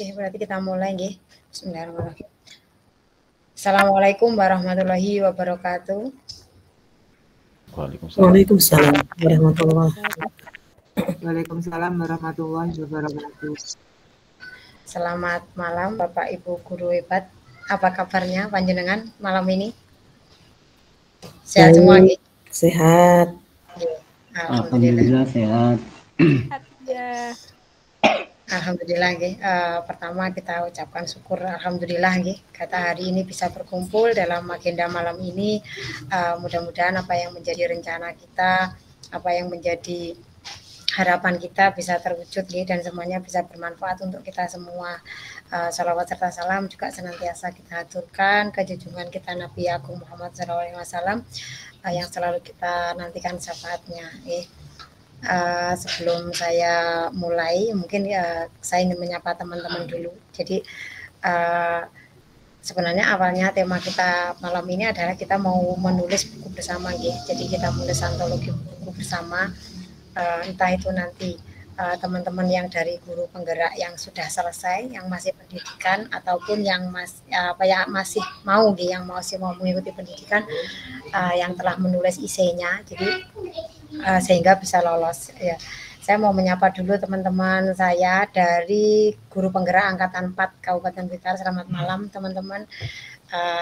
Oke, berarti kita mulai nggih. Bismillahirrahmanirrahim. Assalamualaikum warahmatullahi wabarakatuh. Waalaikumsalam warahmatullahi wabarakatuh. Waalaikumsalam warahmatullahi wabarakatuh. Selamat malam Bapak Ibu guru hebat. Apa kabarnya panjenengan malam ini? Sehat semua nggih? Sehat. Alhamdulillah sehat. Ya. Alhamdulillah nggih. Pertama kita ucapkan syukur alhamdulillah nggih. Kata hari ini bisa berkumpul dalam agenda malam ini. Mudah-mudahan apa yang menjadi rencana kita, apa yang menjadi harapan kita bisa terwujud nggih, dan semuanya bisa bermanfaat untuk kita semua. Salawat serta salam juga senantiasa kita aturkan ke junjungan kita Nabi Agung Muhammad SAW yang selalu kita nantikan syafaatnya nggih. Sebelum saya mulai, mungkin saya ingin menyapa teman-teman dulu. Jadi sebenarnya awalnya tema kita malam ini adalah kita mau menulis buku bersama, gitu. Jadi kita menulis antologi buku bersama, entah itu nanti teman-teman yang dari guru penggerak yang sudah selesai, yang masih pendidikan, ataupun yang masih mau, gitu, yang masih mau mengikuti pendidikan, yang telah menulis esainya. Jadi sehingga bisa lolos ya. Saya mau menyapa dulu teman-teman saya dari guru penggerak angkatan 4 Kabupaten Blitar. Selamat malam teman-teman.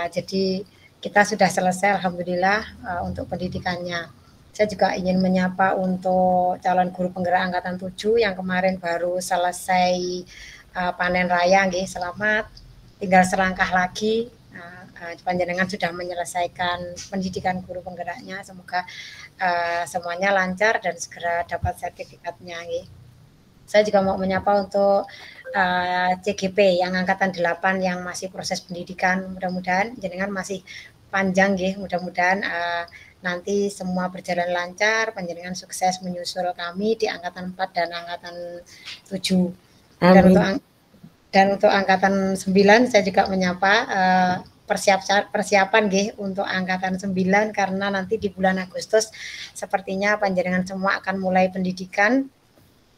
Jadi kita sudah selesai alhamdulillah untuk pendidikannya. Saya juga ingin menyapa untuk calon guru penggerak angkatan 7 yang kemarin baru selesai panen raya nggih. Selamat. Tinggal selangkah lagi. Panjenengan sudah menyelesaikan pendidikan guru penggeraknya, semoga semuanya lancar dan segera dapat sertifikatnya. Saya juga mau menyapa untuk CGP yang angkatan 8 yang masih proses pendidikan, mudah-mudahan jenengan masih panjang, mudah-mudahan nanti semua berjalan lancar, panjenengan sukses menyusul kami di angkatan 4 dan angkatan 7. Dan untuk angkatan 9 saya juga menyapa persiapan untuk angkatan 9, karena nanti di bulan Agustus sepertinya panjenengan semua akan mulai pendidikan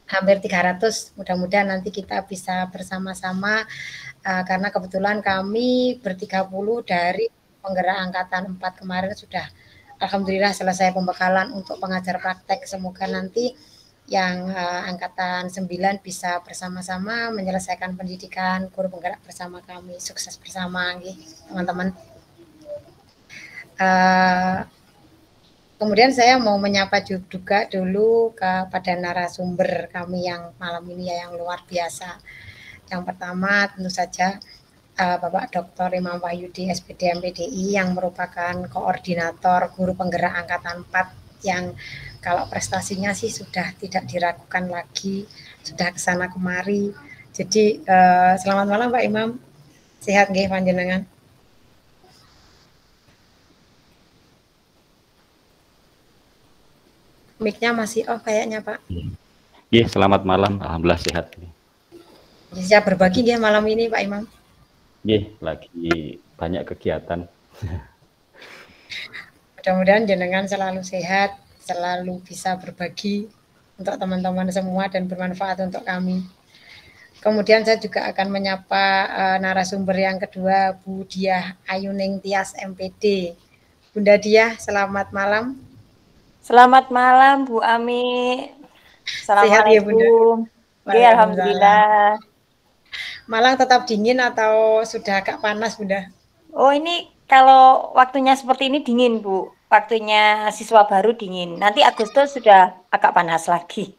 hampir 300. Mudah-mudahan nanti kita bisa bersama-sama karena kebetulan kami ber-30 dari penggerak angkatan 4 kemarin sudah alhamdulillah selesai pembekalan untuk pengajar praktek. Semoga nanti yang angkatan 9 bisa bersama-sama menyelesaikan pendidikan guru penggerak bersama kami. Sukses bersama teman-teman. Kemudian saya mau menyapa juga dulu kepada narasumber kami yang malam ini yang luar biasa. Yang pertama tentu saja Bapak Dr. Imam Wahyudi SPD MPDI yang merupakan koordinator guru penggerak angkatan 4 yang kalau prestasinya sih sudah tidak diragukan lagi, sudah kesana kemari. Jadi selamat malam Pak Imam, sehat nggih panjenengan? Mic-nya masih off kayaknya Pak. Iya, selamat malam, alhamdulillah sehat. Bisa berbagi nggih malam ini Pak Imam? Iya, lagi banyak kegiatan. Mudah-mudahan jenengan selalu sehat, selalu bisa berbagi untuk teman-teman semua dan bermanfaat untuk kami. Kemudian saya juga akan menyapa narasumber yang kedua, Bu Diah Ayuning Tias MPD. Bunda Diah, selamat malam. Selamat malam Bu Ami. Assalamualaikum. Ya, alhamdulillah. Malang tetap dingin atau sudah agak panas Bunda? Oh, ini kalau waktunya seperti ini dingin Bu. Waktunya siswa baru dingin. Nanti Agustus sudah agak panas lagi.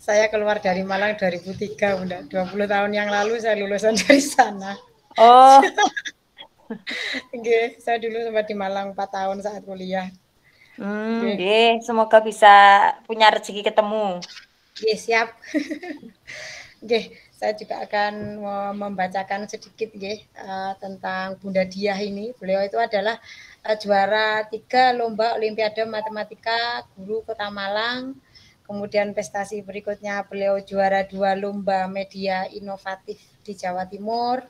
Saya keluar dari Malang 2003 Bunda. 20 tahun yang lalu saya lulusan dari sana. Oh. Saya dulu sempat di Malang 4 tahun saat kuliah. Semoga bisa punya rezeki ketemu. Siap. Saya juga akan membacakan sedikit tentang Bunda Diah ini. Beliau itu adalah juara 3 lomba Olimpiade Matematika Guru Kota Malang. Kemudian prestasi berikutnya beliau juara 2 lomba media inovatif di Jawa Timur.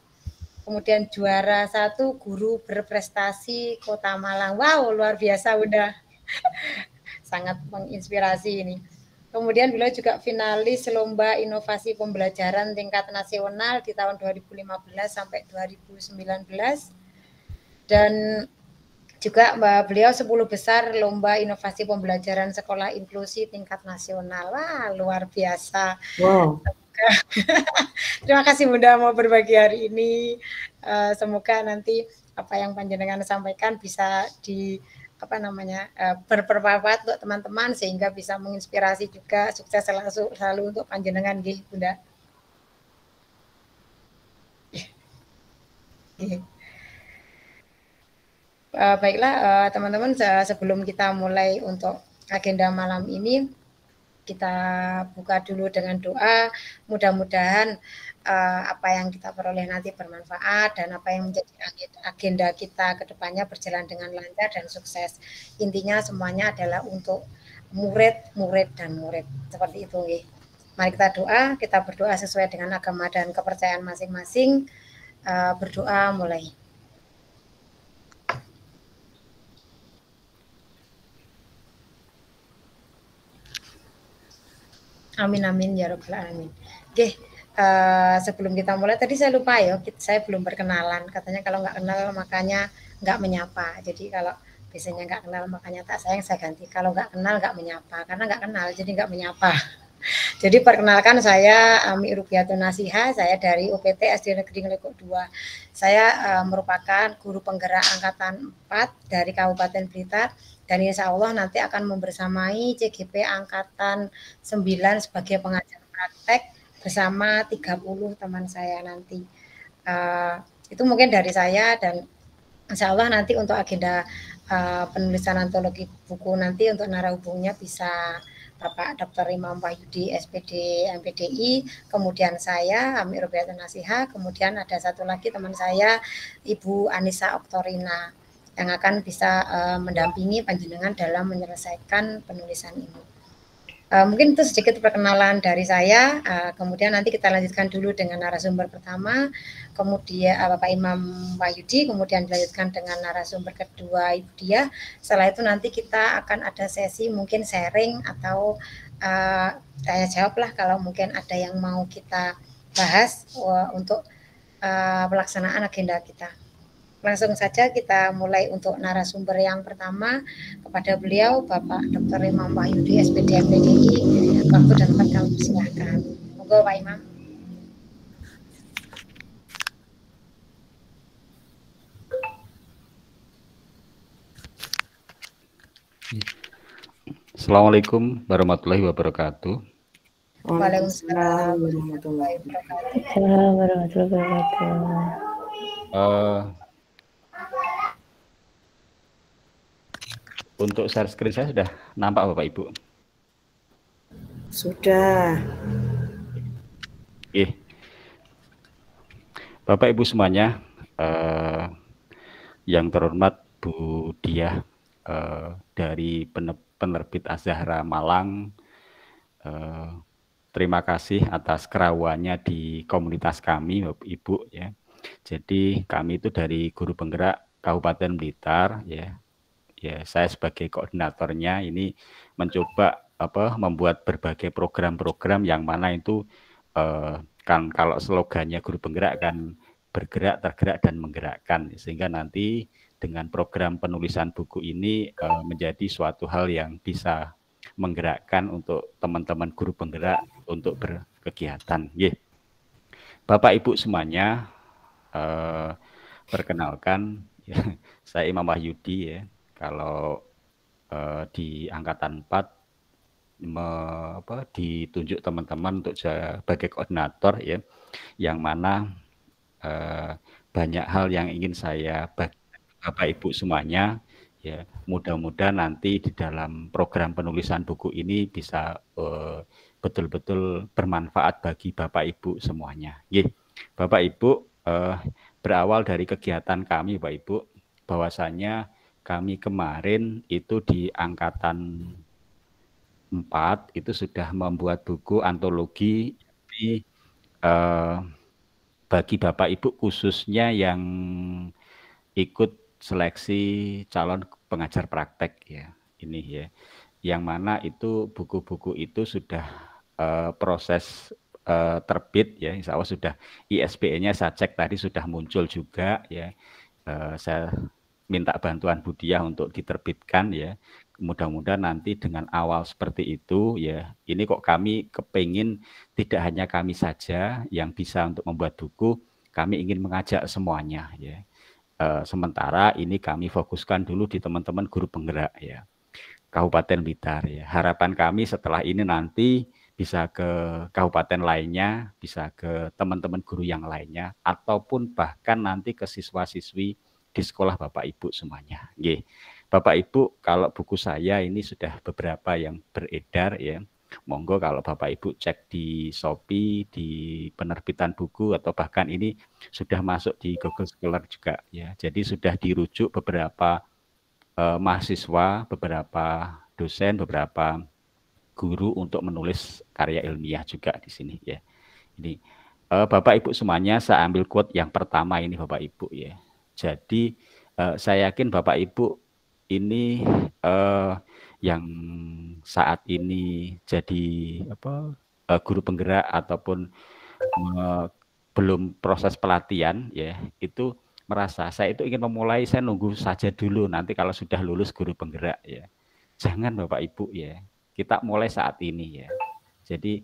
Kemudian juara 1 guru berprestasi Kota Malang. Wow, luar biasa Bunda. Sangat menginspirasi ini. Kemudian beliau juga finalis Lomba Inovasi Pembelajaran tingkat nasional di tahun 2015 sampai 2019. Dan juga beliau 10 besar Lomba Inovasi Pembelajaran Sekolah Inklusi tingkat nasional. Wah, luar biasa. Wow. Terima kasih Bunda mau berbagi hari ini. Semoga nanti apa yang panjenengan sampaikan bisa bermanfaat untuk teman-teman sehingga bisa menginspirasi juga. Sukses selalu untuk panjenengan nggih Bunda. Baiklah teman-teman, sebelum kita mulai untuk agenda malam ini, kita buka dulu dengan doa. Mudah-mudahan apa yang kita peroleh nanti bermanfaat dan apa yang menjadi agenda kita ke depannya berjalan dengan lancar dan sukses. Intinya semuanya adalah untuk murid dan murid. Seperti itu nggih. Mari kita doa, kita berdoa sesuai dengan agama dan kepercayaan masing-masing. Berdoa mulai. Amin amin ya rabbal alamin. Oke, sebelum kita mulai tadi saya lupa ya, saya belum berkenalan. Katanya kalau nggak kenal makanya nggak menyapa. Jadi kalau biasanya nggak kenal makanya tak sayang saya ganti. Kalau nggak kenal nggak menyapa, karena nggak kenal jadi nggak menyapa. Jadi perkenalkan saya Ami Rubiatun Nasiha, saya dari UPT SD Negeri Ngelekok 2. Saya merupakan guru penggerak angkatan 4 dari Kabupaten Blitar. Dan insya Allah nanti akan membersamai CGP Angkatan 9 sebagai pengajar praktek bersama 30 teman saya nanti. Itu mungkin dari saya dan insya Allah nanti untuk agenda penulisan antologi buku nanti untuk narahubungnya bisa Bapak Dr. Imam Wahyudi SPD MPDI, kemudian saya Ami Rubiatun Nasiha, kemudian ada satu lagi teman saya Ibu Anissa Oktorina yang akan bisa mendampingi panjenengan dalam menyelesaikan penulisan ini. Mungkin itu sedikit perkenalan dari saya. Kemudian nanti kita lanjutkan dulu dengan narasumber pertama, kemudian Bapak Imam Wahyudi, kemudian dilanjutkan dengan narasumber kedua Ibu Diah. Setelah itu nanti kita akan ada sesi mungkin sharing atau tanya jawab lah kalau mungkin ada yang mau kita bahas untuk pelaksanaan agenda kita. Langsung saja kita mulai untuk narasumber yang pertama. Kepada beliau Bapak Dr. Imam Wahyudi SPD MPDI, waktu dan tempat kami persilahkan. Monggo Pak Imam. Assalamualaikum warahmatullahi wabarakatuh. Waalaikumsalam warahmatullahi wabarakatuh. Warahmatullahi wabarakatuh. Untuk share screen saya sudah nampak Bapak Ibu? Sudah. Bapak Ibu semuanya, yang terhormat Bu Diah dari penerbit Az-Zahra Malang, terima kasih atas kerawannya di komunitas kami Bapak Ibu ya. Jadi kami itu dari guru penggerak Kabupaten Blitar ya. Ya, saya sebagai koordinatornya ini mencoba membuat berbagai program-program yang mana itu kan kalau slogannya guru penggerak kan bergerak, tergerak dan menggerakkan, sehingga nanti dengan program penulisan buku ini menjadi suatu hal yang bisa menggerakkan untuk teman-teman guru penggerak untuk berkegiatan. Bapak Ibu semuanya, perkenalkan ya, saya Imam Wahyudi ya. Kalau di angkatan 4 ditunjuk teman-teman untuk sebagai koordinator ya, yang mana banyak hal yang ingin saya bagi Bapak Ibu semuanya ya. Mudah-mudahan nanti di dalam program penulisan buku ini bisa betul-betul bermanfaat bagi Bapak Ibu semuanya. Bapak Ibu, berawal dari kegiatan kami Bapak Ibu, bahwasanya kami kemarin itu di angkatan 4 itu sudah membuat buku antologi bagi Bapak Ibu khususnya yang ikut seleksi calon pengajar praktek ya. Ini ya. yang mana itu buku-buku itu sudah proses terbit ya, insya Allah sudah ISBN-nya saya cek tadi sudah muncul juga ya. Saya minta bantuan Budiah untuk diterbitkan ya. Mudah-mudahan nanti dengan awal seperti itu ya, ini kok kami kepingin tidak hanya kami saja yang bisa untuk membuat buku, kami ingin mengajak semuanya ya. Sementara ini kami fokuskan dulu di teman-teman guru penggerak ya, Kabupaten Blitar ya. Harapan kami setelah ini nanti bisa ke kabupaten lainnya, bisa ke teman-teman guru yang lainnya, ataupun bahkan nanti ke siswa-siswi di sekolah Bapak Ibu semuanya. Nggih. Bapak Ibu, kalau buku saya ini sudah beberapa yang beredar ya. Monggo kalau Bapak Ibu cek di Shopee, di penerbitan buku, atau bahkan ini sudah masuk di Google Scholar juga ya. Jadi sudah dirujuk beberapa mahasiswa, beberapa dosen, beberapa guru untuk menulis karya ilmiah juga di sini ya. Ini Bapak Ibu semuanya, saya ambil quote yang pertama ini Bapak Ibu ya. Jadi saya yakin Bapak Ibu ini yang saat ini jadi guru penggerak ataupun belum proses pelatihan ya, itu merasa saya itu ingin memulai, saya nunggu saja dulu nanti kalau sudah lulus guru penggerak ya. Jangan Bapak Ibu ya, kita mulai saat ini ya. Jadi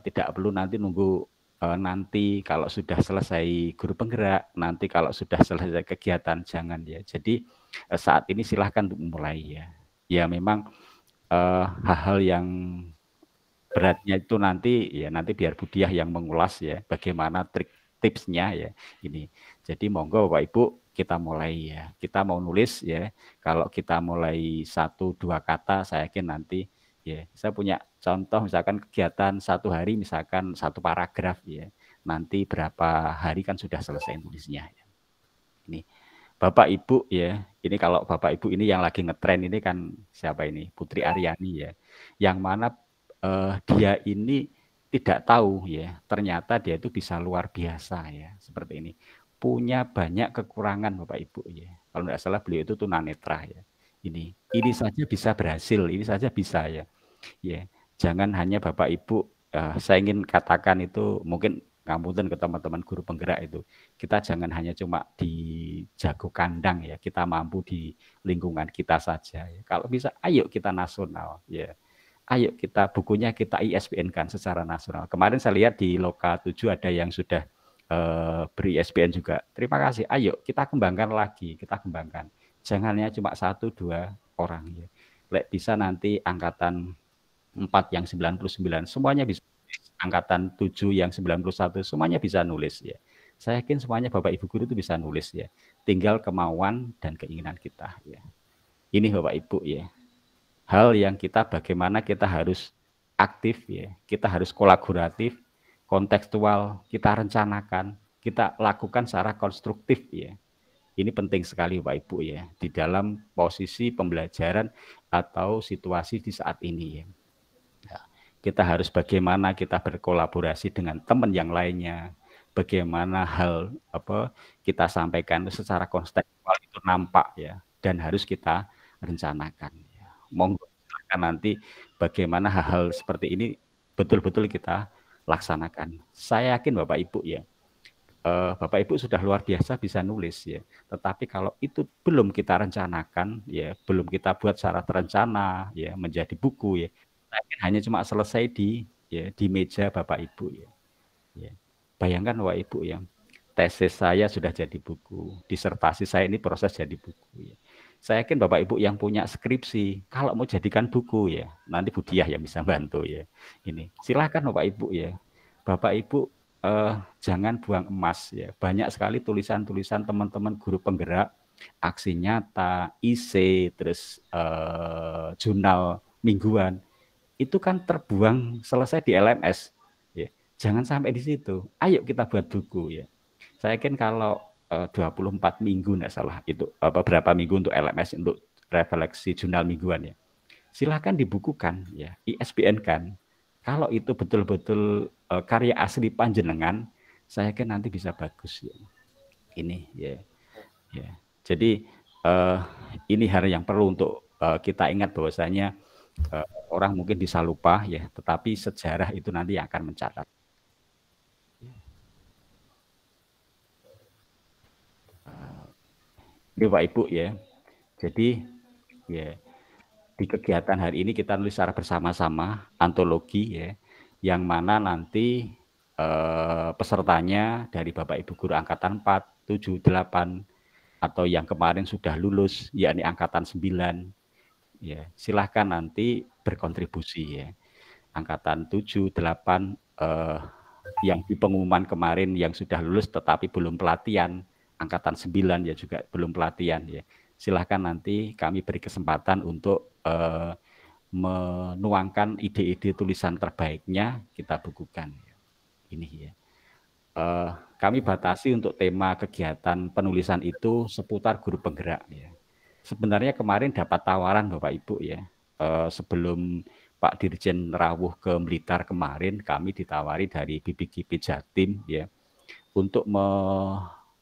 tidak perlu nanti nunggu nanti kalau sudah selesai guru penggerak, nanti kalau sudah selesai kegiatan, jangan ya. Jadi saat ini silahkan untuk memulai ya. Ya memang hal-hal yang beratnya itu nanti ya, nanti biar Budiah yang mengulas ya, bagaimana trik tipsnya ya ini. Jadi monggo Bapak Ibu kita mulai ya. Kita mau nulis ya. Kalau kita mulai 1-2 kata, saya yakin nanti ya. Saya punya contoh misalkan kegiatan 1 hari misalkan 1 paragraf ya. Nanti berapa hari kan sudah selesai nulisnya ya. Ini Bapak Ibu ya. Ini kalau Bapak Ibu ini yang lagi ngetren ini kan siapa ini? Putri Aryani ya. Yang mana dia ini tidak tahu ya, ternyata dia itu bisa luar biasa ya, seperti ini. Punya banyak kekurangan Bapak Ibu ya. Kalau tidak salah beliau itu tunanetra ya. Ini saja bisa berhasil, ini saja bisa ya. Ya, jangan hanya Bapak Ibu, saya ingin katakan itu mungkin ngapunten ke teman-teman guru penggerak itu. Kita jangan hanya cuma di jago kandang ya, kita mampu di lingkungan kita saja ya. Kalau bisa ayo kita nasional ya. Ayo kita bukunya kita ISBN-kan secara nasional. Kemarin saya lihat di Loka 7 ada yang sudah beri ISBN juga. Terima kasih. Ayo kita kembangkan lagi, kita kembangkan. Jangannya cuma 1-2 orang ya. Lek bisa nanti angkatan 4 yang 99 semuanya bisa. Angkatan 7 yang 91 semuanya bisa nulis ya. Saya yakin semuanya Bapak Ibu guru itu bisa nulis ya. Tinggal kemauan dan keinginan kita ya. Ini Bapak Ibu ya. Hal yang kita bagaimana kita harus aktif ya, kita harus kolaboratif, kontekstual, kita rencanakan, kita lakukan secara konstruktif ya. Ini penting sekali Bapak Ibu ya, di dalam posisi pembelajaran atau situasi di saat ini ya. Kita harus bagaimana kita berkolaborasi dengan teman yang lainnya, bagaimana hal kita sampaikan secara kontekstual itu nampak ya, dan harus kita rencanakan. Monggo nanti bagaimana hal-hal seperti ini betul-betul kita laksanakan. Saya yakin Bapak Ibu ya, Bapak Ibu sudah luar biasa bisa nulis ya. Tetapi kalau itu belum kita rencanakan ya, belum kita buat secara terencana ya menjadi buku ya, saya yakin hanya cuma selesai di meja Bapak Ibu ya. Bayangkan Bapak Ibu ya, tesis saya sudah jadi buku, disertasi saya ini proses jadi buku ya. Saya yakin Bapak Ibu yang punya skripsi, kalau mau jadikan buku ya, nanti Budiah yang bisa bantu ya. Ini silahkan Bapak Ibu ya. Bapak Ibu jangan buang emas ya. Banyak sekali tulisan-tulisan teman-teman guru penggerak, aksi nyata, IC, terus jurnal mingguan. Itu kan terbuang selesai di LMS. Ya. Jangan sampai di situ. Ayo kita buat buku ya. Saya yakin kalau 24 minggu enggak salah itu beberapa minggu untuk LMS untuk refleksi jurnal mingguan ya. Silahkan dibukukan ya, ISBN kan. Kalau itu betul-betul karya asli panjenengan, saya yakin nanti bisa bagus ya. Ini ya. Jadi ini hal yang perlu untuk kita ingat bahwasanya orang mungkin bisa lupa ya, tetapi sejarah itu nanti akan mencatat. Ini Pak Ibu ya. Jadi ya di kegiatan hari ini kita nulis secara bersama-sama antologi ya, yang mana nanti pesertanya dari Bapak Ibu guru angkatan 4, 7, 8 atau yang kemarin sudah lulus yakni angkatan 9 ya, silahkan nanti berkontribusi ya. Angkatan 7, 8 yang di pengumuman kemarin yang sudah lulus tetapi belum pelatihan, angkatan 9 ya juga belum pelatihan ya. Silahkan nanti kami beri kesempatan untuk menuangkan ide-ide tulisan terbaiknya kita bukukan. Ini ya. Kami batasi untuk tema kegiatan penulisan itu seputar guru penggerak ya. Sebenarnya kemarin dapat tawaran Bapak Ibu ya. Sebelum Pak Dirjen rawuh ke Blitar kemarin, kami ditawari dari BPGP Jatim ya untuk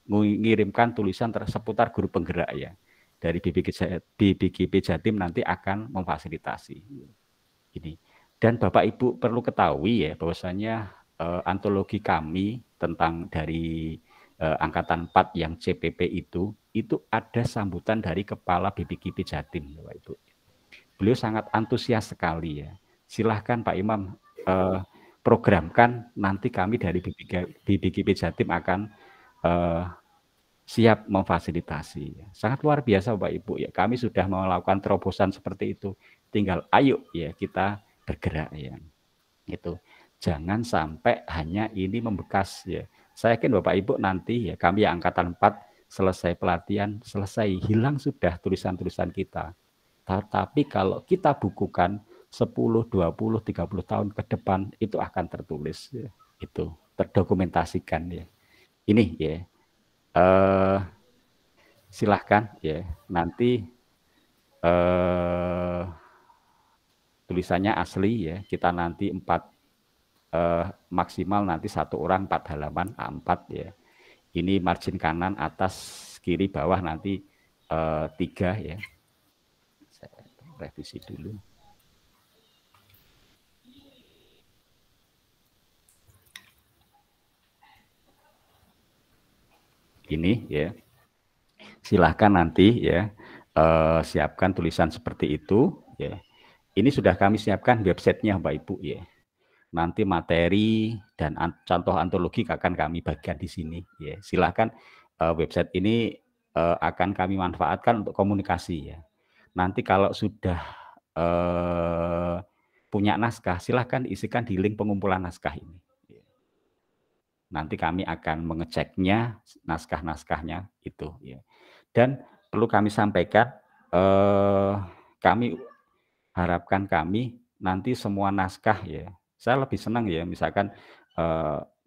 mengirimkan tulisan seputar guru penggerak ya. Dari BPGP Jatim nanti akan memfasilitasi ini. Dan Bapak Ibu perlu ketahui ya bahwasanya antologi kami tentang dari angkatan 4 yang CPP itu ada sambutan dari Kepala BPGP Jatim Bapak Ibu. Beliau sangat antusias sekali ya. Silahkan Pak Imam programkan, nanti kami dari BPGP Jatim akan siap memfasilitasi. Sangat luar biasa Bapak Ibu ya. Kami sudah melakukan terobosan seperti itu. Tinggal ayo ya kita bergerak ya. Itu. Jangan sampai hanya ini membekas ya. Saya yakin Bapak Ibu nanti ya kami yang angkatan 4 selesai pelatihan, selesai hilang sudah tulisan-tulisan kita. Tetapi kalau kita bukukan 10, 20, 30 tahun ke depan itu akan tertulis ya. Itu terdokumentasikan ya. Ini ya. Silahkan ya nanti tulisannya asli ya, kita nanti 4 maksimal nanti 1 orang 4 halaman A4 ya. Ini margin kanan, atas, kiri, bawah nanti 3 ya. Saya revisi dulu. Ini ya, silahkan nanti ya siapkan tulisan seperti itu ya. Ini sudah kami siapkan websitenya Bapak Ibu ya. Nanti materi dan contoh antologi akan kami bagikan di sini ya. Silahkan website ini akan kami manfaatkan untuk komunikasi ya. Nanti kalau sudah punya naskah, silahkan isikan di link pengumpulan naskah ini. Nanti kami akan mengeceknya naskah-naskahnya itu ya. Dan perlu kami sampaikan kami harapkan kami nanti semua naskah ya. Saya lebih senang ya misalkan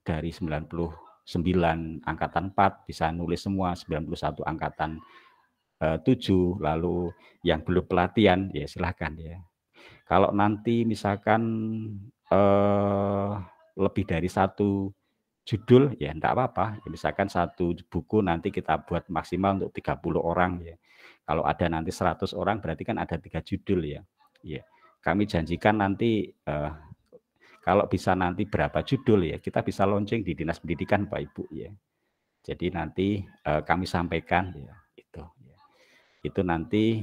dari 99 angkatan 4 bisa nulis semua, 91 angkatan 7 lalu yang belum pelatihan ya silahkan ya. Kalau nanti misalkan lebih dari 1 judul ya enggak apa-apa, misalkan 1 buku nanti kita buat maksimal untuk 30 orang ya. Kalau ada nanti 100 orang berarti kan ada 3 judul ya. Ya. Kami janjikan nanti kalau bisa nanti berapa judul ya, kita bisa launching di Dinas Pendidikan Pak Ibu ya. Jadi nanti kami sampaikan ya itu ya. Itu nanti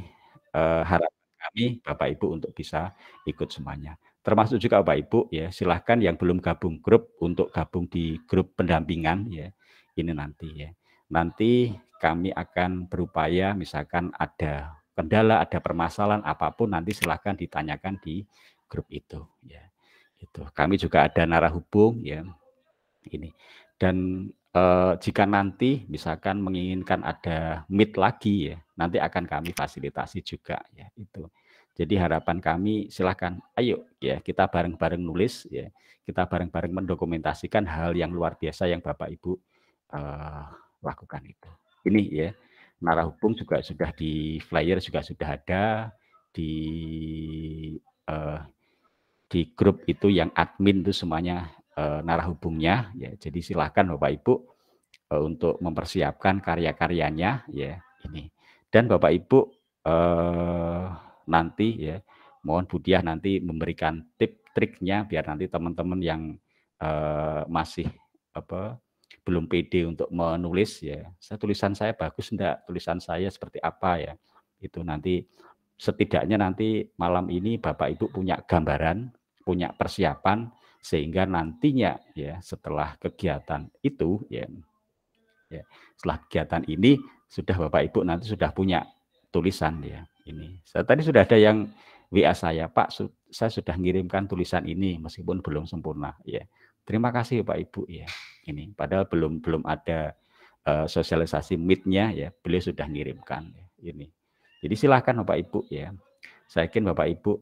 harapan kami Bapak Ibu untuk bisa ikut semuanya. Termasuk juga Bapak Ibu ya, silahkan yang belum gabung grup untuk gabung di grup pendampingan ya. Ini nanti ya. Nanti kami akan berupaya misalkan ada kendala, ada permasalahan apapun nanti silahkan ditanyakan di grup itu ya. Itu. Kami juga ada narahubung ya. Ini. Dan jika nanti misalkan menginginkan ada meet lagi ya, nanti akan kami fasilitasi juga ya itu. Jadi harapan kami silahkan ayo ya kita bareng-bareng nulis ya, kita bareng-bareng mendokumentasikan hal yang luar biasa yang Bapak Ibu lakukan itu. Ini ya narahubung juga sudah di flyer juga sudah ada di grup itu yang admin itu semuanya narahubungnya ya. Jadi silahkan Bapak Ibu untuk mempersiapkan karya-karyanya ya ini. Dan Bapak Ibu nanti ya mohon Bu Diah nanti memberikan tip-triknya biar nanti teman-teman yang masih belum pede untuk menulis ya, tulisan saya bagus enggak, tulisan saya seperti apa ya, itu nanti setidaknya nanti malam ini Bapak Ibu punya gambaran, punya persiapan sehingga nantinya ya setelah kegiatan itu ya setelah kegiatan ini sudah Bapak Ibu nanti sudah punya tulisan ya ini. Tadi sudah ada yang WA saya, Pak, saya sudah ngirimkan tulisan ini meskipun belum sempurna ya. Terima kasih Pak Ibu ya. Ini padahal belum ada sosialisasi meet-nya ya, beliau sudah ngirimkan ya, ini. Jadi silakan Bapak Ibu ya. Saya yakin Bapak Ibu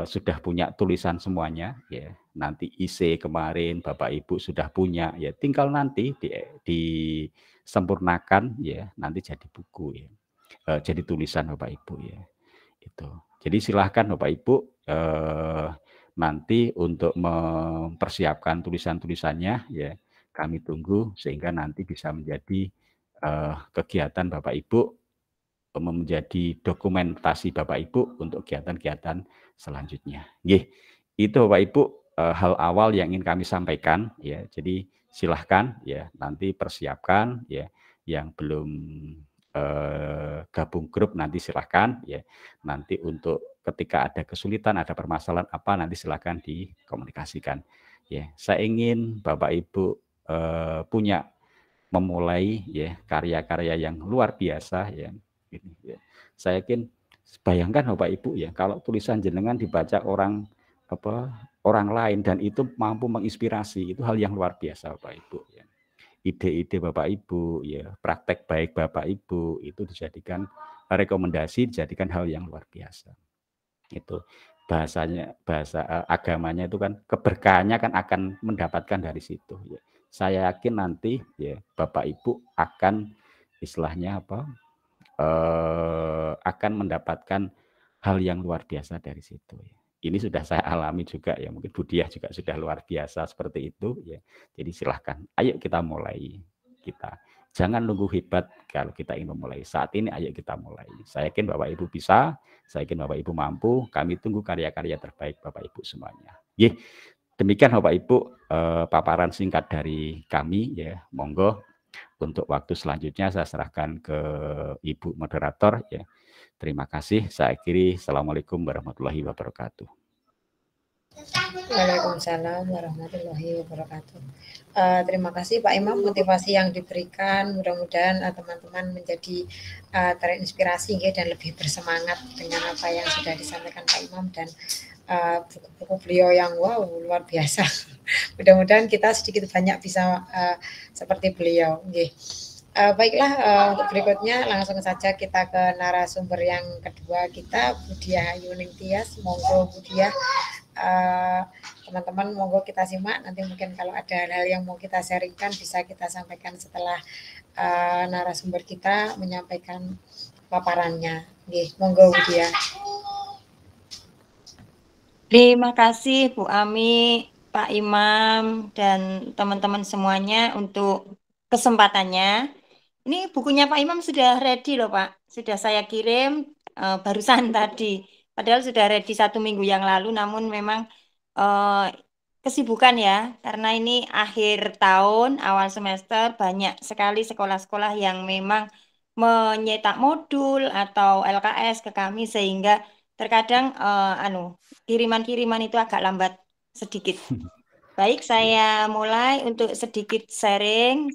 sudah punya tulisan semuanya ya. Nanti IC kemarin Bapak Ibu sudah punya ya, tinggal nanti disempurnakan ya, nanti jadi buku ya. Jadi tulisan Bapak Ibu ya. Itu. Jadi silahkan Bapak Ibu nanti untuk mempersiapkan tulisan-tulisannya ya, kami tunggu sehingga nanti bisa menjadi kegiatan Bapak Ibu, menjadi dokumentasi Bapak Ibu untuk kegiatan-kegiatan selanjutnya. Itu Bapak Ibu hal awal yang ingin kami sampaikan ya. Jadi silahkan ya nanti persiapkan ya, yang belum gabung grup nanti silahkan ya. Nanti untuk ketika ada kesulitan, ada permasalahan apa nanti silahkan dikomunikasikan. Ya, saya ingin Bapak Ibu punya memulai ya karya-karya yang luar biasa ya. Saya yakin, bayangkan Bapak Ibu ya, kalau tulisan jenengan dibaca orang lain dan itu mampu menginspirasi, itu hal yang luar biasa Bapak Ibu ya. Ide-ide Bapak Ibu ya, praktek baik Bapak Ibu itu dijadikan rekomendasi, dijadikan hal yang luar biasa. Itu bahasa agamanya itu kan keberkahannya kan akan mendapatkan dari situ ya. Saya yakin nanti ya Bapak Ibu akan istilahnya akan mendapatkan hal yang luar biasa dari situ ya. Ini sudah saya alami juga ya, mungkin Bu Diah juga sudah luar biasa seperti itu ya. Jadi silahkan, ayo kita mulai. Jangan nunggu hebat kalau kita ingin memulai. Saat ini ayo kita mulai. Saya yakin Bapak Ibu bisa, saya yakin Bapak Ibu mampu. Kami tunggu karya-karya terbaik Bapak Ibu semuanya. Demikian Bapak Ibu paparan singkat dari kami ya. Monggo untuk waktu selanjutnya saya serahkan ke Ibu moderator ya. Terima kasih. Saya akhiri. Assalamualaikum warahmatullahi wabarakatuh. Waalaikumsalam warahmatullahi wabarakatuh. Terima kasih Pak Imam motivasi yang diberikan. Mudah-mudahan teman-teman menjadi terinspirasi ya, dan lebih bersemangat dengan apa yang sudah disampaikan Pak Imam dan buku-buku beliau yang wow luar biasa. Mudah-mudahan kita sedikit banyak bisa seperti beliau. Baiklah, untuk berikutnya langsung saja kita ke narasumber yang kedua kita, Bu Diah Yuning Tias. Monggo Bu Diah, teman-teman monggo kita simak. Nanti mungkin kalau ada hal-hal yang mau kita sharingkan bisa kita sampaikan setelah narasumber kita menyampaikan paparannya. Monggo Bu Diah. Terima kasih Bu Ami, Pak Imam, dan teman-teman semuanya untuk kesempatannya. Ini bukunya Pak Imam sudah ready loh Pak, sudah saya kirim barusan tadi. Padahal sudah ready 1 minggu yang lalu, namun memang kesibukan ya, karena ini akhir tahun, awal semester, banyak sekali sekolah-sekolah yang memang menyetak modul atau LKS ke kami, sehingga terkadang kiriman-kiriman itu agak lambat sedikit. Baik, saya mulai untuk sedikit sharing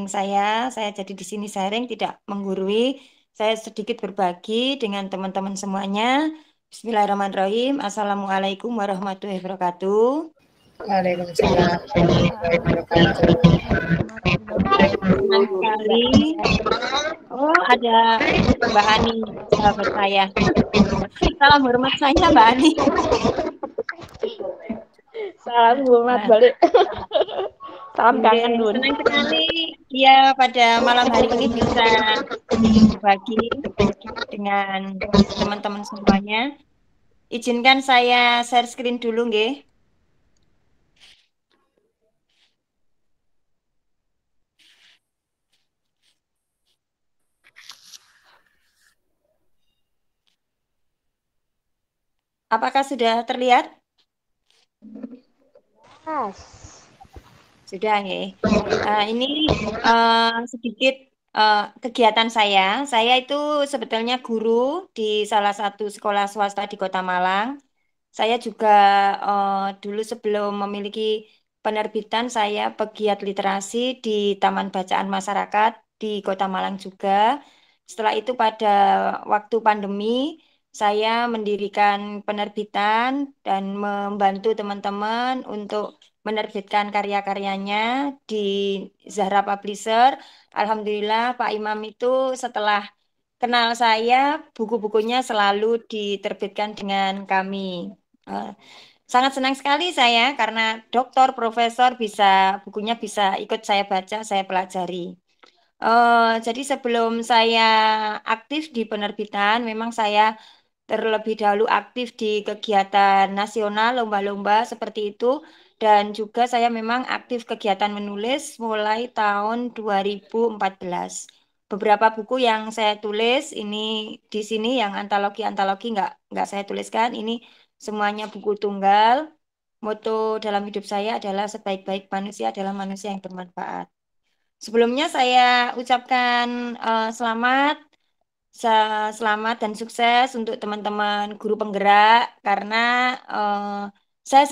saya. Saya jadi di sini sharing, tidak menggurui. Saya sedikit berbagi dengan teman-teman semuanya. Bismillahirrahmanirrahim. Assalamualaikum warahmatullahi wabarakatuh. Waalaikumsalam warahmatullahi wabarakatuh. Senang sekali. Oh, ada Mbak Ani, sahabat saya. Salam hormat saya, Mbak Ani. Salam hormat balik. Salam kangen Bun. Senang sekali ya pada malam hari ini bisa berbagi dengan teman-teman semuanya. Izinkan saya share screen dulu nggih. Apakah sudah terlihat? Yes. Sudah ya. Ini sedikit kegiatan saya. Saya itu sebetulnya guru di salah satu sekolah swasta di Kota Malang. Saya juga dulu sebelum memiliki penerbitan, saya pegiat literasi di Taman Bacaan Masyarakat di Kota Malang juga. Setelah itu pada waktu pandemi, saya mendirikan penerbitan dan membantu teman-teman untuk menerbitkan karya-karyanya di Zahra Publisher. Alhamdulillah Pak Imam itu setelah kenal saya, buku-bukunya selalu diterbitkan dengan kami. Eh, Sangat senang sekali saya karena doktor, profesor bisa bukunya bisa ikut saya baca, saya pelajari. Jadi sebelum saya aktif di penerbitan, memang saya terlebih dahulu aktif di kegiatan nasional, lomba-lomba seperti itu. Dan juga saya memang aktif kegiatan menulis mulai tahun 2014. Beberapa buku yang saya tulis ini di sini yang antologi-antologi nggak saya tuliskan. Ini semuanya buku tunggal. Moto dalam hidup saya adalah sebaik-baik manusia adalah manusia yang bermanfaat. Sebelumnya saya ucapkan selamat selamat dan sukses untuk teman-teman guru penggerak karena eh, saya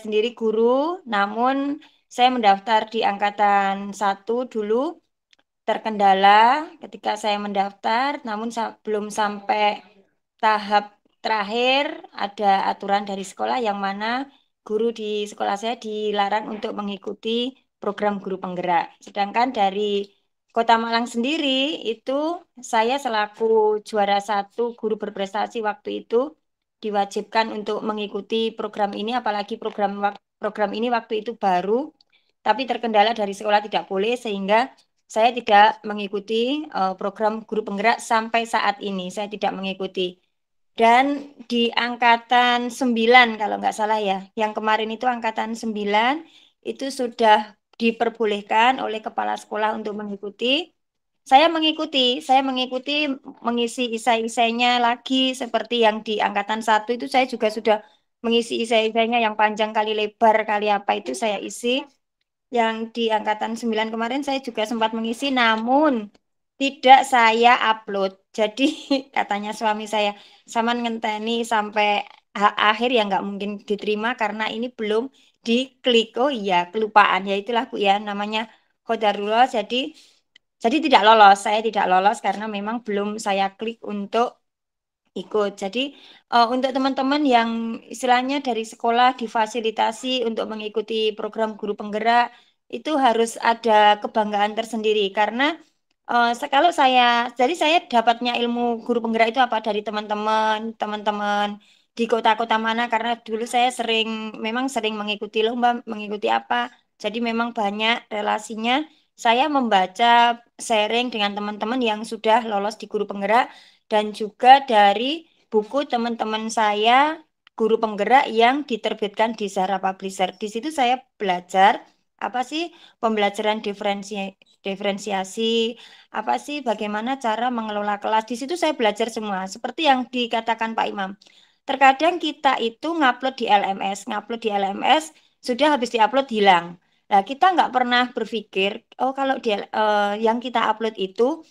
sendiri guru, namun saya mendaftar di angkatan 1 dulu terkendala ketika saya mendaftar, namun belum sampai tahap terakhir ada aturan dari sekolah yang mana guru di sekolah saya dilarang untuk mengikuti program guru penggerak. Sedangkan dari Kota Malang sendiri itu saya selaku juara 1 guru berprestasi waktu itu diwajibkan untuk mengikuti program ini, apalagi program ini waktu itu baru, tapi terkendala dari sekolah tidak boleh sehingga saya tidak mengikuti program guru penggerak sampai saat ini. Saya tidak mengikuti. Dan di angkatan 9 kalau nggak salah ya, yang kemarin itu angkatan 9 itu sudah diperbolehkan oleh kepala sekolah untuk mengikuti. Saya mengikuti mengisi isai-isainya lagi seperti yang di angkatan 1 itu saya juga sudah mengisi isai-isainya yang panjang kali lebar kali apa itu saya isi. Yang di angkatan 9 kemarin saya juga sempat mengisi, namun tidak saya upload. Jadi katanya suami saya, sama ngenteni sampai akhir ya nggak mungkin diterima karena ini belum diklik. Oh iya, kelupaan. Ya itulah Bu ya, namanya qadarullah. Jadi tidak lolos. Saya tidak lolos karena memang belum saya klik untuk ikut. Jadi untuk teman-teman yang istilahnya dari sekolah difasilitasi untuk mengikuti program guru penggerak itu harus ada kebanggaan tersendiri karena kalau jadi saya dapatnya ilmu guru penggerak itu apa dari teman-teman di kota-kota mana karena dulu saya memang sering mengikuti lomba, mengikuti apa. Jadi memang banyak relasinya. Saya membaca sharing dengan teman-teman yang sudah lolos di guru penggerak dan juga dari buku teman-teman saya guru penggerak yang diterbitkan di Zahra Publisher. Di situ saya belajar apa sih pembelajaran diferensiasi, apa sih bagaimana cara mengelola kelas. Di situ saya belajar semua, seperti yang dikatakan Pak Imam. Terkadang kita itu ngupload di LMS, sudah habis diupload hilang. Nah, kita nggak pernah berpikir, oh kalau yang kita upload itu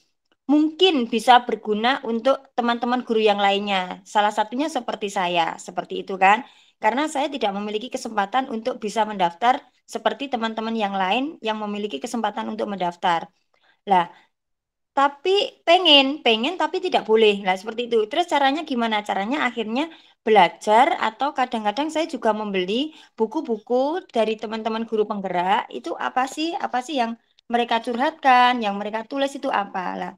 mungkin bisa berguna untuk teman-teman guru yang lainnya. Salah satunya seperti saya, seperti itu kan. Karena saya tidak memiliki kesempatan untuk bisa mendaftar seperti teman-teman yang lain yang memiliki kesempatan untuk mendaftar. Lah, tapi pengen tapi tidak boleh. Lah, seperti itu. Terus caranya gimana? Caranya akhirnya belajar atau kadang-kadang saya juga membeli buku-buku dari teman-teman guru penggerak. Itu apa sih yang mereka curhatkan, yang mereka tulis itu apa lah.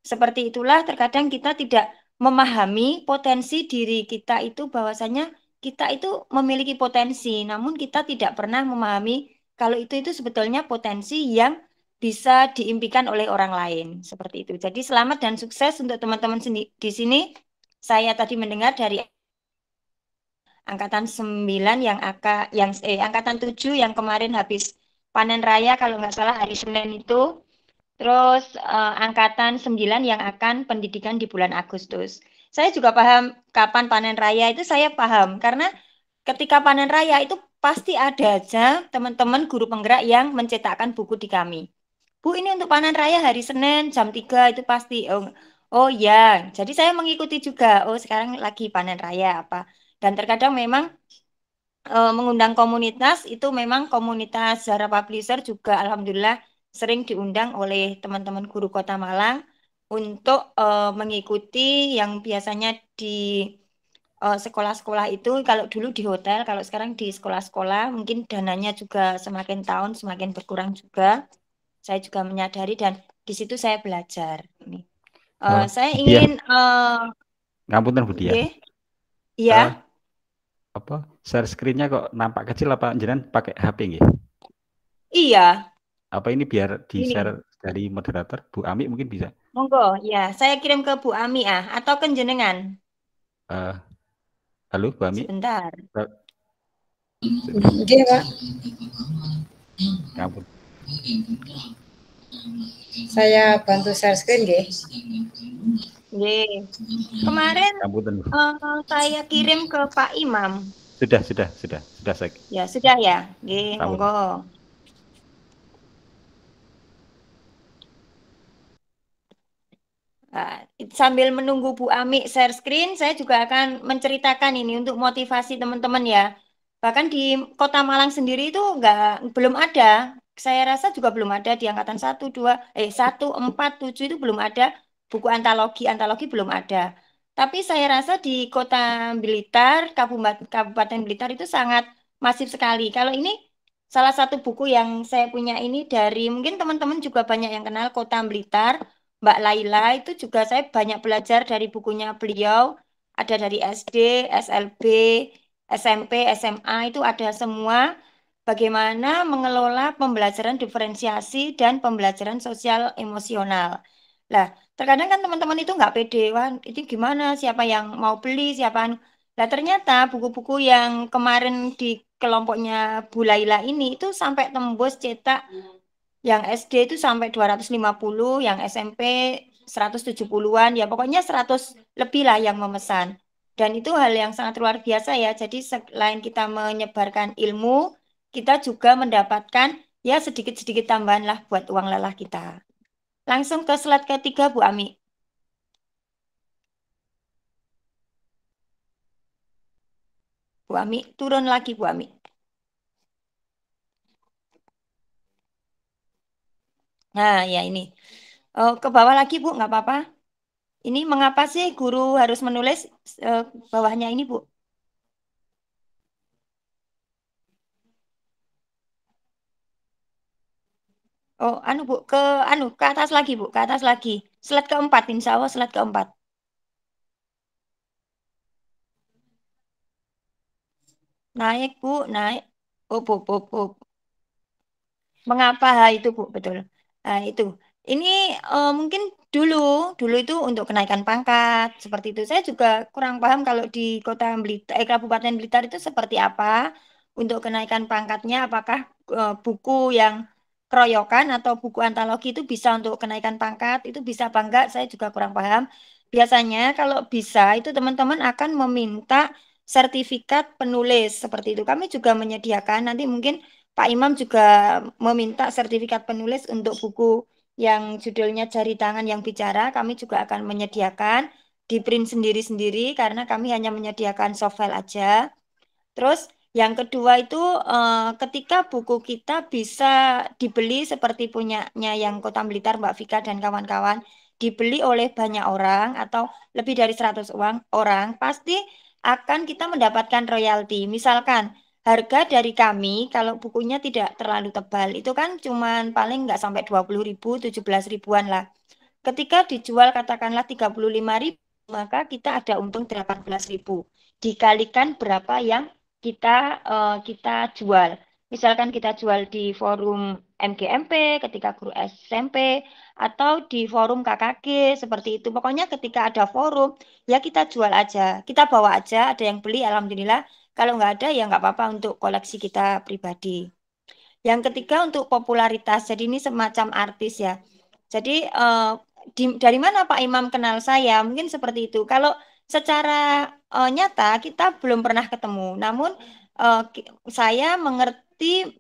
Seperti itulah terkadang kita tidak memahami potensi diri kita itu bahwasanya kita itu memiliki potensi, namun kita tidak pernah memahami kalau itu sebetulnya potensi yang bisa diimpikan oleh orang lain. Seperti itu. Jadi selamat dan sukses untuk teman-teman di sini. Saya tadi mendengar dari angkatan 9 angkatan 7 yang kemarin habis panen raya kalau nggak salah hari Senin itu. Terus angkatan 9 yang akan pendidikan di bulan Agustus. Saya juga paham kapan panen raya itu saya paham karena ketika panen raya itu pasti ada aja teman-teman guru penggerak yang mencetakkan buku di kami. Bu, ini untuk panen raya hari Senin jam 3 itu pasti. Oh, oh ya, jadi saya mengikuti juga. Oh, sekarang lagi panen raya apa. Dan terkadang memang mengundang komunitas itu memang komunitas Zara Publisher juga alhamdulillah sering diundang oleh teman-teman guru Kota Malang untuk mengikuti yang biasanya di sekolah-sekolah itu kalau dulu di hotel, kalau sekarang di sekolah-sekolah mungkin dananya juga semakin tahun semakin berkurang juga. Saya juga menyadari dan di situ saya belajar. Ini. Saya Budiah, ingin ngapunten Budiah. Iya. Apa share screen-nya kok nampak kecil apa jenengan pakai HP nggih? Iya. Apa ini biar Ini. di-share dari moderator Bu Ami mungkin bisa? Monggo, ya. Saya kirim ke Bu Ami atau ke jenengan. Halo Bu Ami. Sebentar. Dia Pak. Ngampun. Saya bantu share screen nggih. Nggih. Kemarin saya kirim ke Pak Imam. Sudah saya. Ya, sudah ya. Nggih, monggo. Nah, sambil menunggu Bu Ami share screen, saya juga akan menceritakan ini untuk motivasi teman-teman ya. Bahkan di Kota Malang sendiri itu belum ada. Saya rasa juga belum ada di angkatan 1, 4, 7 itu belum ada buku antologi belum ada. Tapi saya rasa di Kota Blitar, Kabupaten Blitar itu sangat masif sekali. Kalau ini salah satu buku yang saya punya ini dari mungkin teman-teman juga banyak yang kenal Kota Blitar. Mbak Laila itu juga saya banyak belajar dari bukunya beliau, ada dari SD, SLB, SMP, SMA itu ada semua bagaimana mengelola pembelajaran diferensiasi dan pembelajaran sosial emosional. Lah, terkadang kan teman-teman itu nggak pede, wah itu gimana, siapa yang mau beli, siapa. Lah ternyata buku-buku yang kemarin di kelompoknya Bu Laila ini itu sampai tembus cetak. Yang SD itu sampai 250, yang SMP 170-an, ya pokoknya 100 lebih lah yang memesan. Dan itu hal yang sangat luar biasa ya. Jadi selain kita menyebarkan ilmu, kita juga mendapatkan ya sedikit-sedikit tambahan lah buat uang lelah kita. Langsung ke slide ketiga Bu Ami. Bu Ami, turun lagi Bu Ami. Nah, ya ini. Ke bawah lagi Bu, nggak apa-apa. Ini mengapa sih guru harus menulis bawahnya ini Bu? Oh, Bu, ke atas lagi Bu, ke atas lagi. Slide keempat, insya Allah slide keempat. Naik Bu, naik. Bu. Mengapa itu Bu? Betul. Nah, itu. Ini mungkin dulu itu untuk kenaikan pangkat seperti itu. Saya juga kurang paham kalau di Kota Blitar, Kabupaten Blitar itu seperti apa untuk kenaikan pangkatnya. Apakah buku yang keroyokan atau buku antologi itu bisa untuk kenaikan pangkat? Itu bisa apa enggak? Saya juga kurang paham. Biasanya kalau bisa itu teman-teman akan meminta sertifikat penulis seperti itu. Kami juga menyediakan nanti mungkin Pak Imam juga meminta sertifikat penulis untuk buku yang judulnya Jari Tangan yang Bicara. Kami juga akan menyediakan di print sendiri-sendiri karena kami hanya menyediakan soft file aja. Terus yang kedua itu ketika buku kita bisa dibeli seperti punyanya yang Kota Blitar, Mbak Vika dan kawan-kawan, dibeli oleh banyak orang atau lebih dari 100 orang, pasti akan kita mendapatkan royalti. Misalkan harga dari kami kalau bukunya tidak terlalu tebal itu kan cuman paling nggak sampai 20.000, 17 ribuan lah. Ketika dijual katakanlah 35.000, maka kita ada untung 18.000. Dikalikan berapa yang kita jual. Misalkan kita jual di forum MGMP, ketika guru SMP, atau di forum KKG, seperti itu. Pokoknya ketika ada forum, ya kita jual aja. Kita bawa aja, ada yang beli, alhamdulillah. Kalau nggak ada, ya nggak apa-apa untuk koleksi kita pribadi. Yang ketiga untuk popularitas, jadi ini semacam artis ya. Jadi dari mana Pak Imam kenal saya? Mungkin seperti itu. Kalau secara nyata kita belum pernah ketemu. Namun saya mengerti,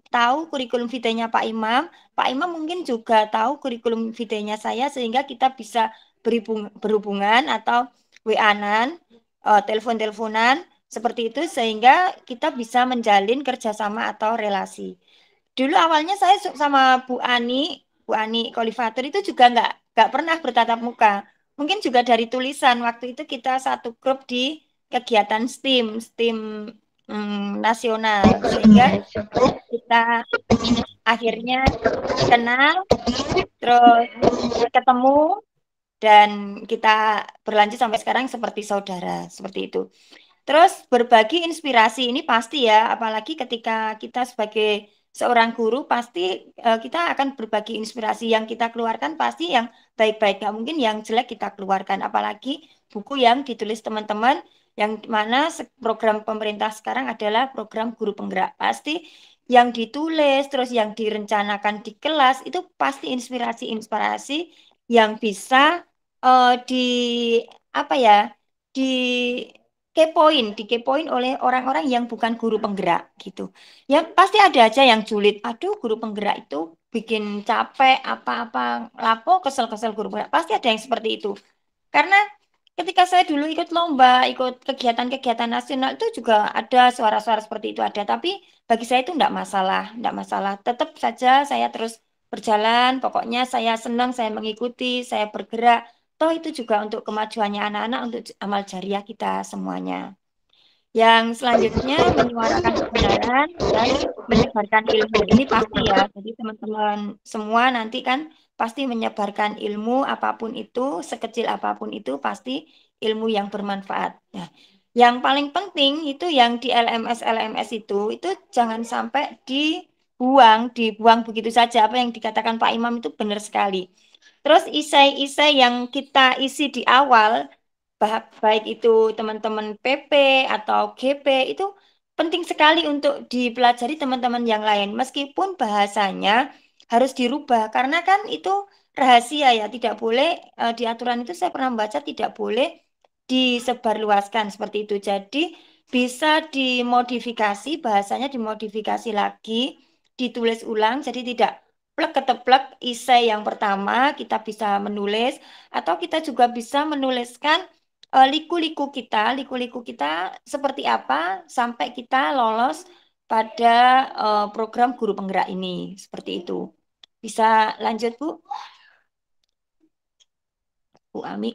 tahu kurikulum vitae-nya Pak Imam. Pak Imam mungkin juga tahu kurikulum vitae-nya saya, sehingga kita bisa berhubungan atau WA-an, telepon-teleponan seperti itu, sehingga kita bisa menjalin kerjasama atau relasi. Dulu awalnya saya sama Bu Ani Kolifatur itu juga nggak pernah bertatap muka. Mungkin juga dari tulisan. Waktu itu kita satu grup di kegiatan STEAM nasional, sehingga kita akhirnya kenal, terus ketemu, dan kita berlanjut sampai sekarang seperti saudara, seperti itu. Terus berbagi inspirasi ini pasti ya, apalagi ketika kita sebagai seorang guru pasti kita akan berbagi inspirasi. Yang kita keluarkan pasti yang baik-baik, nggak mungkin yang jelek kita keluarkan. Apalagi buku yang ditulis teman-teman, yang mana program pemerintah sekarang adalah program guru penggerak. Pasti yang ditulis, terus yang direncanakan di kelas, itu pasti inspirasi-inspirasi yang bisa di apa ya, dikepoin oleh orang-orang yang bukan guru penggerak gitu. Ya pasti ada aja yang julid. Aduh, guru penggerak itu bikin capek, apa-apa, lapo, kesel-kesel guru penggerak. Pasti ada yang seperti itu. Karena ketika saya dulu ikut lomba, ikut kegiatan-kegiatan nasional, itu juga ada suara-suara seperti itu ada. Tapi bagi saya itu enggak masalah, enggak masalah. Tetap saja saya terus berjalan. Pokoknya saya senang, saya mengikuti, saya bergerak. Toh itu juga untuk kemajuannya anak-anak, untuk amal jariah kita semuanya. Yang selanjutnya menyuarakan kebenaran dan menyebarkan ilmu. Ini pasti ya. Jadi teman-teman semua nanti kan pasti menyebarkan ilmu apapun itu, sekecil apapun itu, pasti ilmu yang bermanfaat. Nah, yang paling penting itu yang di LMS itu jangan sampai dibuang begitu saja. Apa yang dikatakan Pak Imam itu benar sekali. Terus isai-isai yang kita isi di awal, baik itu teman-teman PP atau GP, itu penting sekali untuk dipelajari teman-teman yang lain. Meskipun bahasanya harus dirubah, karena kan itu rahasia ya, tidak boleh, di aturan itu saya pernah membaca tidak boleh disebarluaskan seperti itu. Jadi bisa dimodifikasi, bahasanya dimodifikasi lagi, ditulis ulang, jadi tidak plek keteplek isai yang pertama kita bisa menulis, atau kita juga bisa menuliskan liku-liku kita seperti apa sampai kita lolos pada program guru penggerak ini, seperti itu. Bisa lanjut, Bu? Bu Ami.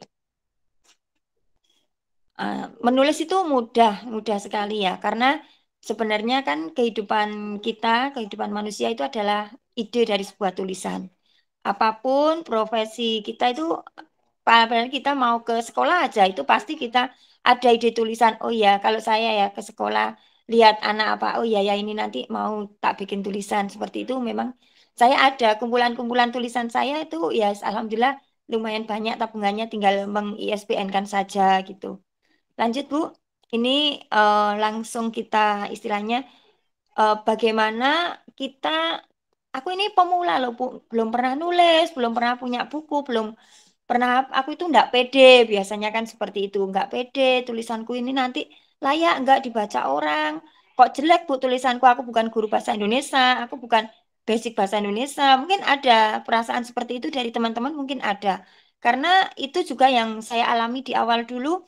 Menulis itu mudah sekali ya, karena sebenarnya kan kehidupan manusia itu adalah ide dari sebuah tulisan. Apapun profesi kita itu, padahal kita mau ke sekolah aja, itu pasti kita ada ide tulisan. Oh ya, kalau saya ya ke sekolah, lihat anak apa, oh ya ini nanti mau tak bikin tulisan. Seperti itu memang saya ada kumpulan-kumpulan tulisan saya itu ya, alhamdulillah lumayan banyak tabungannya, tinggal meng-ISBN-kan saja gitu. Lanjut, Bu. Ini langsung kita istilahnya bagaimana kita, aku ini pemula loh, Bu. Belum pernah nulis, belum pernah punya buku, belum pernah, aku itu enggak pede, biasanya kan seperti itu, enggak pede, tulisanku ini nanti layak enggak dibaca orang. Kok jelek, Bu, tulisanku, aku bukan guru bahasa Indonesia, aku bukan basic bahasa Indonesia. Mungkin ada perasaan seperti itu dari teman-teman, mungkin ada. Karena itu juga yang saya alami di awal dulu.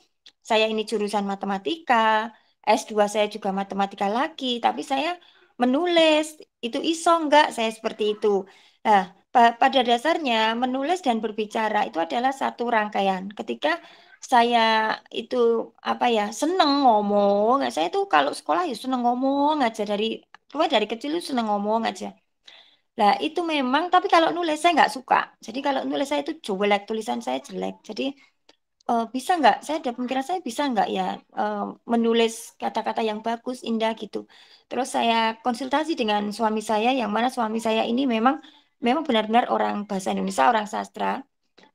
Saya ini jurusan matematika, S2 saya juga matematika lagi, tapi saya menulis, itu iso enggak saya seperti itu. Nah, pada dasarnya menulis dan berbicara itu adalah satu rangkaian. Ketika saya itu apa ya, seneng ngomong, saya tuh kalau sekolah ya seneng ngomong aja, dari kecil itu seneng ngomong aja. Nah, itu memang, tapi kalau nulis saya nggak suka. Jadi kalau nulis saya itu jelek, tulisan saya jelek. Jadi bisa nggak, saya ada pemikiran, saya bisa nggak ya menulis kata-kata yang bagus, indah gitu. Terus saya konsultasi dengan suami saya, yang mana suami saya ini memang benar-benar orang bahasa Indonesia, orang sastra.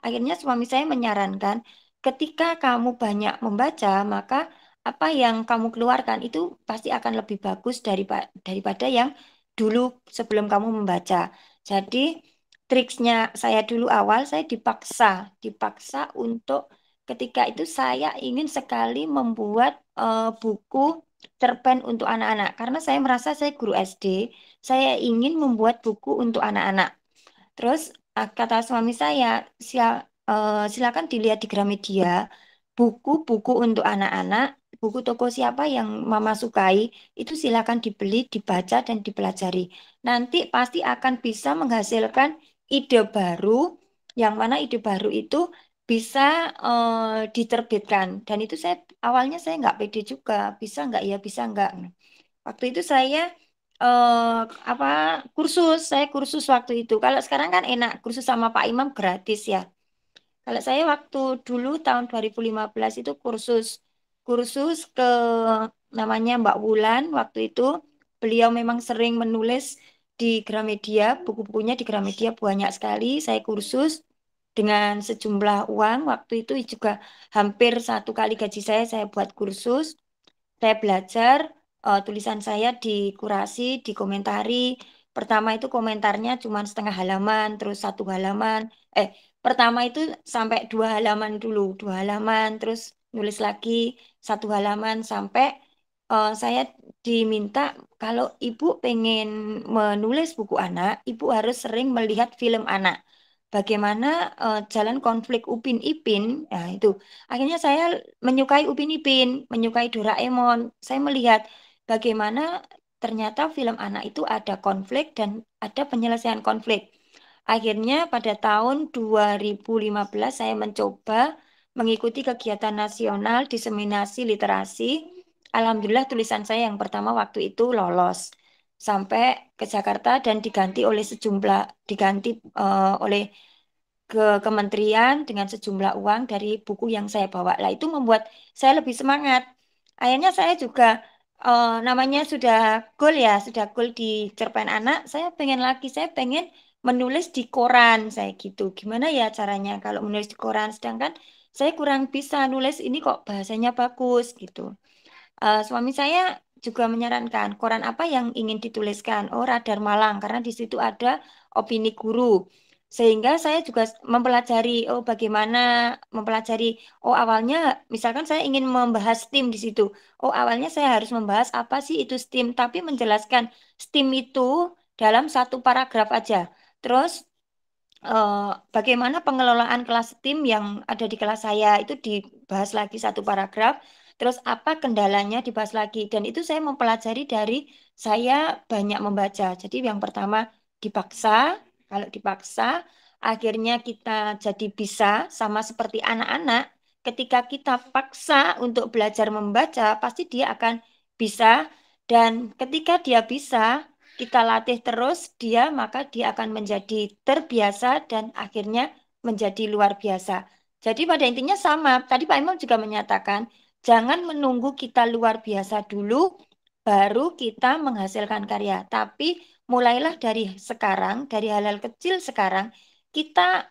Akhirnya suami saya menyarankan, ketika kamu banyak membaca, maka apa yang kamu keluarkan itu pasti akan lebih bagus daripada yang dulu sebelum kamu membaca. Jadi triksnya saya dulu awal, saya dipaksa untuk ketika itu saya ingin sekali membuat buku cerpen untuk anak-anak karena saya merasa saya guru SD, saya ingin membuat buku untuk anak-anak. Terus kata suami saya, silakan dilihat di Gramedia, buku-buku untuk anak-anak, buku toko siapa yang Mama sukai, itu silakan dibeli, dibaca, dan dipelajari. Nanti pasti akan bisa menghasilkan ide baru, yang mana ide baru itu bisa diterbitkan. Dan itu awalnya saya nggak pede juga, bisa nggak ya, bisa nggak. Waktu itu saya eh apa saya kursus waktu itu. Kalau sekarang kan enak, kursus sama Pak Imam gratis ya. Kalau saya waktu dulu tahun 2015 itu kursus kursus ke namanya Mbak Wulan waktu itu beliau memang sering menulis di Gramedia, buku-bukunya di Gramedia banyak sekali. Saya kursus dengan sejumlah uang waktu itu juga hampir 1 kali gaji saya buat kursus. Saya belajar, tulisan saya dikurasi, dikomentari. Pertama itu komentarnya cuma setengah halaman, terus 1 halaman. Pertama itu sampai 2 halaman dulu, 2 halaman, terus nulis lagi 1 halaman sampai saya diminta kalau ibu pengen menulis buku anak, ibu harus sering melihat film anak. Bagaimana jalan konflik Upin Ipin, nah itu. Akhirnya saya menyukai Upin Ipin, menyukai Doraemon. Saya melihat bagaimana ternyata film anak itu ada konflik dan ada penyelesaian konflik. Akhirnya pada tahun 2015 saya mencoba mengikuti kegiatan nasional diseminasi literasi. Alhamdulillah tulisan saya yang pertama waktu itu lolos sampai ke Jakarta dan diganti oleh ke kementerian dengan sejumlah uang dari buku yang saya bawa. Lah itu membuat saya lebih semangat. Akhirnya saya juga namanya sudah goal di cerpen anak, saya pengen lagi, saya pengen menulis di koran, saya gitu. Gimana ya caranya kalau menulis di koran, sedangkan saya kurang bisa nulis ini kok bahasanya bagus gitu. Suami saya juga menyarankan koran apa yang ingin dituliskan. Oh, Radar Malang karena di situ ada opini guru. Sehingga saya juga mempelajari bagaimana mempelajari awalnya misalkan saya ingin membahas STEAM di situ. Oh, awalnya saya harus membahas apa sih itu STEAM, tapi menjelaskan STEAM itu dalam 1 paragraf aja. Terus bagaimana pengelolaan kelas tim yang ada di kelas saya itu dibahas lagi 1 paragraf, terus apa kendalanya dibahas lagi, dan itu saya mempelajari dari saya banyak membaca. Jadi yang pertama dipaksa, kalau dipaksa akhirnya kita jadi bisa sama seperti anak-anak. Ketika kita paksa untuk belajar membaca, pasti dia akan bisa, dan ketika dia bisa kita latih terus maka dia akan menjadi terbiasa dan akhirnya menjadi luar biasa. Jadi pada intinya sama. Tadi Pak Imam juga menyatakan, jangan menunggu kita luar biasa dulu, baru kita menghasilkan karya. Tapi mulailah dari sekarang, dari hal-hal kecil sekarang, kita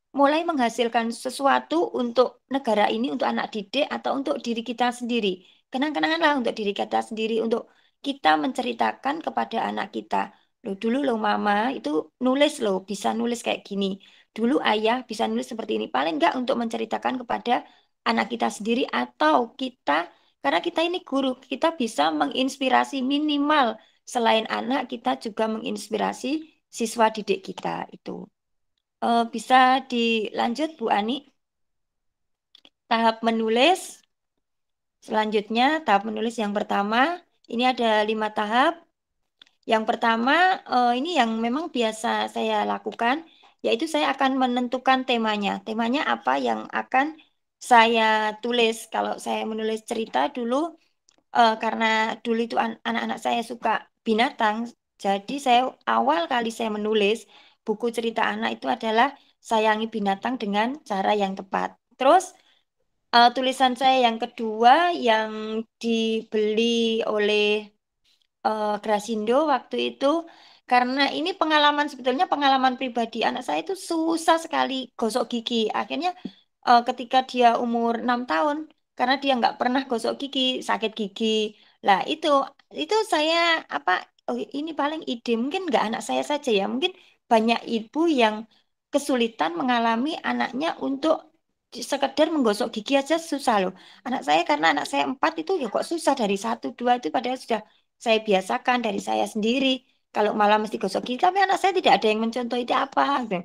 mulai menghasilkan sesuatu untuk negara ini, untuk anak didik atau untuk diri kita sendiri. Kenang-kenanganlah untuk diri kita sendiri, untuk kita menceritakan kepada anak kita, loh dulu loh mama itu nulis loh, bisa nulis kayak gini. Dulu ayah bisa nulis seperti ini. Paling enggak untuk menceritakan kepada anak kita sendiri atau kita, karena kita ini guru, kita bisa menginspirasi minimal selain anak, kita juga menginspirasi siswa didik kita itu. Bisa dilanjut Bu Ani. Tahap menulis. Selanjutnya tahap menulis yang pertama. Ini ada 5 tahap. Yang pertama, ini yang memang biasa saya lakukan, yaitu saya akan menentukan temanya. Temanya apa yang akan saya tulis. Kalau saya menulis cerita dulu, karena dulu itu anak-anak saya suka binatang, jadi awal kali saya menulis buku cerita anak itu adalah sayangi binatang dengan cara yang tepat. Terus tulisan saya yang kedua yang dibeli oleh Grasindo waktu itu, karena ini sebetulnya pengalaman pribadi anak saya itu susah sekali gosok gigi. Akhirnya ketika dia umur 6 tahun, karena dia nggak pernah gosok gigi, sakit gigi. Lah itu saya ini paling ide, mungkin nggak anak saya saja ya, mungkin banyak ibu yang kesulitan mengalami anaknya untuk sekedar menggosok gigi aja susah loh. Karena anak saya 4 itu ya kok susah dari 1, 2 itu padahal sudah saya biasakan dari saya sendiri. Kalau malah mesti gosok gigi, tapi anak saya tidak ada yang mencontoh itu apa. Gitu.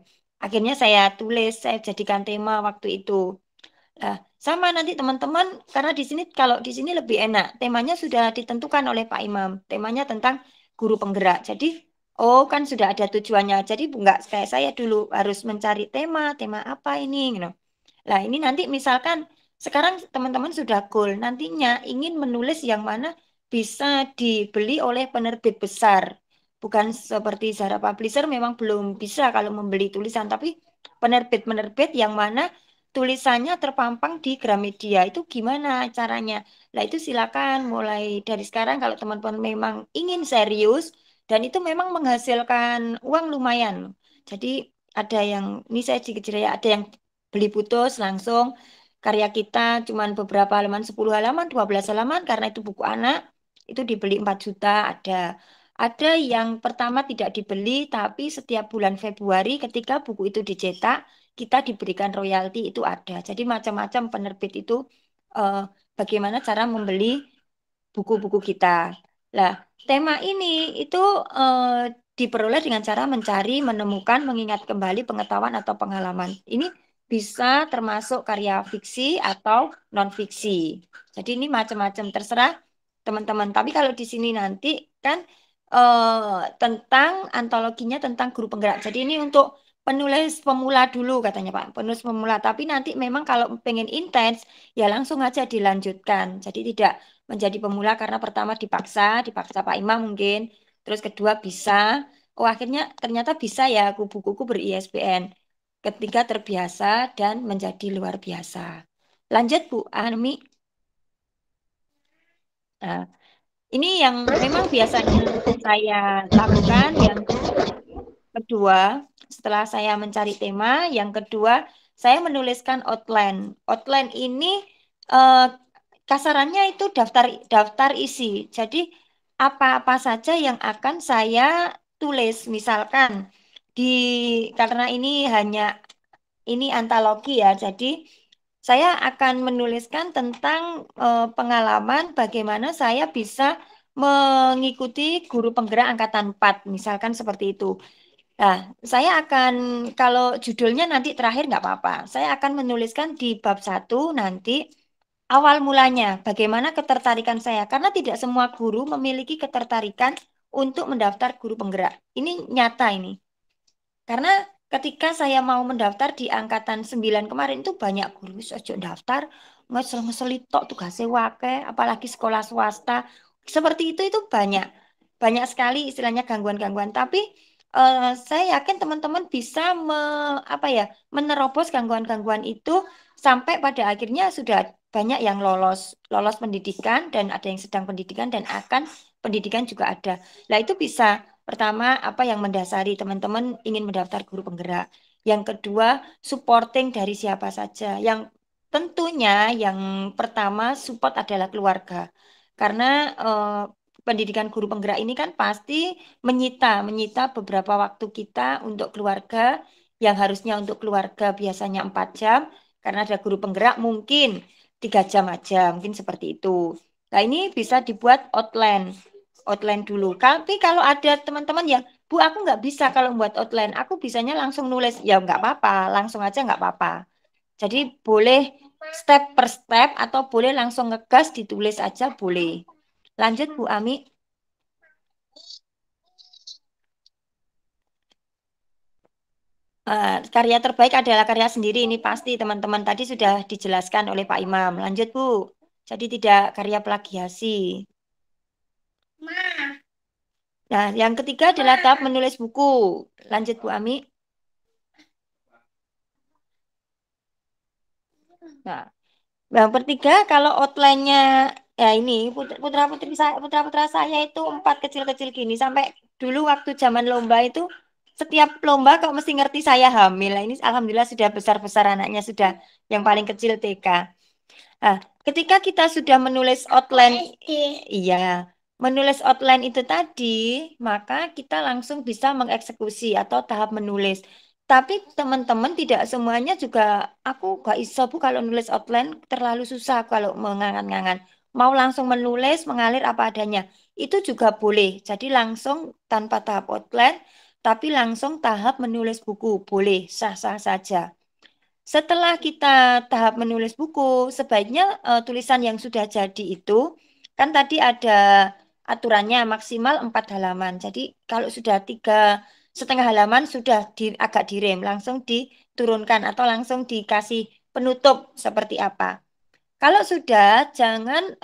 Akhirnya saya tulis, saya jadikan tema waktu itu. Nah, sama nanti teman-teman, karena kalau di sini lebih enak, temanya sudah ditentukan oleh Pak Imam, temanya tentang guru penggerak. Jadi, kan sudah ada tujuannya. Jadi nggak kayak saya dulu harus mencari tema apa ini, gitu. Nah, ini nanti misalkan sekarang teman-teman sudah goal, nantinya ingin menulis yang mana bisa dibeli oleh penerbit besar. Bukan seperti Zara Publisher memang belum bisa kalau membeli tulisan, tapi penerbit-penerbit yang mana tulisannya terpampang di Gramedia. Itu gimana caranya? Nah, itu silakan mulai dari sekarang kalau teman-teman memang ingin serius dan itu memang menghasilkan uang lumayan. Jadi ada yang, ini saya sedikit ya, ada yang beli putus langsung karya kita cuman beberapa halaman, 10 halaman, 12 halaman karena itu buku anak, itu dibeli 4 juta ada yang pertama tidak dibeli tapi setiap bulan Februari ketika buku itu dicetak kita diberikan royalti itu ada. Jadi macam-macam penerbit itu bagaimana cara membeli buku-buku kita. Lah, tema ini itu diperoleh dengan cara mencari, menemukan, mengingat kembali pengetahuan atau pengalaman. Ini bisa termasuk karya fiksi atau non-fiksi. Jadi ini macam-macam terserah teman-teman. Tapi kalau di sini nanti kan tentang antologinya tentang guru penggerak. Jadi ini untuk penulis pemula dulu katanya Pak, penulis pemula. Tapi nanti memang kalau pengen intens ya langsung aja dilanjutkan. Jadi tidak menjadi pemula karena pertama dipaksa Pak Imam mungkin. Terus kedua bisa, akhirnya ternyata bisa ya buku-buku ber-ISBN. Ketiga terbiasa dan menjadi luar biasa. Lanjut Bu Armi. Nah, ini yang memang biasanya saya lakukan. Yang kedua, setelah saya mencari tema, yang kedua saya menuliskan outline. Outline ini kasarannya itu daftar isi. Jadi apa-apa saja yang akan saya tulis. Misalkan karena ini antologi ya. Jadi saya akan menuliskan tentang pengalaman bagaimana saya bisa mengikuti guru penggerak angkatan 4, misalkan seperti itu. Nah, saya akan, kalau judulnya nanti terakhir nggak apa-apa, saya akan menuliskan di bab 1 nanti awal mulanya, bagaimana ketertarikan saya. Karena tidak semua guru memiliki ketertarikan untuk mendaftar guru penggerak. Ini nyata ini. Karena ketika saya mau mendaftar di angkatan 9 kemarin itu banyak guru ojo daftar, ngesel-ngeseli tok tugasnya wake, apalagi sekolah swasta. Seperti itu banyak. Banyak sekali istilahnya gangguan-gangguan. Tapi saya yakin teman-teman bisa menerobos gangguan-gangguan itu sampai pada akhirnya sudah banyak yang lolos pendidikan dan ada yang sedang pendidikan dan akan pendidikan juga ada. Nah, itu bisa pertama apa yang mendasari teman-teman ingin mendaftar guru penggerak. Yang kedua, supporting dari siapa saja. Yang tentunya yang pertama support adalah keluarga. Karena pendidikan guru penggerak ini kan pasti menyita beberapa waktu kita untuk keluarga yang harusnya untuk keluarga biasanya 4 jam karena ada guru penggerak mungkin 3 jam aja, mungkin seperti itu. Nah, ini bisa dibuat outline dulu. Tapi kalau ada teman-teman yang, Bu, aku nggak bisa kalau buat outline, aku bisanya langsung nulis, ya nggak apa-apa, langsung aja nggak apa-apa. Jadi boleh step per step atau boleh langsung ngegas ditulis aja boleh. Lanjut Bu Ami. Karya terbaik adalah karya sendiri, ini pasti teman-teman tadi sudah dijelaskan oleh Pak Imam. Lanjut Bu. Jadi tidak karya plagiasi. Nah, yang ketiga adalah tahap menulis buku. Lanjut Bu Ami. Nah, yang ketiga kalau outline-nya ya ini putra-putra saya itu 4 kecil-kecil gini sampai dulu waktu zaman lomba itu setiap lomba kok mesti ngerti saya hamil. Nah, ini alhamdulillah sudah besar-besar anaknya sudah yang paling kecil TK. Nah, ketika kita sudah menulis outline, iya, menulis outline itu tadi, maka kita langsung bisa mengeksekusi atau tahap menulis. Tapi teman-teman tidak semuanya juga, aku gak iso Bu kalau nulis outline terlalu susah kalau mengangan-ngangan. Mau langsung menulis, mengalir apa adanya. Itu juga boleh. Jadi langsung tanpa tahap outline, tapi langsung tahap menulis buku. Boleh, sah-sah saja. Setelah kita tahap menulis buku, sebaiknya tulisan yang sudah jadi itu, kan tadi ada aturannya maksimal 4 halaman. Jadi kalau sudah 3,5 halaman sudah agak direm, langsung diturunkan atau langsung dikasih penutup seperti apa. Kalau sudah, jangan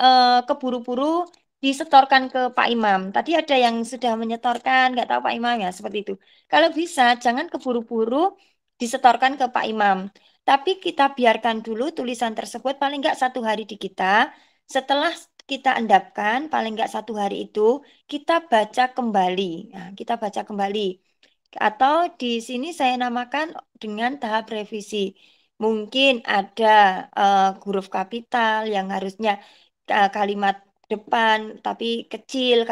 keburu-buru disetorkan ke Pak Imam. Tadi ada yang sudah menyetorkan, nggak tahu Pak Imam ya, seperti itu. Kalau bisa, jangan keburu-buru disetorkan ke Pak Imam. Tapi kita biarkan dulu tulisan tersebut paling nggak 1 hari di kita. Setelah kita endapkan, paling nggak 1 hari itu, kita baca kembali. Nah, kita baca kembali. Atau di sini saya namakan dengan tahap revisi. Mungkin ada huruf kapital yang harusnya kalimat depan tapi kecil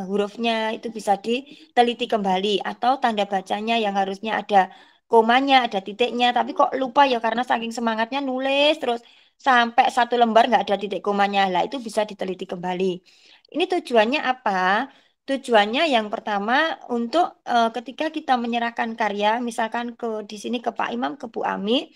hurufnya itu bisa diteliti kembali atau tanda bacanya yang harusnya ada komanya, ada titiknya tapi kok lupa ya karena saking semangatnya nulis terus sampai 1 lembar nggak ada titik komanya lah itu bisa diteliti kembali. Ini tujuannya apa? Tujuannya yang pertama untuk ketika kita menyerahkan karya misalkan di sini ke Pak Imam, ke Bu Ami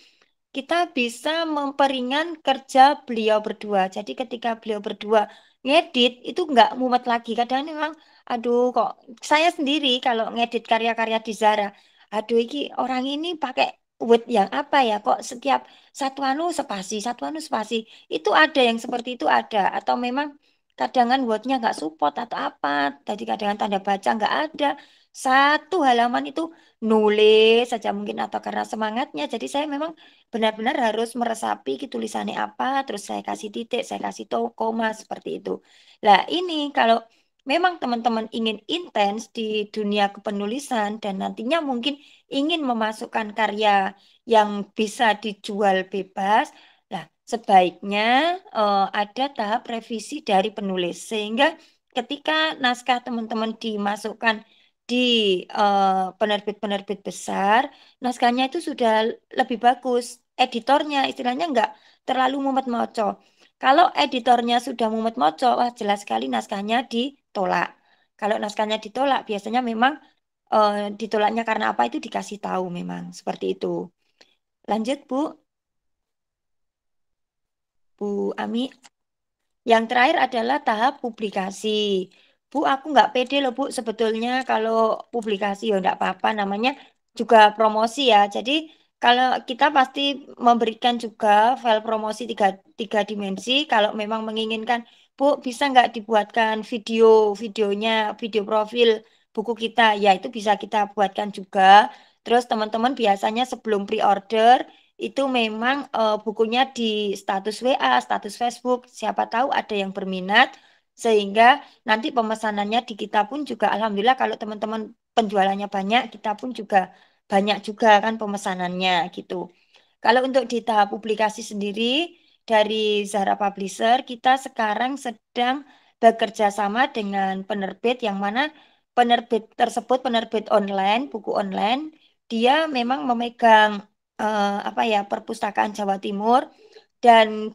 kita bisa memperingan kerja beliau berdua. Jadi ketika beliau berdua ngedit itu nggak mumet lagi. Kadang memang, aduh kok saya sendiri kalau ngedit karya-karya di Zara, aduh iki orang ini pakai word yang apa ya? Kok setiap satu anu spasi. Itu ada yang seperti itu ada. Atau memang kadangan wordnya nggak support atau apa. Tadi kadangan tanda baca nggak ada. 1 halaman itu nulis saja mungkin atau karena semangatnya. Jadi saya memang benar-benar harus meresapi tulisannya apa, terus saya kasih titik, saya kasih koma seperti itu. Nah, ini kalau memang teman-teman ingin intens di dunia kepenulisan dan nantinya mungkin ingin memasukkan karya yang bisa dijual bebas, nah sebaiknya ada tahap revisi dari penulis sehingga ketika naskah teman-teman dimasukkan di penerbit-penerbit besar, naskahnya itu sudah lebih bagus. Editornya istilahnya nggak terlalu mumet moco. Kalau editornya sudah mumet moco, wah jelas sekali naskahnya ditolak. Kalau naskahnya ditolak, biasanya memang ditolaknya karena apa itu dikasih tahu memang seperti itu. Lanjut Bu, Bu Ami. Yang terakhir adalah tahap publikasi. Bu, aku nggak pede loh Bu sebetulnya kalau publikasi ya nggak apa-apa, namanya juga promosi ya. Jadi kalau kita pasti memberikan juga file promosi tiga dimensi. Kalau memang menginginkan, Bu, bisa nggak dibuatkan videonya, video profil buku kita? Ya itu bisa kita buatkan juga. Terus teman-teman biasanya sebelum pre-order itu memang bukunya di status WA, status Facebook, siapa tahu ada yang berminat sehingga nanti pemesanannya di kita pun juga alhamdulillah kalau teman-teman penjualannya banyak, kita pun juga banyak juga kan pemesanannya gitu. Kalau untuk di tahap publikasi sendiri dari Zahra Publisher, kita sekarang sedang bekerja sama dengan penerbit yang mana penerbit tersebut penerbit online, buku online, dia memang memegang apa ya perpustakaan Jawa Timur dan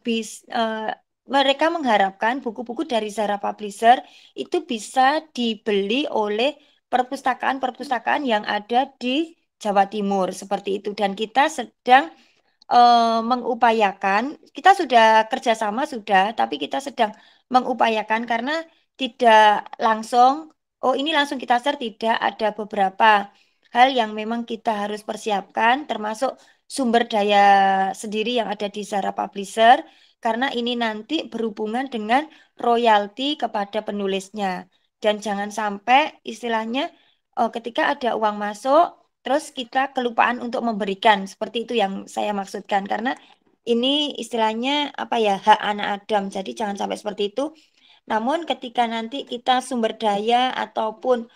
mereka mengharapkan buku-buku dari Zara Publisher itu bisa dibeli oleh perpustakaan-perpustakaan yang ada di Jawa Timur seperti itu dan kita sedang mengupayakan kita sudah kerjasama sudah tapi kita sedang mengupayakan karena tidak langsung oh ini langsung kita share tidak ada beberapa hal yang memang kita harus persiapkan termasuk sumber daya sendiri yang ada di Zara Publisher karena ini nanti berhubungan dengan royalti kepada penulisnya dan jangan sampai istilahnya ketika ada uang masuk terus kita kelupaan untuk memberikan seperti itu yang saya maksudkan karena ini istilahnya apa ya hak anak Adam jadi jangan sampai seperti itu namun ketika nanti kita sumber daya ataupun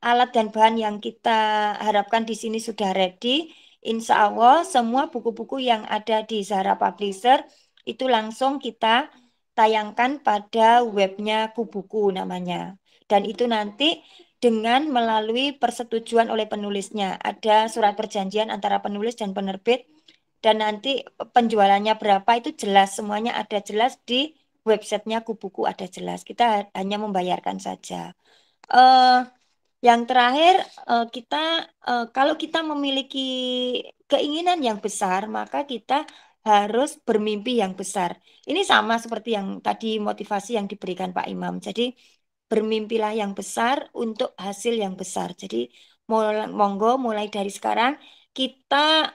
alat dan bahan yang kita harapkan di sini sudah ready, insya Allah semua buku-buku yang ada di Zahra Publisher itu langsung kita tayangkan pada webnya Kubuku namanya. Dan itu nanti dengan melalui persetujuan oleh penulisnya. Ada surat perjanjian antara penulis dan penerbit. Dan nanti penjualannya berapa itu jelas. Semuanya ada jelas di websitenya Kubuku, ada jelas. Kita hanya membayarkan saja. Yang terakhir, kalau kita memiliki keinginan yang besar, maka kita harus bermimpi yang besar. Ini sama seperti yang tadi motivasi yang diberikan Pak Imam. Jadi bermimpilah yang besar untuk hasil yang besar. Jadi monggo mulai dari sekarang kita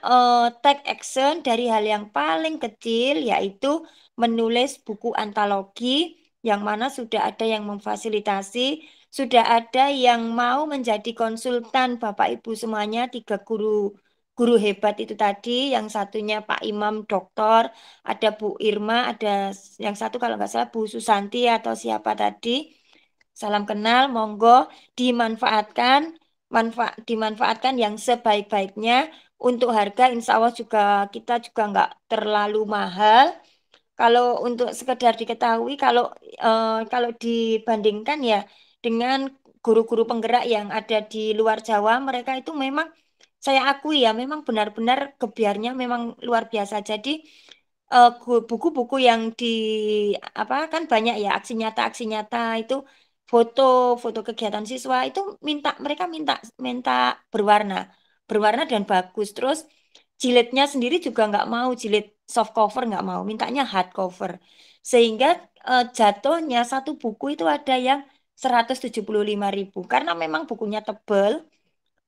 take action dari hal yang paling kecil, yaitu menulis buku antologi yang mana sudah ada yang memfasilitasi, sudah ada yang mau menjadi konsultan Bapak Ibu semuanya, 3 guru hebat itu tadi, yang satunya Pak Imam doktor, ada Bu Irma, ada yang satu kalau nggak salah Bu Susanti atau siapa tadi. Salam kenal, monggo dimanfaatkan, dimanfaatkan yang sebaik-baiknya. Untuk harga insya Allah juga kita juga nggak terlalu mahal. Kalau untuk sekedar diketahui, kalau dibandingkan ya dengan guru-guru penggerak yang ada di luar Jawa, mereka itu memang saya akui ya, memang benar-benar gebyarnya memang luar biasa. Jadi buku-buku yang di apa kan banyak ya aksi nyata itu foto kegiatan siswa itu mereka minta berwarna, berwarna dan bagus. Terus jilidnya sendiri juga nggak mau jilid soft cover, nggak mau, mintanya hard cover. Sehingga jatuhnya satu buku itu ada yang 175.000 karena memang bukunya tebel,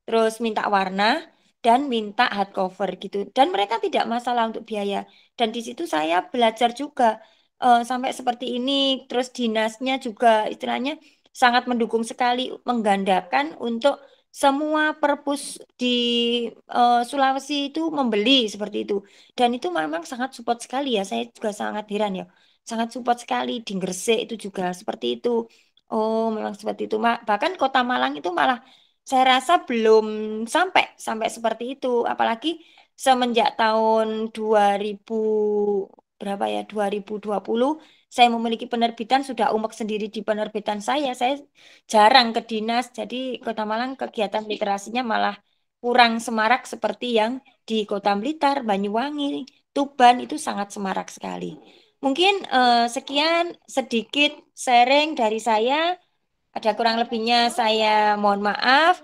terus minta warna dan minta hardcover gitu. Dan mereka tidak masalah untuk biaya. Dan di situ saya belajar juga sampai seperti ini. Terus dinasnya juga istilahnya sangat mendukung sekali, menggandakan untuk semua perpus di Sulawesi itu membeli seperti itu. Dan itu memang sangat support sekali ya. Saya juga sangat heran ya. Sangat support sekali. Di Gresik itu juga seperti itu. Oh, memang seperti itu. Bahkan Kota Malang itu malah saya rasa belum sampai seperti itu. Apalagi semenjak tahun 2000 berapa ya 2020 saya memiliki penerbitan, sudah umek sendiri di penerbitan saya. Saya jarang ke dinas. Jadi Kota Malang kegiatan literasinya malah kurang semarak seperti yang di Kota Blitar, Banyuwangi, Tuban itu sangat semarak sekali. Mungkin sekian sedikit sharing dari saya. Ada kurang lebihnya saya mohon maaf.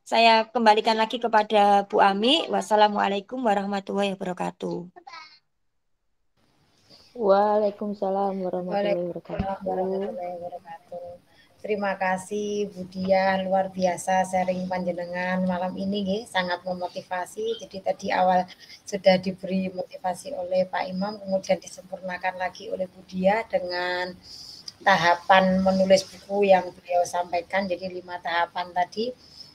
Saya kembalikan lagi kepada Bu Ami. Wassalamualaikum warahmatullahi wabarakatuh. Waalaikumsalam warahmatullahi Waalaikumsalam wabarakatuh. warahmatullahi wabarakatuh. Terima kasih Bu Diah, luar biasa sharing panjenengan malam ini nggih, sangat memotivasi. Jadi tadi awal sudah diberi motivasi oleh Pak Imam, kemudian disempurnakan lagi oleh Bu Diah dengan tahapan menulis buku yang beliau sampaikan. Jadi 5 tahapan tadi.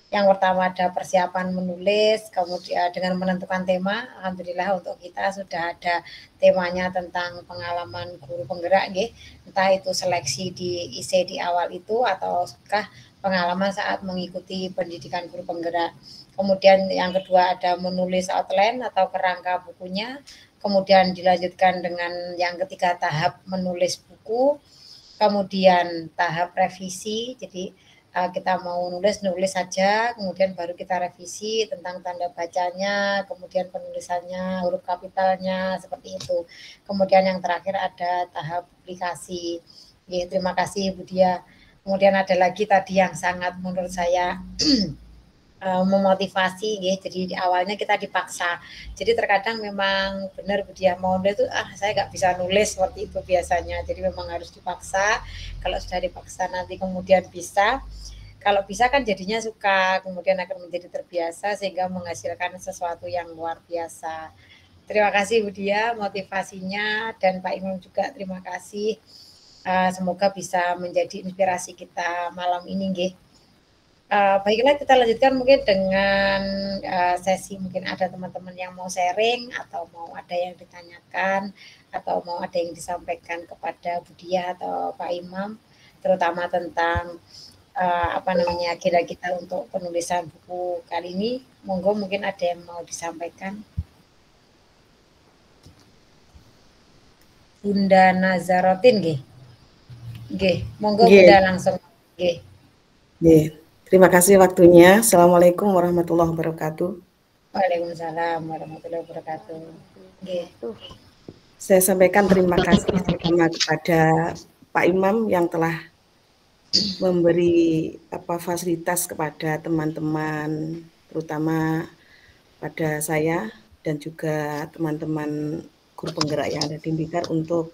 Yang pertama ada persiapan menulis, kemudian dengan menentukan tema, alhamdulillah untuk kita sudah ada temanya tentang pengalaman guru penggerak nggih. Entah itu seleksi di IC di awal itu ataukah pengalaman saat mengikuti pendidikan guru penggerak. Kemudian yang kedua ada menulis outline atau kerangka bukunya. Kemudian dilanjutkan dengan yang ketiga tahap menulis buku. Kemudian tahap revisi, jadi kita mau nulis saja, kemudian baru kita revisi tentang tanda bacanya, kemudian penulisannya, huruf kapitalnya, seperti itu. Kemudian yang terakhir ada tahap publikasi. Ya, terima kasih Bu Dia. Kemudian ada lagi tadi yang sangat menurut saya memotivasi ya. Jadi di awalnya kita dipaksa. Jadi terkadang memang benar Bu Dia mau nulis itu saya nggak bisa nulis seperti itu biasanya. Jadi memang harus dipaksa. Kalau sudah dipaksa nanti kemudian bisa. Kalau bisa kan jadinya suka, kemudian akan menjadi terbiasa sehingga menghasilkan sesuatu yang luar biasa. Terima kasih Bu Dia motivasinya, dan Pak Imam juga terima kasih. Semoga bisa menjadi inspirasi kita malam ini nggih. Baiklah, kita lanjutkan mungkin dengan sesi mungkin ada teman-teman yang mau sharing atau mau ada yang ditanyakan atau mau ada yang disampaikan kepada Bu Dia atau Pak Imam, terutama tentang agenda kita untuk penulisan buku kali ini. Monggo mungkin ada yang mau disampaikan. Bunda Nazarotin nggih. Nggih, monggo Nggih. Bunda langsung. Nggih. Nggih. Terima kasih waktunya. Assalamualaikum warahmatullahi wabarakatuh. Waalaikumsalam warahmatullahi wabarakatuh. Nggih. Saya sampaikan terima kasih pertama kepada Pak Imam yang telah memberi fasilitas kepada teman-teman, terutama pada saya dan juga teman-teman guru penggerak yang ada di Blitar untuk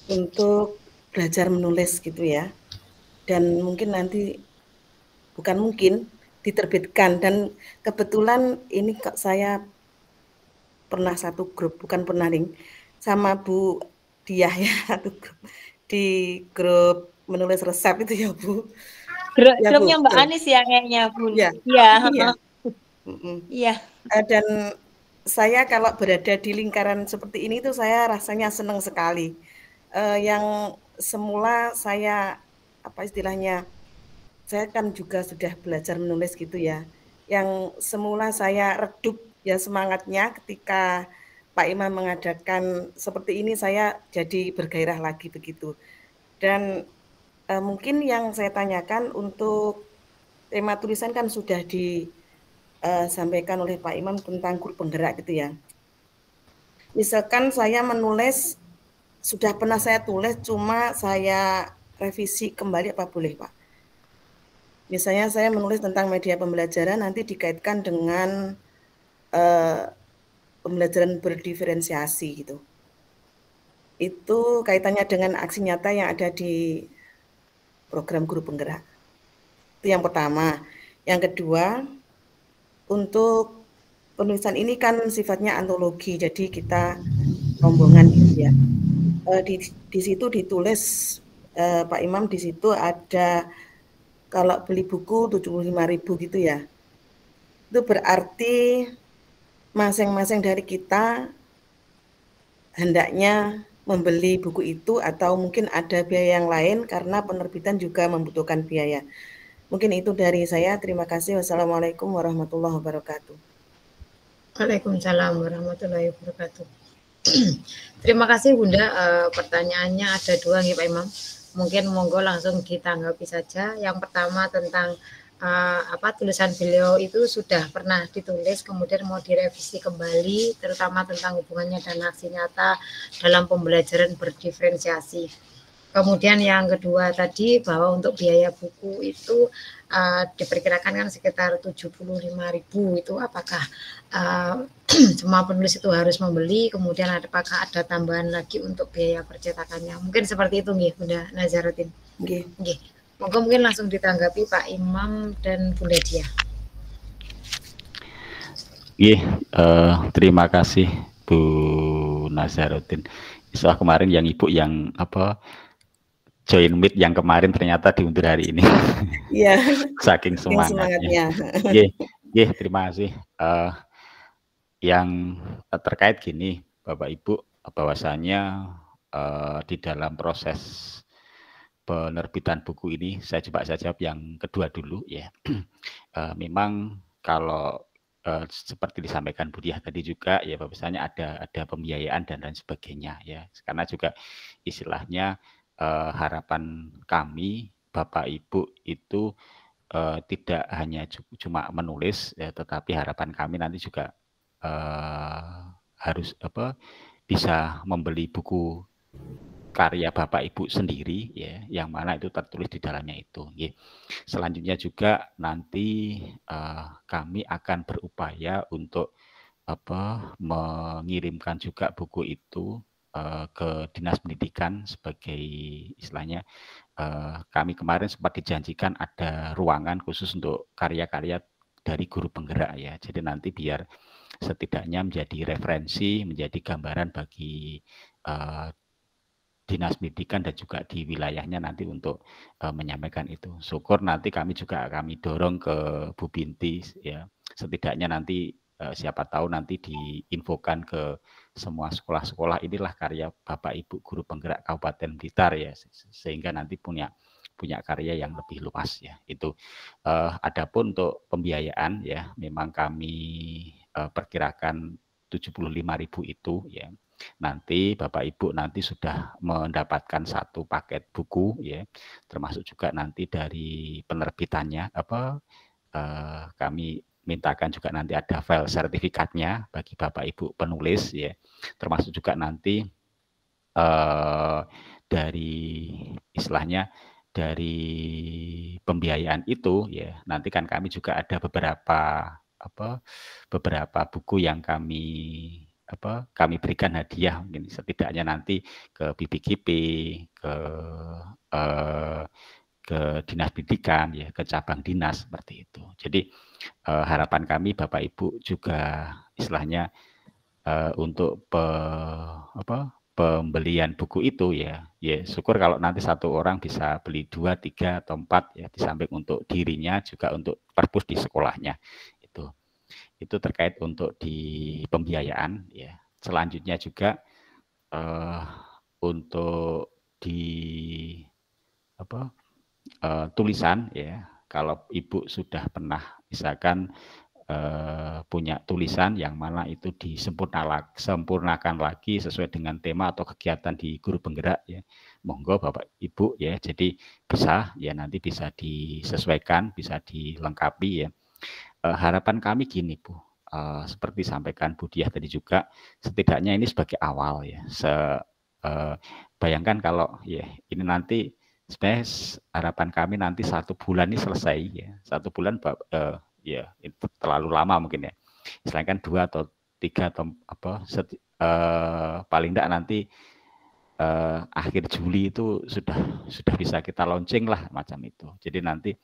untuk belajar menulis gitu ya. Dan mungkin nanti bukan mungkin diterbitkan, dan kebetulan ini saya pernah satu grup, bukan pernah nih, sama Bu Diah ya, satu grup di grup menulis resep itu ya Bu. Grupnya Mbak Anis ya kayaknya Bun. Iya. Iya. Iya. Dan saya kalau berada di lingkaran seperti ini tuh saya rasanya senang sekali. Yang semula saya istilahnya, saya kan juga sudah belajar menulis gitu ya. Yang semula saya redup ya semangatnya ketika Pak Imam mengadakan seperti ini, saya jadi bergairah lagi begitu. Dan mungkin yang saya tanyakan untuk tema tulisan kan sudah disampaikan oleh Pak Imam tentang guru penggerak gitu ya. Misalkan saya menulis, sudah pernah saya tulis, cuma saya revisi kembali, apa boleh Pak? Misalnya saya menulis tentang media pembelajaran, nanti dikaitkan dengan pembelajaran berdiferensiasi gitu. Itu kaitannya dengan aksi nyata yang ada di program guru penggerak. Itu yang pertama. Yang kedua, untuk penulisan ini kan sifatnya antologi, jadi kita rombongan gitu ya. Di situ ditulis Pak Imam, di situ ada kalau beli buku 75.000 gitu ya. Itu berarti masing-masing dari kita hendaknya membeli buku itu, atau mungkin ada biaya yang lain karena penerbitan juga membutuhkan biaya. Mungkin itu dari saya. Terima kasih. Wassalamualaikum warahmatullahi wabarakatuh. Waalaikumsalam warahmatullahi wabarakatuh. Terima kasih Bunda. Pertanyaannya ada dua nih Pak Imam. Mungkin monggo langsung ditanggapi saja. Yang pertama tentang tulisan beliau itu sudah pernah ditulis, kemudian mau direvisi kembali, terutama tentang hubungannya dan aksi nyata dalam pembelajaran berdiferensiasi. Kemudian yang kedua tadi bahwa untuk biaya buku itu diperkirakan kan sekitar 75.000, itu apakah semua penulis itu harus membeli, kemudian apakah ada tambahan lagi untuk biaya percetakannya? Mungkin seperti itu nggih Bunda Nazarotin. Nggih. Moga mungkin langsung ditanggapi Pak Imam dan Bunda Diah. Nggih, terima kasih Bu Nazarotin. Setelah kemarin yang Ibu yang join meet yang kemarin ternyata diundur hari ini. Iya. Saking semangatnya. Nggih, terima kasih. Yang terkait gini, Bapak Ibu, bahwasanya di dalam proses penerbitan buku ini, saya coba jawab yang kedua dulu ya. Memang kalau seperti disampaikan Bu Diah tadi juga ya, bahwasanya ada pembiayaan dan lain sebagainya ya. Karena juga istilahnya harapan kami Bapak Ibu itu tidak hanya cuma menulis ya, tetapi harapan kami nanti juga harus bisa membeli buku karya Bapak Ibu sendiri ya, yang mana itu tertulis di dalamnya itu. Ya. Selanjutnya juga nanti kami akan berupaya untuk mengirimkan juga buku itu ke Dinas Pendidikan sebagai istilahnya, kami kemarin sempat dijanjikan ada ruangan khusus untuk karya-karya dari guru penggerak ya. Jadi nanti biar setidaknya menjadi referensi, menjadi gambaran bagi Dinas Pendidikan dan juga di wilayahnya nanti untuk menyampaikan itu. Syukur nanti kami dorong ke Bu Binti ya. Setidaknya nanti siapa tahu nanti diinfokan ke semua sekolah-sekolah, inilah karya Bapak Ibu guru penggerak Kabupaten Blitar ya, sehingga nanti punya karya yang lebih luas ya. Itu adapun untuk pembiayaan ya, memang kami perkirakan 75.000 itu ya. nanti Bapak Ibu nanti sudah mendapatkan satu paket buku ya, termasuk juga nanti dari penerbitannya kami mintakan juga nanti ada file sertifikatnya bagi Bapak Ibu penulis ya, termasuk juga nanti dari istilahnya dari pembiayaan itu ya, nanti kan kami juga ada beberapa buku yang kami berikan hadiah, mungkin setidaknya nanti ke BPKP, ke dinas pendidikan ya, ke cabang dinas seperti itu. Jadi harapan kami Bapak Ibu juga istilahnya untuk pembelian buku itu ya syukur kalau nanti satu orang bisa beli 2, 3 atau 4 ya, di samping untuk dirinya juga untuk perpus di sekolahnya. Itu terkait untuk di pembiayaan ya. Selanjutnya juga untuk di tulisan ya, kalau Ibu sudah pernah misalkan punya tulisan yang mana itu disempurnakan lagi sesuai dengan tema atau kegiatan di guru penggerak ya, monggo Bapak Ibu ya, jadi bisa ya, nanti bisa disesuaikan, bisa dilengkapi ya. Harapan kami gini Bu, seperti sampaikan Bu Diah tadi juga, setidaknya ini sebagai awal ya. Bayangkan kalau ya ini nanti sebenarnya harapan kami nanti 1 bulan ini selesai ya, 1 bulan ya itu terlalu lama mungkin ya. Istilahnya kan 2 atau 3 atau paling tidak nanti akhir Juli itu sudah bisa kita launching lah macam itu. Jadi nanti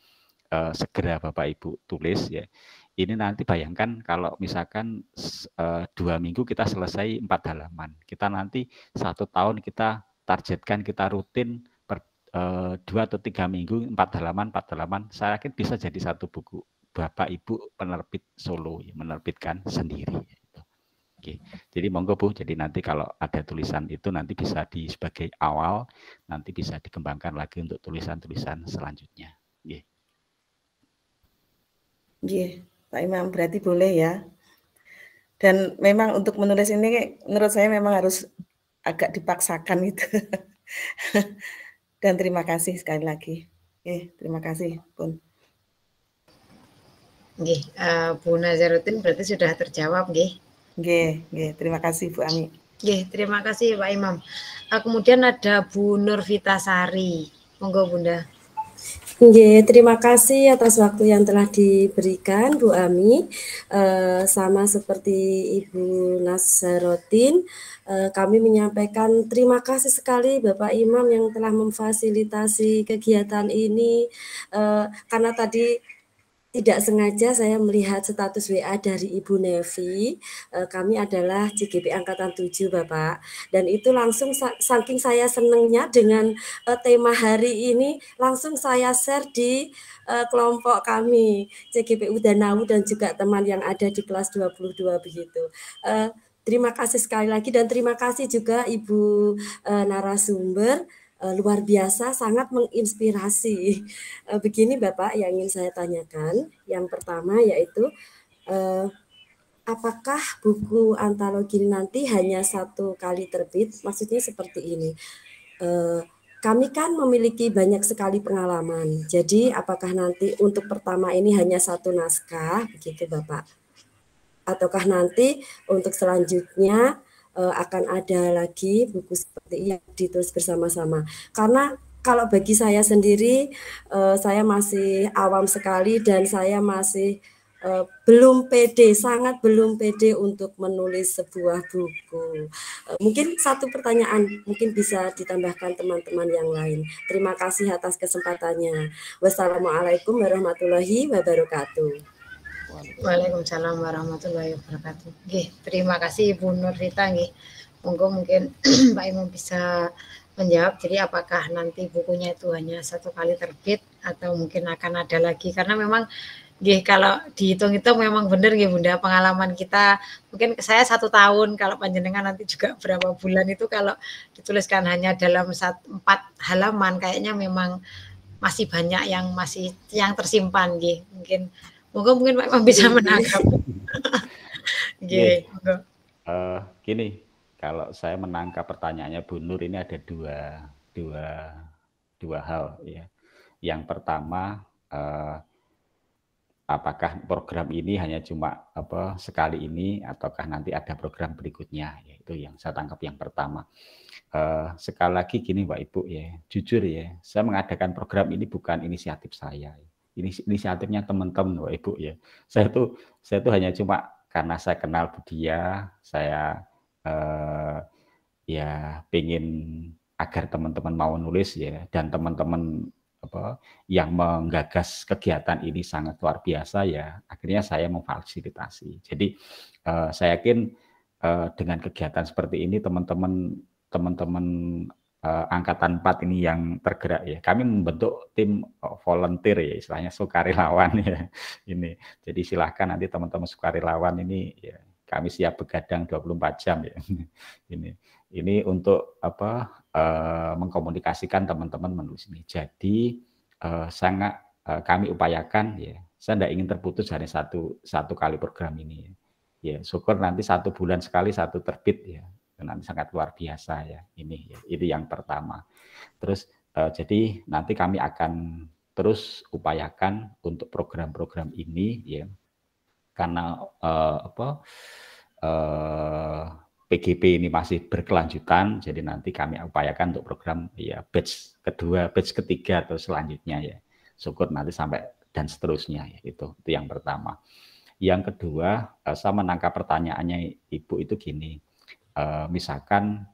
segera Bapak Ibu tulis ya. Ini nanti bayangkan kalau misalkan 2 minggu kita selesai 4 halaman. Kita nanti 1 tahun kita targetkan, kita rutin 2 atau 3 minggu 4 halaman. Saya yakin bisa jadi 1 buku. Bapak Ibu penerbit Solo ya, menerbitkan sendiri. Oke. Jadi monggo Bu, jadi nanti kalau ada tulisan itu nanti bisa sebagai awal, nanti bisa dikembangkan lagi untuk tulisan-tulisan selanjutnya. Pak Imam, berarti boleh ya. Dan memang untuk menulis ini menurut saya memang harus agak dipaksakan itu. Dan terima kasih sekali lagi. Terima kasih Bun. Bu Nazaruddin berarti sudah terjawab nggih. Terima kasih Bu Ami. Terima kasih Pak Imam. Kemudian ada Bu Nurvitasari. Monggo Bunda. Terima kasih atas waktu yang telah diberikan Bu Ami. Sama seperti Ibu Nazaruddin, kami menyampaikan terima kasih sekali Bapak Imam yang telah memfasilitasi kegiatan ini. Karena tadi tidak sengaja saya melihat status WA dari Ibu Nevi, kami adalah CGP Angkatan 7 Bapak, dan itu langsung saking saya senangnya dengan tema hari ini, langsung saya share di kelompok kami, CGP Udanawu dan juga teman yang ada di kelas 22 begitu. Terima kasih sekali lagi dan terima kasih juga Ibu narasumber. Luar biasa, sangat menginspirasi. Begini Bapak yang ingin saya tanyakan. Yang pertama yaitu apakah buku antologi nanti hanya 1 kali terbit? Maksudnya seperti ini. Kami kan memiliki banyak sekali pengalaman. Jadi apakah nanti untuk pertama ini hanya 1 naskah begitu Bapak? Ataukah nanti untuk selanjutnya akan ada lagi buku seperti yang ditulis bersama-sama? Karena kalau bagi saya sendiri, saya masih awam sekali dan saya masih belum pede, sangat belum pede untuk menulis sebuah buku. Mungkin 1 pertanyaan, mungkin bisa ditambahkan teman-teman yang lain. Terima kasih atas kesempatannya. Wassalamualaikum warahmatullahi wabarakatuh. Waalaikumsalam warahmatullahi wabarakatuh. Terima kasih Ibu Nurvita nggih. Monggo mungkin Pak Imam bisa menjawab. Jadi apakah nanti bukunya itu hanya 1 kali terbit atau mungkin akan ada lagi? Karena memang kalau dihitung-hitung memang benar Bunda, pengalaman kita mungkin saya 1 tahun, kalau panjenengan nanti juga berapa bulan itu kalau dituliskan hanya dalam 4 halaman kayaknya memang masih banyak yang tersimpan mungkin mungkin Pak Imam bisa menangkap. Gini, kalau saya menangkap pertanyaannya Bu Nur ini ada dua hal ya. Yang pertama, apakah program ini hanya cuma sekali ini ataukah nanti ada program berikutnya? Itu yang saya tangkap yang pertama. Sekali lagi gini Mbak Ibu ya, jujur ya, saya mengadakan program ini bukan inisiatif saya. Ini inisiatifnya teman-teman Mbak Ibu ya. Saya tuh hanya cuma karena saya kenal Budia, saya ya pengen agar teman-teman mau nulis ya, dan teman-teman yang menggagas kegiatan ini sangat luar biasa ya, akhirnya saya memfasilitasi. Jadi saya yakin dengan kegiatan seperti ini teman-teman angkatan 4 ini yang tergerak ya. Kami membentuk tim volunteer ya, istilahnya sukarelawan ya. Ini. Jadi silahkan nanti teman-teman sukarelawan ini ya, kami siap begadang 24 jam ya. Ini untuk mengkomunikasikan teman-teman menulis ini. Jadi sangat kami upayakan ya. Saya tidak ingin terputus dari satu kali program ini ya. Ya, syukur nanti 1 bulan sekali 1 terbit ya. Nanti sangat luar biasa ya ini ya. Itu yang pertama. Terus jadi nanti kami akan terus upayakan untuk program-program ini ya, karena PGP ini masih berkelanjutan, jadi nanti kami upayakan untuk program ya batch kedua, batch ketiga atau selanjutnya ya, syukur nanti sampai dan seterusnya ya. Itu yang pertama. Yang kedua, saya menangkap pertanyaannya Ibu itu gini. Misalkan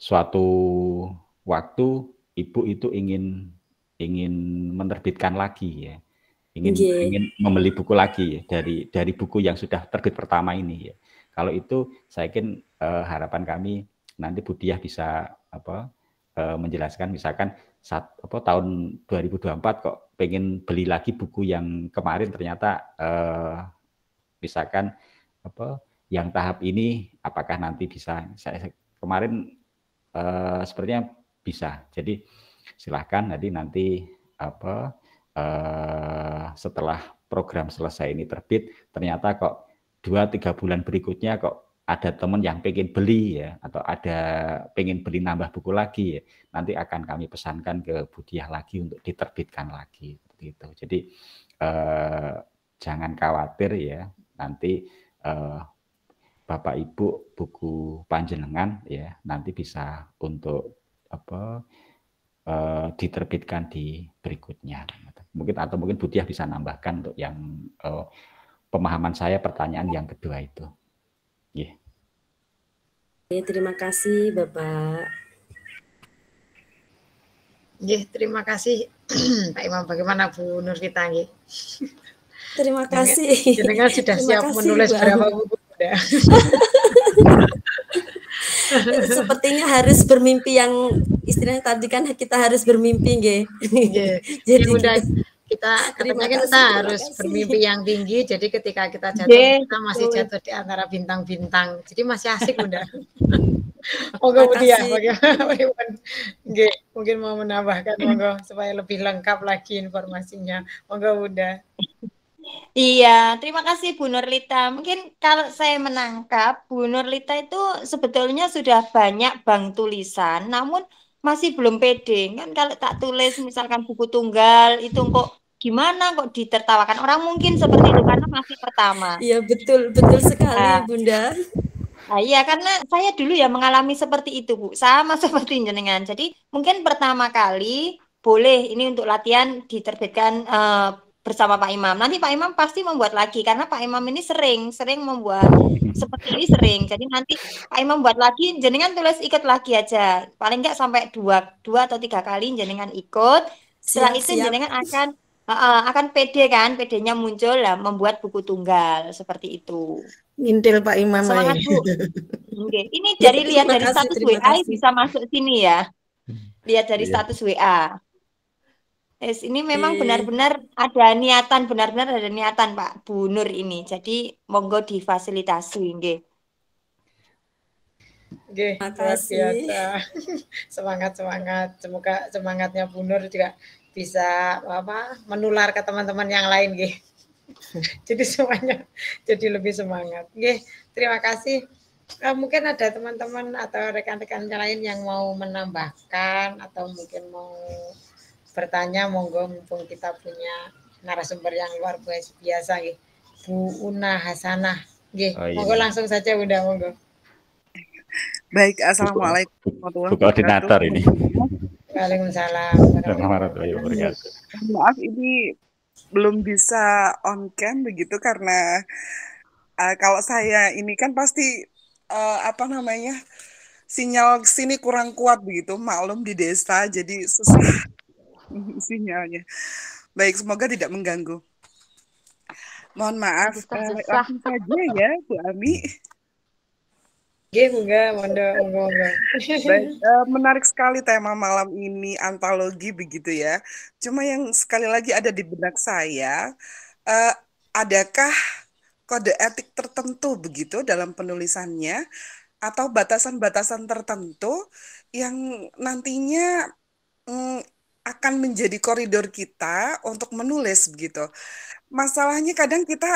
suatu waktu Ibu itu ingin menerbitkan lagi ya, ingin membeli buku lagi ya, dari buku yang sudah terbit pertama ini ya. Kalau itu saya yakin harapan kami nanti Bu Diah bisa menjelaskan, misalkan tahun 2024 kok pengen beli lagi buku yang kemarin ternyata misalkan yang tahap ini apakah nanti bisa, saya kemarin sepertinya bisa. Jadi silahkan nanti setelah program selesai ini terbit, ternyata kok 2-3 bulan berikutnya kok ada teman yang pengen beli ya, atau ada pengen beli nambah buku lagi ya, nanti akan kami pesankan ke Bu Diah lagi untuk diterbitkan lagi seperti itu. Jadi jangan khawatir ya, nanti Bapak Ibu buku panjenengan ya nanti bisa untuk diterbitkan di berikutnya. Mungkin Bu Diah bisa nambahkan untuk yang pemahaman saya pertanyaan yang kedua itu. Yeah. Terima kasih Bapak. Terima kasih Pak Imam. Bagaimana Bu Nur kita? Terima kasih. Jenengan sudah siap menulis berapa buku? Sepertinya harus bermimpi, yang istilahnya tadi kan kita harus bermimpi nggih. Jadi udah kita harus bermimpi yang tinggi, jadi ketika kita jatuh kita masih jatuh di antara bintang-bintang, jadi masih asik Bunda. Monggo Bu Diah, mungkin mau menambahkan monggo supaya lebih lengkap lagi informasinya. Monggo Bunda. Iya, terima kasih Bu Nurlita. Mungkin kalau saya menangkap, Bu Nurlita itu sebetulnya sudah banyak bank tulisan, namun masih belum pede. Kan kalau tak tulis misalkan buku tunggal, itu kok gimana kok ditertawakan orang, mungkin seperti itu karena masih pertama. Iya, betul sekali Bunda. Nah, iya, karena saya dulu ya mengalami seperti itu Bu, sama seperti jenengan. Jadi mungkin pertama kali boleh ini untuk latihan diterbitkan bersama Pak Imam. Nanti Pak Imam pasti membuat lagi karena Pak Imam ini sering membuat seperti ini sering. Jadi nanti Pak Imam buat lagi, jenengan tulis ikut lagi aja. Paling enggak sampai 2 atau 3 kali jenengan ikut. Setelah itu jenengan akan pede kan, pedenya muncul lah membuat buku tunggal seperti itu. Ngintil Pak Imam. Semangat Bu. Oke. Ini lihat dari status WA bisa masuk sini ya. Lihat dari status WA. Yes, ini memang benar-benar ada niatan, Pak Bu Nur ini. Jadi monggo difasilitasi nggih. Nggih, luar biasa. Semangat. Semoga semangatnya Bu Nur juga bisa menular ke teman-teman yang lain nggih. Jadi semuanya jadi lebih semangat. Nggih, terima kasih Mungkin ada teman-teman atau rekan-rekan lain yang mau menambahkan atau mungkin mau bertanya, monggo, mumpung kita punya narasumber yang luar biasa, Bu Una Hasanah. Monggo langsung saja, Bunda, monggo. Baik, assalamualaikum warahmatullahi wabarakatuh. Koordinator ini. Waalaikumsalam warahmatullahi wabarakatuh. Maaf, ini belum bisa on cam begitu karena kalau saya ini kan pasti sinyal sini kurang kuat begitu, maklum di desa jadi susah sinyalnya. Baik, semoga tidak mengganggu. Mohon maaf, langsung saja ya Bu Ami. Monggo. Baik, menarik sekali tema malam ini, antologi begitu ya. Cuma yang sekali lagi ada di benak saya, adakah kode etik tertentu begitu dalam penulisannya atau batasan-batasan tertentu yang nantinya akan menjadi koridor kita untuk menulis begitu. Masalahnya kadang kita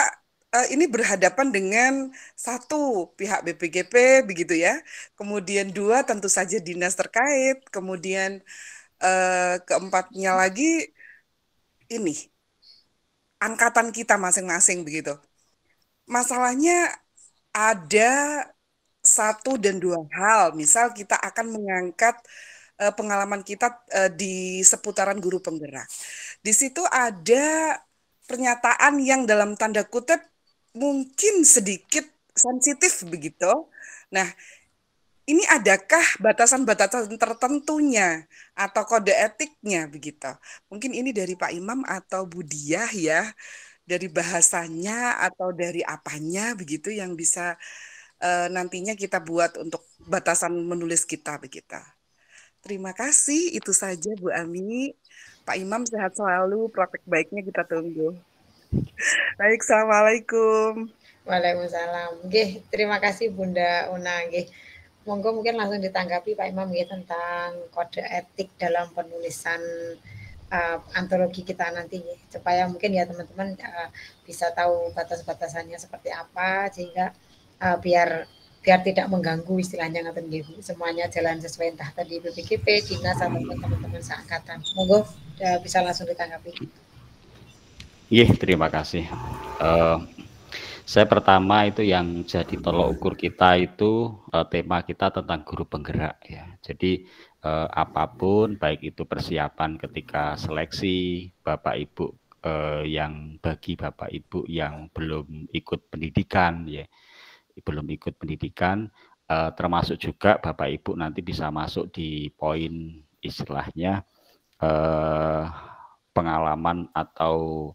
ini berhadapan dengan satu pihak BPGP begitu ya, kemudian dua tentu saja dinas terkait, kemudian keempatnya lagi ini angkatan kita masing-masing begitu. Masalahnya ada satu dan dua hal, misal kita akan mengangkat pengalaman kita di seputaran guru penggerak. Di situ ada pernyataan yang dalam tanda kutip mungkin sedikit sensitif begitu. Nah, ini adakah batasan-batasan tertentunya atau kode etiknya begitu? Mungkin ini dari Pak Imam atau Bu Diah ya, dari bahasanya atau dari apanya begitu yang bisa nantinya kita buat untuk batasan menulis kita begitu. Terima kasih, itu saja Bu Ami. Pak Imam sehat selalu, praktek baiknya kita tunggu. Baik, assalamualaikum. Waalaikumsalam. Terima kasih Bunda Una. Monggo mungkin langsung ditanggapi Pak Imam tentang kode etik dalam penulisan antologi kita nanti, supaya mungkin ya teman-teman bisa tahu batas-batasannya seperti apa, sehingga biar tidak mengganggu istilahnya, semuanya jalan sesuai, entah tadi BPGP, dinas ataupun teman-teman seangkatan. Monggo bisa langsung ditanggapi. Terima kasih. Saya pertama itu yang jadi tolok ukur kita itu tema kita tentang guru penggerak ya. Jadi apapun, baik itu persiapan ketika seleksi Bapak Ibu yang bagi Bapak Ibu yang belum ikut pendidikan ya, termasuk juga Bapak Ibu nanti bisa masuk di poin istilahnya pengalaman atau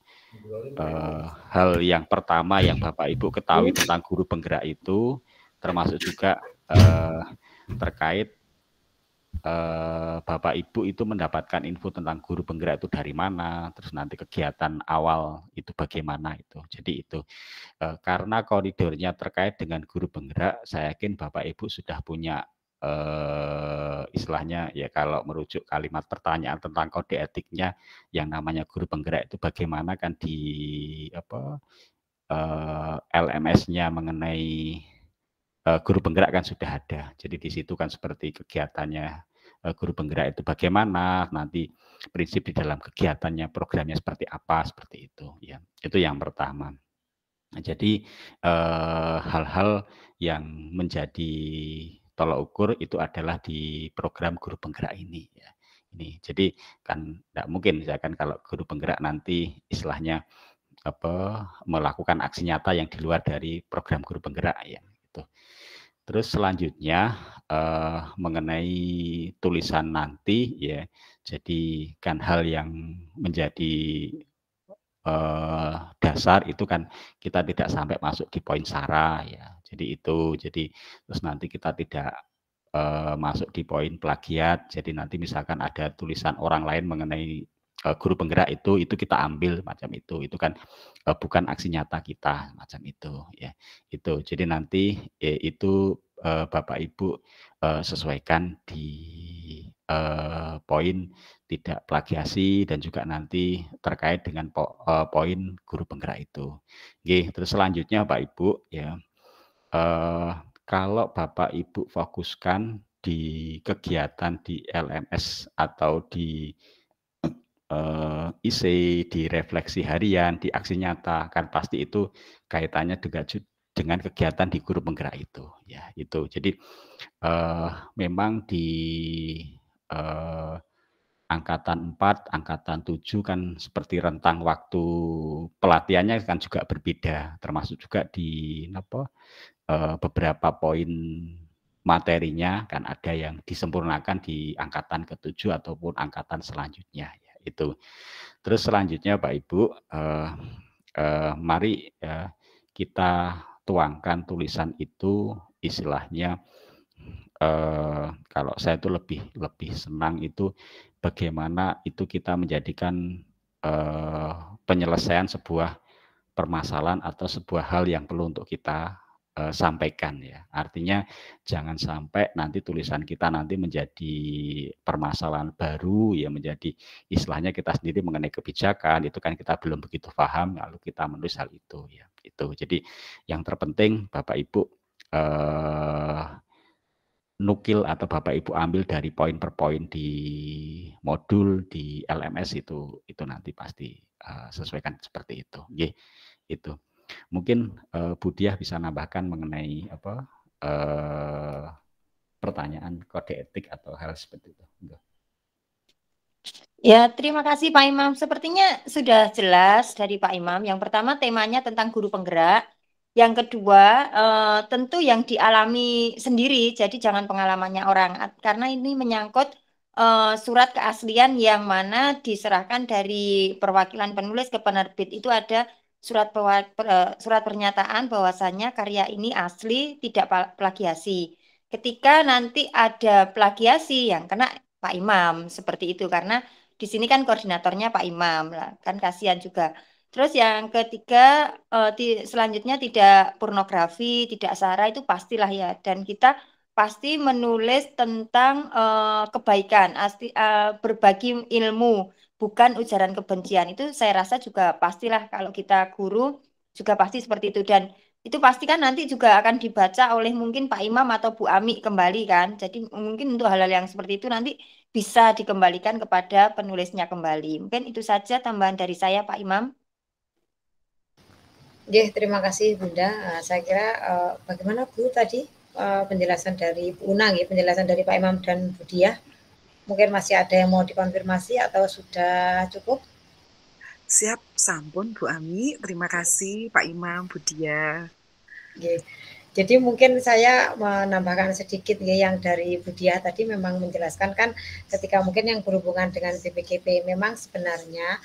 hal yang pertama yang Bapak Ibu ketahui tentang guru penggerak itu, termasuk juga terkait Bapak Ibu itu mendapatkan info tentang guru penggerak itu dari mana, terus nanti kegiatan awal itu bagaimana itu. Jadi itu karena koridornya terkait dengan guru penggerak, saya yakin Bapak Ibu sudah punya istilahnya ya, kalau merujuk kalimat pertanyaan tentang kode etiknya, yang namanya guru penggerak itu bagaimana kan di LMS-nya mengenai guru penggerak kan sudah ada. Jadi di situ kan seperti kegiatannya guru penggerak itu bagaimana, nanti prinsip di dalam kegiatannya, programnya seperti apa, seperti itu ya. Itu yang pertama. Nah, jadi hal-hal yang menjadi tolok ukur itu adalah di program guru penggerak ini ya. Ini jadi kan tidak mungkin misalkan kalau guru penggerak nanti istilahnya melakukan aksi nyata yang di luar dari program guru penggerak ya gitu. Terus selanjutnya mengenai tulisan nanti ya, jadi kan hal yang menjadi dasar itu kan kita tidak sampai masuk di poin sara ya. Jadi itu, jadi terus nanti kita tidak masuk di poin plagiat. Jadi nanti misalkan ada tulisan orang lain mengenai guru penggerak itu kita ambil macam itu kan bukan aksi nyata kita macam itu ya. Itu jadi nanti itu Bapak Ibu sesuaikan di poin tidak plagiasi dan juga nanti terkait dengan poin guru penggerak itu. Terus selanjutnya Pak Ibu ya, kalau Bapak Ibu fokuskan di kegiatan di LMS atau di IC, di refleksi harian, di aksi nyata, kan pasti itu kaitannya dengan kegiatan di guru penggerak itu, ya itu. Jadi memang di angkatan 4, angkatan 7 kan seperti rentang waktu pelatihannya kan juga berbeda, termasuk juga di beberapa poin materinya kan ada yang disempurnakan di angkatan ke-7 ataupun angkatan selanjutnya, ya itu. Terus selanjutnya Pak Ibu, mari kita tuangkan tulisan itu istilahnya, kalau saya itu lebih senang itu bagaimana itu kita menjadikan penyelesaian sebuah permasalahan atau sebuah hal yang perlu untuk kita sampaikan, ya. Artinya jangan sampai nanti tulisan kita nanti menjadi permasalahan baru, ya, menjadi istilahnya kita sendiri mengenai kebijakan, itu kan kita belum begitu paham, lalu kita menulis hal itu, ya, itu. Jadi yang terpenting Bapak Ibu nukil atau Bapak Ibu ambil dari poin per poin di modul di LMS itu nanti pasti sesuaikan seperti itu. Nggih, itu. Mungkin Bu Diah bisa nambahkan mengenai pertanyaan kode etik atau hal seperti itu. Ya, terima kasih Pak Imam. Sepertinya sudah jelas dari Pak Imam. Yang pertama temanya tentang guru penggerak. Yang kedua, tentu yang dialami sendiri, jadi jangan pengalamannya orang. Karena ini menyangkut surat keaslian yang mana diserahkan dari perwakilan penulis ke penerbit. Itu ada surat pernyataan bahwasannya karya ini asli, tidak plagiasi. Ketika nanti ada plagiasi yang kena Pak Imam, seperti itu. Karena di sini kan koordinatornya Pak Imam, lah, kan kasihan juga. Terus yang ketiga, selanjutnya tidak pornografi, tidak sara, itu pastilah ya. Dan kita pasti menulis tentang kebaikan, berbagi ilmu, bukan ujaran kebencian. Itu saya rasa juga pastilah kalau kita guru juga pasti seperti itu. Dan itu pasti kan nanti juga akan dibaca oleh mungkin Pak Imam atau Bu Ami kembali kan. Jadi mungkin untuk hal-hal yang seperti itu nanti bisa dikembalikan kepada penulisnya kembali. Mungkin itu saja tambahan dari saya Pak Imam. Terima kasih Bunda. Saya kira bagaimana Bu tadi penjelasan dari Bu Unang, ya, penjelasan dari Pak Imam dan Bu Diah. Mungkin masih ada yang mau dikonfirmasi atau sudah cukup? Siap, sampun Bu Ami. Terima kasih Pak Imam, Bu Diah. Jadi mungkin saya menambahkan sedikit ya, yang dari Bu Diah tadi memang menjelaskan kan ketika mungkin yang berhubungan dengan BPKP memang sebenarnya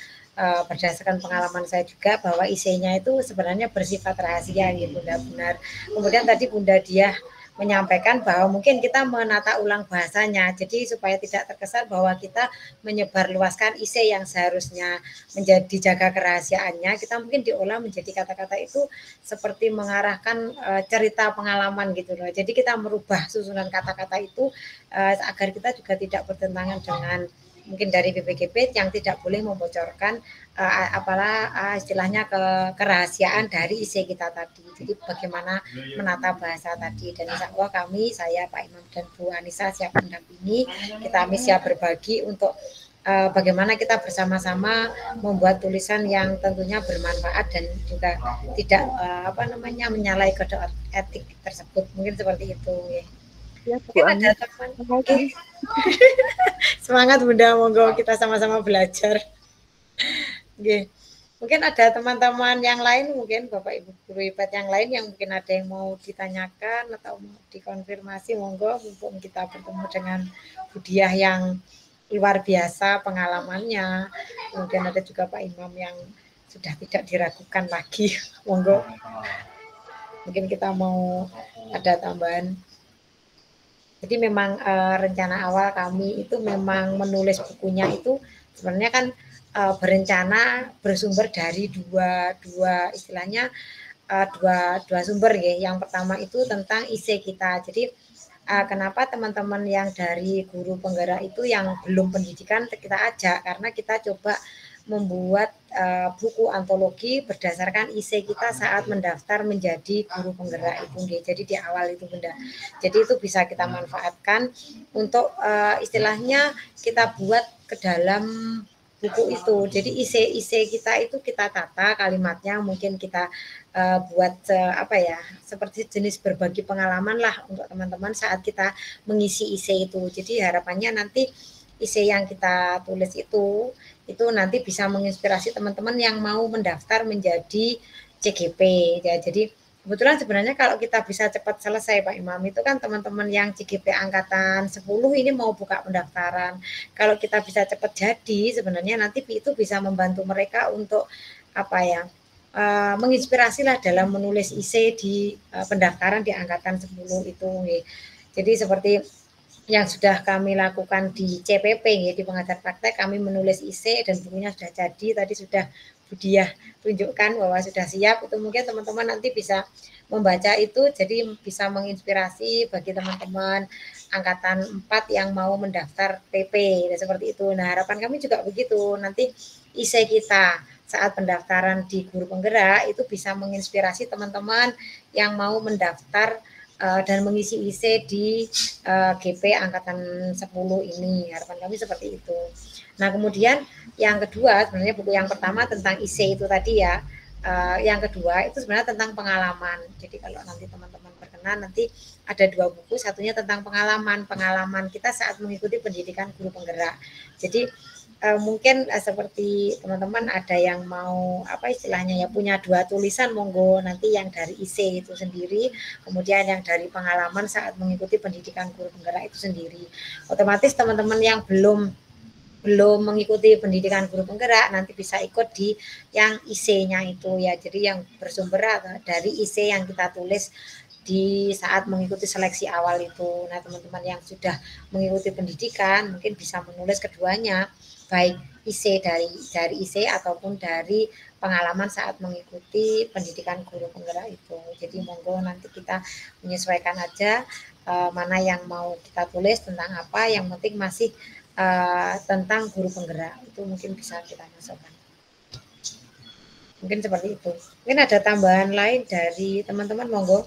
berdasarkan pengalaman saya juga bahwa isinya itu sebenarnya bersifat rahasia ya Bunda, benar. Kemudian tadi Bunda Diah menyampaikan bahwa mungkin kita menata ulang bahasanya, jadi supaya tidak terkesan bahwa kita menyebarluaskan isi yang seharusnya dijaga kerahasiaannya, kita mungkin diolah menjadi kata-kata itu seperti mengarahkan cerita pengalaman gitu loh. Jadi kita merubah susunan kata-kata itu agar kita juga tidak bertentangan dengan mungkin dari BPKP yang tidak boleh membocorkan istilahnya kerahasiaan dari isi kita tadi. Jadi bagaimana menata bahasa tadi, dan insya Allah saya Pak Imam dan Bu Anissa siap mendampingi, kami siap berbagi untuk bagaimana kita bersama-sama membuat tulisan yang tentunya bermanfaat dan juga tidak menyalahi kode etik tersebut. Mungkin seperti itu ya. Ya, mungkin ada teman. Semangat Bunda, monggo kita sama-sama belajar. Mungkin ada teman-teman yang lain, mungkin Bapak Ibu guru IPAD yang lain yang mungkin ada yang mau ditanyakan atau mau dikonfirmasi, monggo, mumpung kita bertemu dengan Bu Diah yang luar biasa pengalamannya. Kemudian ada juga Pak Imam yang sudah tidak diragukan lagi, monggo. Mungkin kita mau ada tambahan. Jadi memang rencana awal kami itu memang menulis bukunya itu sebenarnya kan berencana bersumber dari dua istilahnya dua sumber ya. Yang pertama itu tentang isi kita. Jadi kenapa teman-teman yang dari guru penggerak itu yang belum pendidikan kita ajak, karena kita coba membuat buku antologi berdasarkan IC kita saat mendaftar menjadi guru penggerak itu nggih. Jadi di awal itu Bunda. Jadi itu bisa kita manfaatkan untuk istilahnya kita buat ke dalam buku itu. Jadi IC kita itu kita tata kalimatnya, mungkin kita buat apa ya, seperti jenis berbagi pengalaman lah untuk teman-teman saat kita mengisi IC itu. Jadi harapannya nanti IC yang kita tulis itu nanti bisa menginspirasi teman-teman yang mau mendaftar menjadi CGP ya. Jadi kebetulan sebenarnya kalau kita bisa cepat selesai Pak Imam, itu kan teman-teman yang CGP angkatan 10 ini mau buka pendaftaran. Kalau kita bisa cepat jadi, sebenarnya nanti itu bisa membantu mereka untuk apa ya, menginspirasi lah dalam menulis IC di pendaftaran di angkatan 10 itu. Jadi seperti yang sudah kami lakukan di CPP ya, di pengajar praktek kami menulis IC dan bukunya sudah jadi, tadi sudah Budiah tunjukkan bahwa sudah siap. Itu mungkin teman-teman nanti bisa membaca itu, jadi bisa menginspirasi bagi teman-teman angkatan 4 yang mau mendaftar PP ya, seperti itu. Nah harapan kami juga begitu, nanti IC kita saat pendaftaran di guru penggerak itu bisa menginspirasi teman-teman yang mau mendaftar dan mengisi IC di GP angkatan 10 ini. Harapan kami seperti itu. Nah kemudian yang kedua, sebenarnya buku yang pertama tentang IC itu tadi ya, yang kedua itu sebenarnya tentang pengalaman. Jadi kalau nanti teman-teman berkenan, nanti ada 2 buku, satunya tentang pengalaman kita saat mengikuti pendidikan guru penggerak. Jadi mungkin seperti teman-teman ada yang mau apa istilahnya ya, punya 2 tulisan, monggo nanti yang dari IC itu sendiri, kemudian yang dari pengalaman saat mengikuti pendidikan guru penggerak itu sendiri. Otomatis teman-teman yang belum mengikuti pendidikan guru penggerak nanti bisa ikut di yang IC-nya itu ya. Jadi yang bersumber dari IC yang kita tulis di saat mengikuti seleksi awal itu. Nah teman-teman yang sudah mengikuti pendidikan mungkin bisa menulis keduanya, baik IC dari IC ataupun dari pengalaman saat mengikuti pendidikan guru penggerak itu. Jadi monggo nanti kita menyesuaikan aja mana yang mau kita tulis tentang apa, yang penting masih tentang guru penggerak, itu mungkin bisa kita masukkan. Mungkin seperti itu. Mungkin ada tambahan lain dari teman-teman, monggo.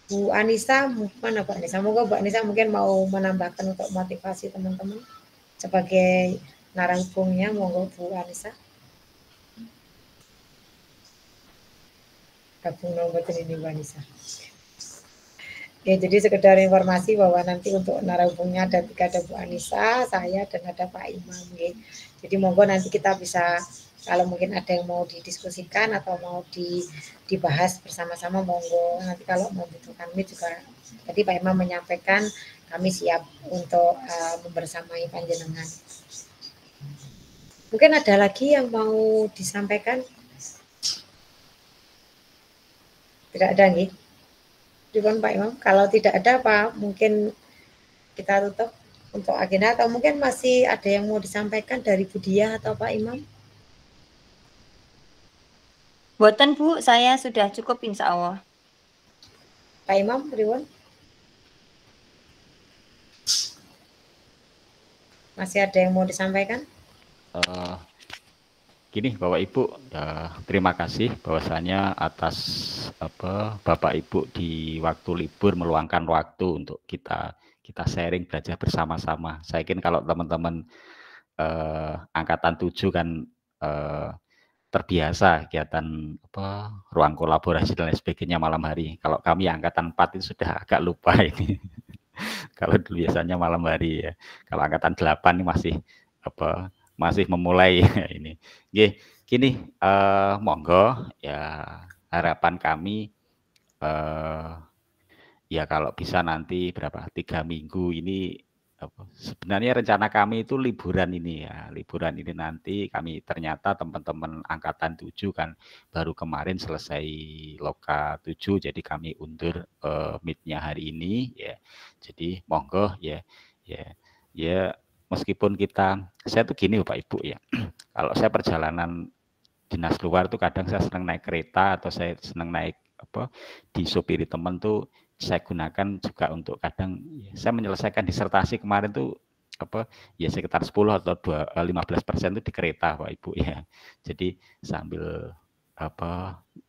Bu Anissa, mana Bu Anissa? Monggo Bu Anissa mungkin mau menambahkan untuk motivasi teman-teman sebagai narasumbernya, monggo Bu Anissa. Gabung nomor ini Bu Anissa. Ya, jadi sekedar informasi bahwa nanti untuk narasumbernya ada 3, ada Bu Anissa, saya dan ada Pak Imam. Ya. Jadi monggo nanti kita bisa, kalau mungkin ada yang mau didiskusikan atau mau dibahas bersama-sama, monggo. Nanti kalau membutuhkan kami juga, tadi Pak Imam menyampaikan kami siap untuk membersamai panjenengan. Mungkin ada lagi yang mau disampaikan? Tidak ada nih. Pak Imam, kalau tidak ada Pak, mungkin kita tutup untuk agenda, atau mungkin masih ada yang mau disampaikan dari Budiah atau Pak Imam? Boten Bu, saya sudah cukup insya Allah. Pak Imam, Riwan? Masih ada yang mau disampaikan? Gini Bapak Ibu, terima kasih bahwasanya atas Bapak Ibu di waktu libur meluangkan waktu untuk kita sharing, belajar bersama-sama. Saya yakin kalau teman-teman angkatan 7 kan terbiasa kegiatan ruang kolaborasi dan lain sebagainya malam hari. Kalau kami angkatan 4 itu sudah agak lupa ini. Kalau dulu biasanya malam hari ya. Kalau angkatan 8 ini masih memulai ini. Gini, monggo ya, harapan kami ya kalau bisa nanti 3 minggu ini, sebenarnya rencana kami itu liburan ini ya. Liburan ini nanti kami ternyata teman-teman angkatan 7 kan baru kemarin selesai loka 7, jadi kami undur meet-nya hari ini ya. Jadi monggo ya meskipun saya tuh gini Bapak Ibu ya, kalau saya perjalanan dinas luar tuh kadang saya senang naik kereta atau saya senang naik disopiri teman tuh saya gunakan juga untuk kadang saya menyelesaikan disertasi kemarin tuh ya sekitar 10 atau 15% itu di kereta Pak Ibu ya. Jadi sambil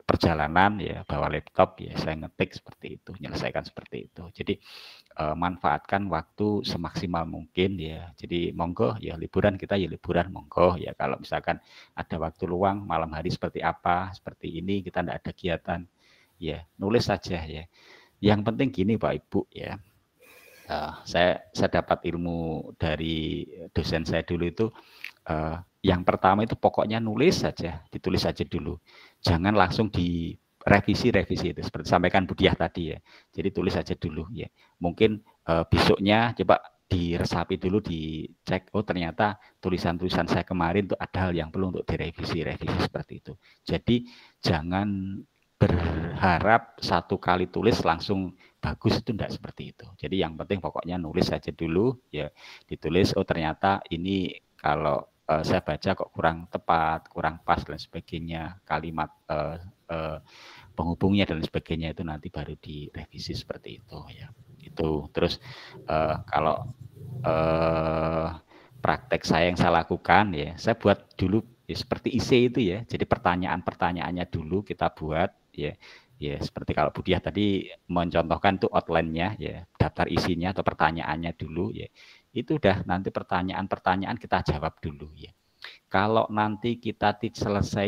perjalanan ya bawa laptop ya saya ngetik seperti itu, menyelesaikan seperti itu. Jadi manfaatkan waktu semaksimal mungkin ya. Jadi monggo ya liburan kita ya liburan monggo ya. Kalau misalkan ada waktu luang malam hari seperti apa, seperti ini kita tidak ada kegiatan ya nulis saja ya. Yang penting gini Pak Ibu ya. Saya dapat ilmu dari dosen saya dulu itu yang pertama itu pokoknya nulis saja, ditulis saja dulu. Jangan langsung direvisi itu seperti sampaikan Budiah tadi ya. Jadi tulis saja dulu ya. Mungkin besoknya coba diresapi dulu, dicek, oh ternyata tulisan-tulisan saya kemarin itu ada hal yang perlu untuk direvisi seperti itu. Jadi jangan berharap satu kali tulis langsung bagus, itu enggak seperti itu. Jadi yang penting pokoknya nulis saja dulu ya, ditulis oh ternyata ini kalau saya baca kok kurang tepat, kurang pas dan sebagainya, kalimat penghubungnya dan sebagainya itu nanti baru direvisi seperti itu ya. Itu terus kalau praktek saya yang saya lakukan ya, saya buat dulu ya, seperti IC itu ya. Jadi pertanyaannya dulu kita buat ya. Ya seperti kalau Budiah tadi mencontohkan itu outline-nya ya, daftar isinya atau pertanyaannya dulu ya. Itu udah nanti pertanyaan kita jawab dulu ya. Kalau nanti kita selesai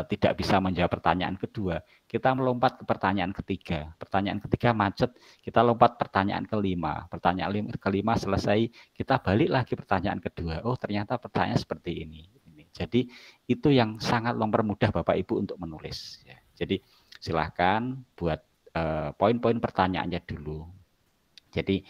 tidak bisa menjawab pertanyaan kedua, kita melompat ke pertanyaan ketiga. Pertanyaan ketiga macet, kita lompat pertanyaan kelima. Pertanyaan kelima selesai, kita balik lagi pertanyaan kedua. Oh ternyata pertanyaan seperti ini. Jadi itu yang sangat mempermudah Bapak Ibu untuk menulis ya. Jadi silahkan buat poin-poin pertanyaannya dulu. Jadi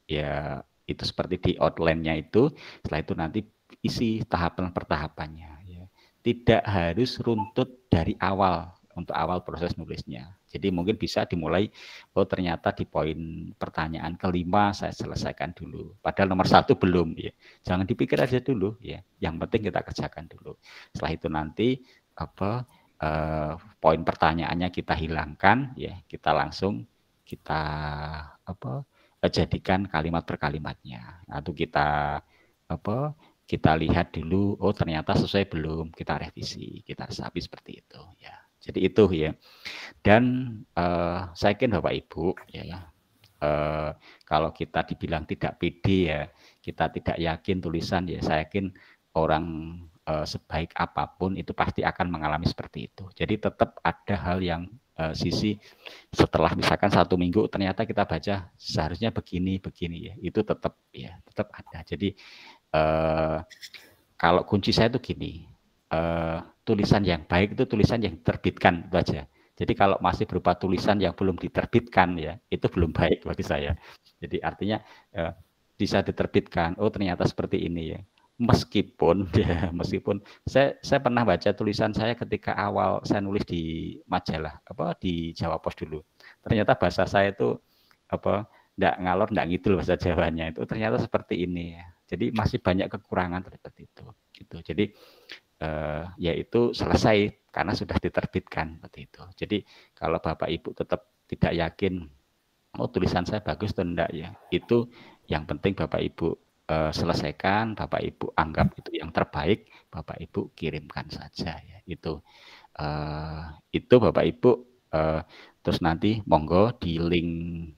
ya itu seperti di outline-nya itu, setelah itu nanti isi tahapan pertahapannya ya. Tidak harus runtut dari awal untuk awal proses nulisnya. Jadi mungkin bisa dimulai, oh ternyata di poin pertanyaan kelima saya selesaikan dulu. Padahal nomor 1 belum ya. Jangan dipikir aja dulu ya. Yang penting kita kerjakan dulu. Setelah itu nanti poin pertanyaannya kita hilangkan ya, kita langsung jadikan kalimat per kalimatnya. Atau kita lihat dulu, oh ternyata sesuai belum, kita revisi, kita resapi seperti itu ya. Jadi itu ya. Dan saya yakin Bapak Ibu ya, kalau kita dibilang tidak pede ya, kita tidak yakin tulisan ya, saya yakin orang sebaik apapun itu pasti akan mengalami seperti itu. Jadi tetap ada hal yang sisi setelah misalkan 1 minggu ternyata kita baca seharusnya begini ya, itu tetap ada. Jadi kalau kunci saya itu gini, tulisan yang baik itu tulisan yang diterbitkan itu aja. Jadi kalau masih berupa tulisan yang belum diterbitkan ya, itu belum baik bagi saya. Jadi artinya bisa diterbitkan, oh ternyata seperti ini ya. Meskipun saya pernah baca tulisan saya ketika awal saya nulis di majalah di Jawa Pos dulu. Ternyata bahasa saya itu enggak ngalor enggak ngidul bahasa Jawanya itu ternyata seperti ini ya. Jadi masih banyak kekurangan seperti itu gitu. Jadi ya itu selesai karena sudah diterbitkan seperti itu. Jadi kalau Bapak Ibu tetap tidak yakin oh tulisan saya bagus atau enggak ya, itu yang penting Bapak Ibu selesaikan, Bapak Ibu anggap itu yang terbaik, Bapak Ibu kirimkan saja ya. Itu Bapak Ibu terus nanti monggo di link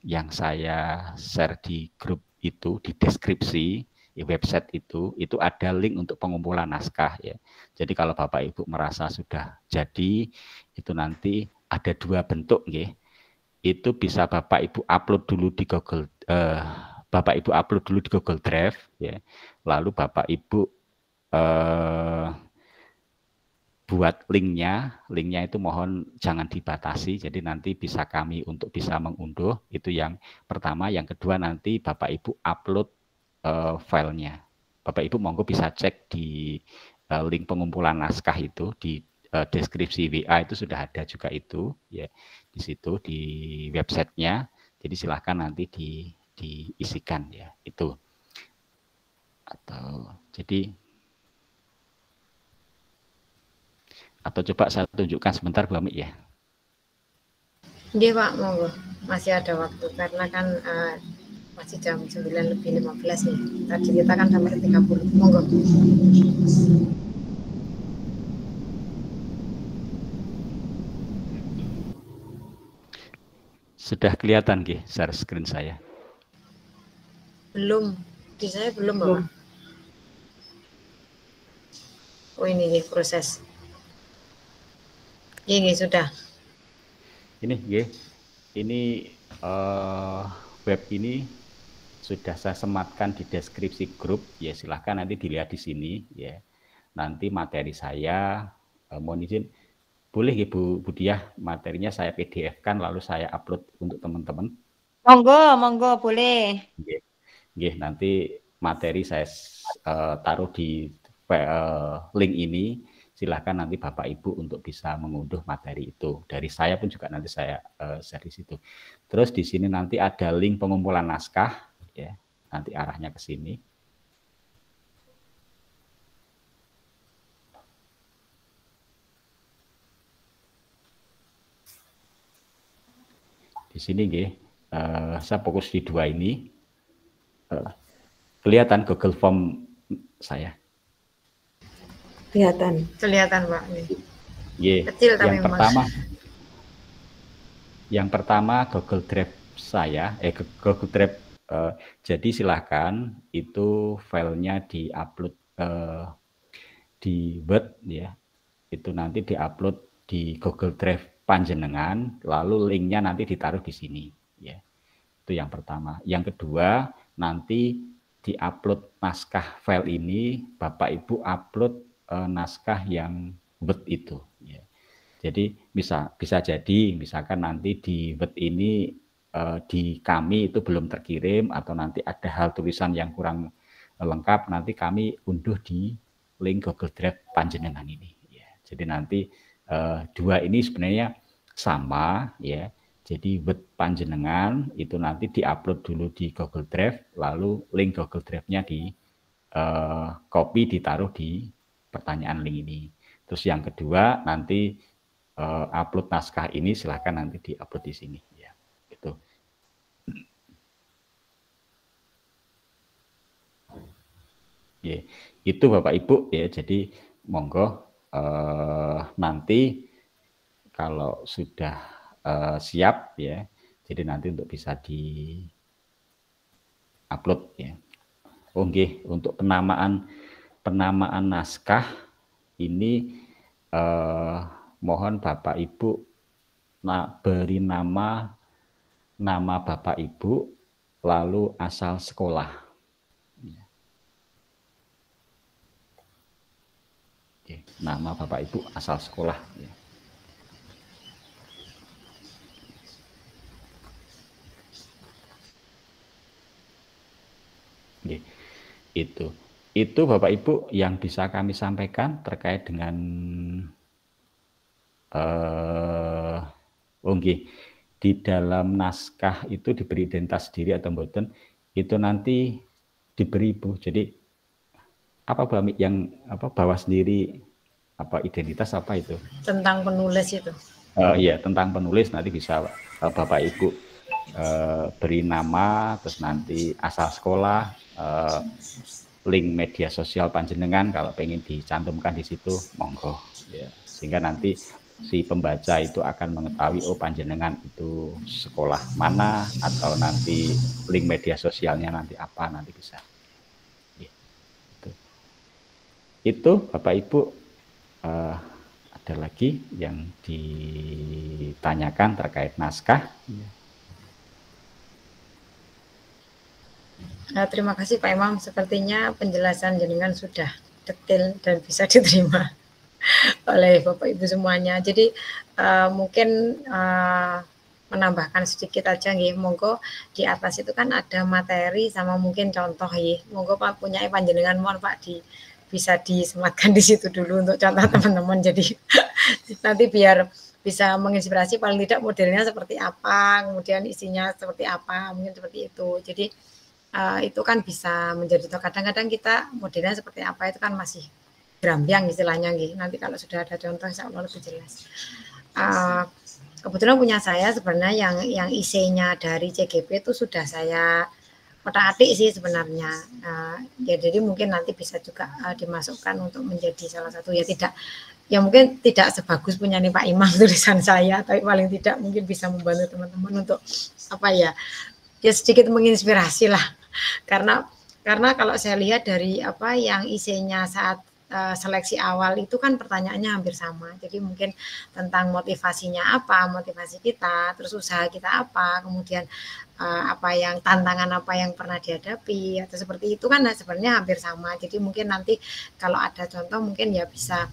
yang saya share di grup itu, di deskripsi website itu ada link untuk pengumpulan naskah ya. Jadi kalau Bapak Ibu merasa sudah jadi, itu nanti ada 2 bentuk nggih. Itu bisa Bapak Ibu upload dulu di Google Drive ya. Lalu Bapak Ibu buat linknya itu mohon jangan dibatasi. Jadi nanti bisa kami untuk bisa mengunduh, itu yang pertama. Yang kedua nanti Bapak Ibu upload filenya. Bapak Ibu monggo bisa cek di link pengumpulan naskah itu di deskripsi WA itu sudah ada juga itu ya, di situ di websitenya. Jadi silahkan nanti diisikan ya itu. Atau coba saya tunjukkan sebentar Bu Ami ya. Iya Pak, monggo. Masih ada waktu karena kan Masih jam 9:15 nih. Tadi kita kan sampai 30. Monggo. Sudah kelihatan nggih share screen saya? Belum. Di saya belum, Bapak. Oh, ini nih proses. Ini sudah. Ini nggih. Ini web ini sudah saya sematkan di deskripsi grup, ya silahkan nanti dilihat di sini ya. Nanti materi saya mohon izin boleh Ibu Budiah, materinya saya PDF-kan lalu saya upload untuk teman-teman. Monggo boleh. Nggih, nanti materi saya taruh di link ini. Silahkan nanti Bapak Ibu untuk bisa mengunduh materi itu. Dari saya pun juga nanti saya share di situ. Terus di sini nanti ada link pengumpulan naskah, ya. Nanti arahnya ke sini. Di sini nggih, saya fokus di dua ini. Kelihatan Google Form saya? Kelihatan, Pak. Yeah. Kecil tapi yang pertama Google Drive saya, Google Drive. Jadi silahkan itu filenya diupload di Word ya. Itu nanti diupload di Google Drive panjenengan, lalu linknya nanti ditaruh di sini ya. Itu yang pertama. Yang kedua, nanti diupload naskah file ini, Bapak Ibu upload naskah yang Word itu ya. Jadi bisa jadi misalkan nanti di Word ini di kami itu belum terkirim atau nanti ada hal tulisan yang kurang lengkap, nanti kami unduh di link Google Drive panjenengan ini ya. Jadi nanti dua ini sebenarnya sama ya. Jadi Word panjenengan itu nanti diupload dulu di Google Drive, lalu link Google Drive-nya di copy ditaruh di pertanyaan link ini. Terus yang kedua nanti upload naskah ini silahkan nanti diupload di sini ya. Gitu. Ya, itu Bapak Ibu ya. Jadi monggo nanti kalau sudah siap ya, jadi nanti untuk bisa di upload ya. Oke, untuk penamaan naskah ini mohon Bapak Ibu beri nama Bapak Ibu lalu asal sekolah. Oke, nama Bapak Ibu asal sekolah ya. Oke, itu Bapak Ibu yang bisa kami sampaikan terkait dengan di dalam naskah itu diberi identitas diri atau mboten, itu nanti diberi Bu. Jadi apa yang bawa sendiri identitas apa itu? Tentang penulis itu. Iya, tentang penulis nanti bisa Bapak Ibu beri nama, terus nanti asal sekolah, link media sosial panjenengan kalau pengen dicantumkan di situ monggo ya. Sehingga nanti si pembaca itu akan mengetahui oh panjenengan itu sekolah mana, atau nanti link media sosialnya nanti apa, nanti bisa ya. Itu Bapak Ibu ada lagi yang ditanyakan terkait naskah ya. Terima kasih Pak Imam, sepertinya penjelasan jenengan sudah detail dan bisa diterima oleh Bapak Ibu semuanya. Jadi mungkin menambahkan sedikit aja nggih, monggo di atas itu kan ada materi sama mungkin contoh ya. Monggo Pak punya panjenengan mohon Pak bisa disematkan di situ dulu untuk contoh teman-teman. Jadi nanti biar bisa menginspirasi paling tidak modelnya seperti apa, kemudian isinya seperti apa, mungkin seperti itu. Jadi itu kan bisa menjadi, kadang-kadang kita modelnya seperti apa itu kan masih berambiang istilahnya gitu. Nanti kalau sudah ada contoh insya Allah lebih jelas. Kebetulan punya saya sebenarnya yang IC-nya dari CGP itu sudah saya otak-atik sih sebenarnya. Ya jadi mungkin nanti bisa juga dimasukkan untuk menjadi salah satu, ya tidak, ya mungkin tidak sebagus punya nih Pak Imam tulisan saya, tapi paling tidak mungkin bisa membantu teman-teman untuk apa ya sedikit menginspirasi lah. Karena kalau saya lihat dari apa yang isinya saat seleksi awal itu kan pertanyaannya hampir sama. Jadi mungkin tentang motivasinya apa, motivasi kita, terus usaha kita apa, kemudian apa yang tantangan apa yang pernah dihadapi atau seperti itu kan sebenarnya hampir sama. Jadi mungkin nanti kalau ada contoh mungkin ya bisa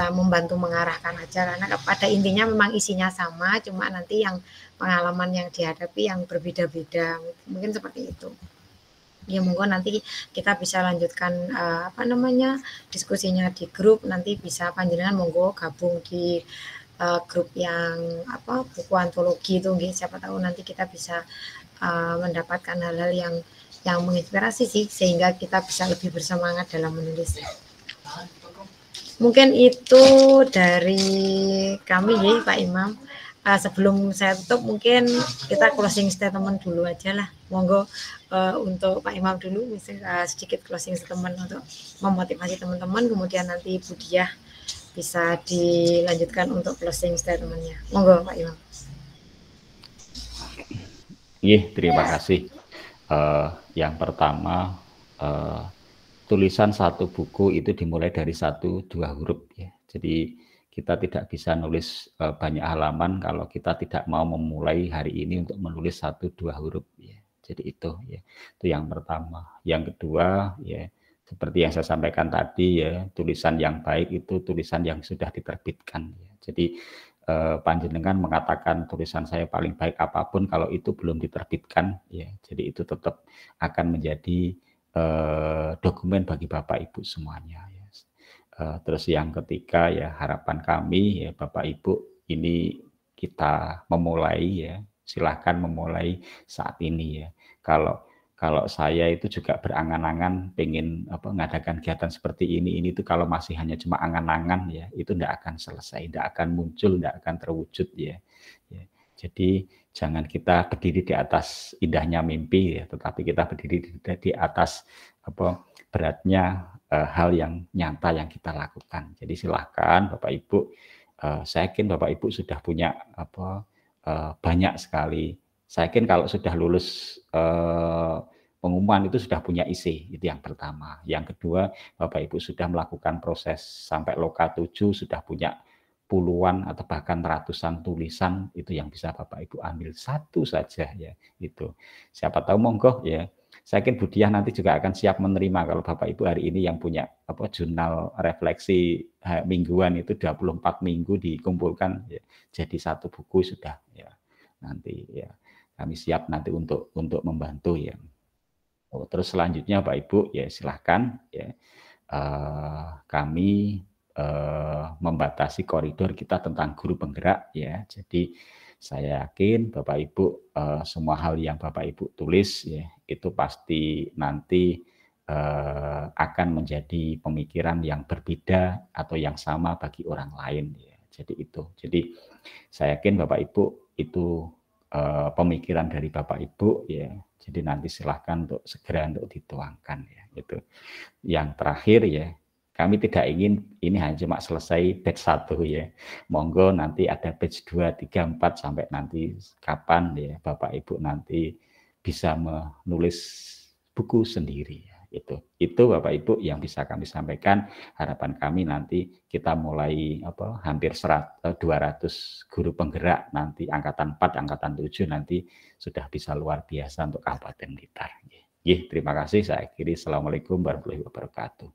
membantu mengarahkan aja, karena pada intinya memang isinya sama, cuma nanti yang pengalaman yang dihadapi yang berbeda-beda, mungkin seperti itu. Ya monggo nanti kita bisa lanjutkan diskusinya di grup, nanti bisa panjenengan monggo gabung di grup yang buku antologi itu, siapa tahu nanti kita bisa mendapatkan hal-hal yang menginspirasi sih, sehingga kita bisa lebih bersemangat dalam menulis. Mungkin itu dari kami ya Pak Imam. Sebelum saya tutup mungkin kita closing statement dulu aja lah, monggo untuk Pak Imam dulu, sedikit closing statement untuk memotivasi teman-teman, kemudian nanti Bu Diah bisa dilanjutkan untuk closing statementnya, monggo Pak Imam. Iya, terima kasih. Yang pertama, tulisan satu buku itu dimulai dari 1-2 huruf ya. Jadi kita tidak bisa nulis banyak halaman kalau kita tidak mau memulai hari ini untuk menulis 1-2 huruf ya. Jadi itu ya, itu yang pertama. Yang kedua ya, seperti yang saya sampaikan tadi ya, tulisan yang baik itu tulisan yang sudah diterbitkan ya. Jadi panjenengan mengatakan tulisan saya paling baik apapun, kalau itu belum diterbitkan ya, jadi itu tetap akan menjadi dokumen bagi Bapak Ibu semuanya ya. Terus yang ketiga ya, harapan kami ya Bapak Ibu, ini kita memulai ya, silahkan memulai saat ini ya. Kalau saya itu juga berangan-angan pengen mengadakan kegiatan seperti ini tuh kalau masih hanya cuma angan-angan ya, itu tidak akan selesai, tidak akan muncul, tidak akan terwujud ya. Jadi jangan kita berdiri di atas indahnya mimpi ya, tetapi kita berdiri di atas beratnya hal yang nyata yang kita lakukan. Jadi silahkan Bapak Ibu, saya yakin Bapak Ibu sudah punya banyak sekali. Saya yakin kalau sudah lulus pengumuman itu sudah punya isi, itu yang pertama. Yang kedua, Bapak Ibu sudah melakukan proses sampai loka 7, sudah punya puluhan atau bahkan ratusan tulisan, itu yang bisa Bapak Ibu ambil satu saja ya, itu. Siapa tahu monggo ya. Saya yakin Bu Diah nanti juga akan siap menerima kalau Bapak Ibu hari ini yang punya jurnal refleksi mingguan itu 24 minggu dikumpulkan ya, jadi satu buku sudah ya. Nanti ya kami siap nanti untuk membantu ya. Terus selanjutnya Bapak Ibu ya silahkan ya, kami membatasi koridor kita tentang guru penggerak ya. Jadi saya yakin Bapak Ibu semua hal yang Bapak Ibu tulis ya, itu pasti nanti akan menjadi pemikiran yang berbeda atau yang sama bagi orang lain ya. Jadi itu. Jadi saya yakin Bapak Ibu itu pemikiran dari Bapak Ibu ya. Jadi nanti silahkan untuk segera untuk dituangkan ya. Itu. Yang terakhir ya, kami tidak ingin ini hanya cuma selesai batch 1 ya. Monggo nanti ada batch 2, 3, 4 sampai nanti kapan ya Bapak Ibu nanti bisa menulis buku sendiri ya. Itu Bapak Ibu yang bisa kami sampaikan. Harapan kami nanti kita mulai hampir 200 guru penggerak nanti angkatan 4, angkatan 7 nanti sudah bisa luar biasa untuk Kabupaten Blitar. Terima kasih. Saya akhiri. Assalamualaikum warahmatullahi wabarakatuh.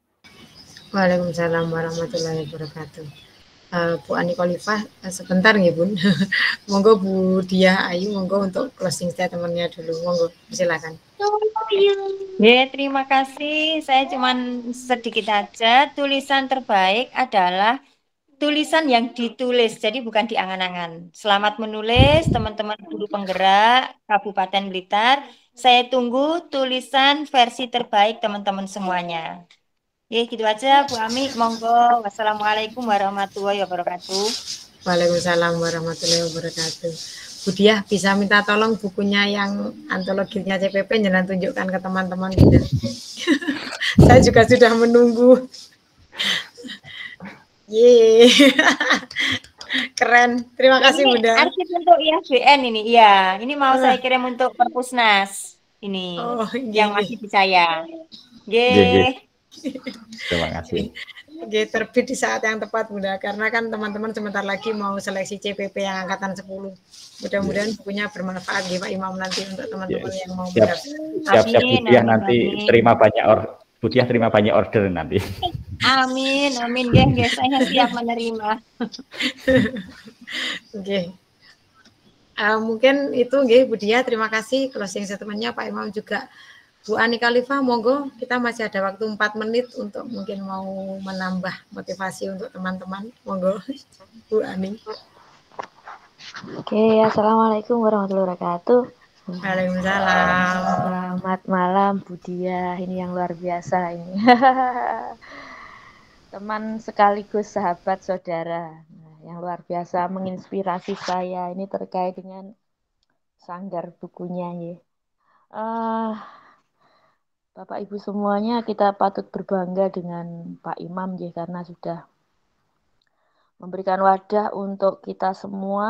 Waalaikumsalam warahmatullahi wabarakatuh. Bu Ani Khalifah sebentar ya Bun. Monggo Bu Diah Ayu, monggo untuk closing statement-nya dulu. Monggo, silakan. Ya, terima kasih. Saya cuma sedikit aja. Tulisan terbaik adalah tulisan yang ditulis, jadi bukan diangan-angan. Selamat menulis teman-teman guru penggerak Kabupaten Blitar. Saya tunggu tulisan versi terbaik teman-teman semuanya. Ya, gitu aja Bu Ami, monggo. Wassalamualaikum warahmatullahi wabarakatuh. Waalaikumsalam warahmatullahi wabarakatuh. Budiah bisa minta tolong bukunya yang antologinya CPP jangan tunjukkan ke teman-teman gitu. Saya juga sudah menunggu. Yeay. Keren. Terima kasih Ini Bunda. arsip untuk ISBN ini. Iya, ini mau saya kirim untuk Perpusnas. Ini yang masih di saya. Nggih. Terima kasih. Oke, terbit di saat yang tepat Bunda, karena kan teman-teman sebentar lagi mau seleksi CPP yang angkatan 10. Mudah-mudahan bukunya bermanfaat ya Pak Imam nanti untuk teman-teman yang mau siap Budiah nanti terima banyak order nanti. Amin, nggih, saya siap menerima. Oke. Mungkin itu nggih Budiah, terima kasih closing statement-nya Pak Imam juga. Bu Ani Khalifah, monggo kita masih ada waktu 4 menit untuk mungkin mau menambah motivasi untuk teman-teman. Monggo, Bu Ani. Oke, Assalamualaikum warahmatullahi wabarakatuh. Waalaikumsalam. Selamat malam Budiah, ini yang luar biasa ini. Teman sekaligus sahabat saudara, yang luar biasa menginspirasi saya. Ini terkait dengan sanggar bukunya ya. Bapak Ibu semuanya, kita patut berbangga dengan Pak Imam ya, karena sudah memberikan wadah untuk kita semua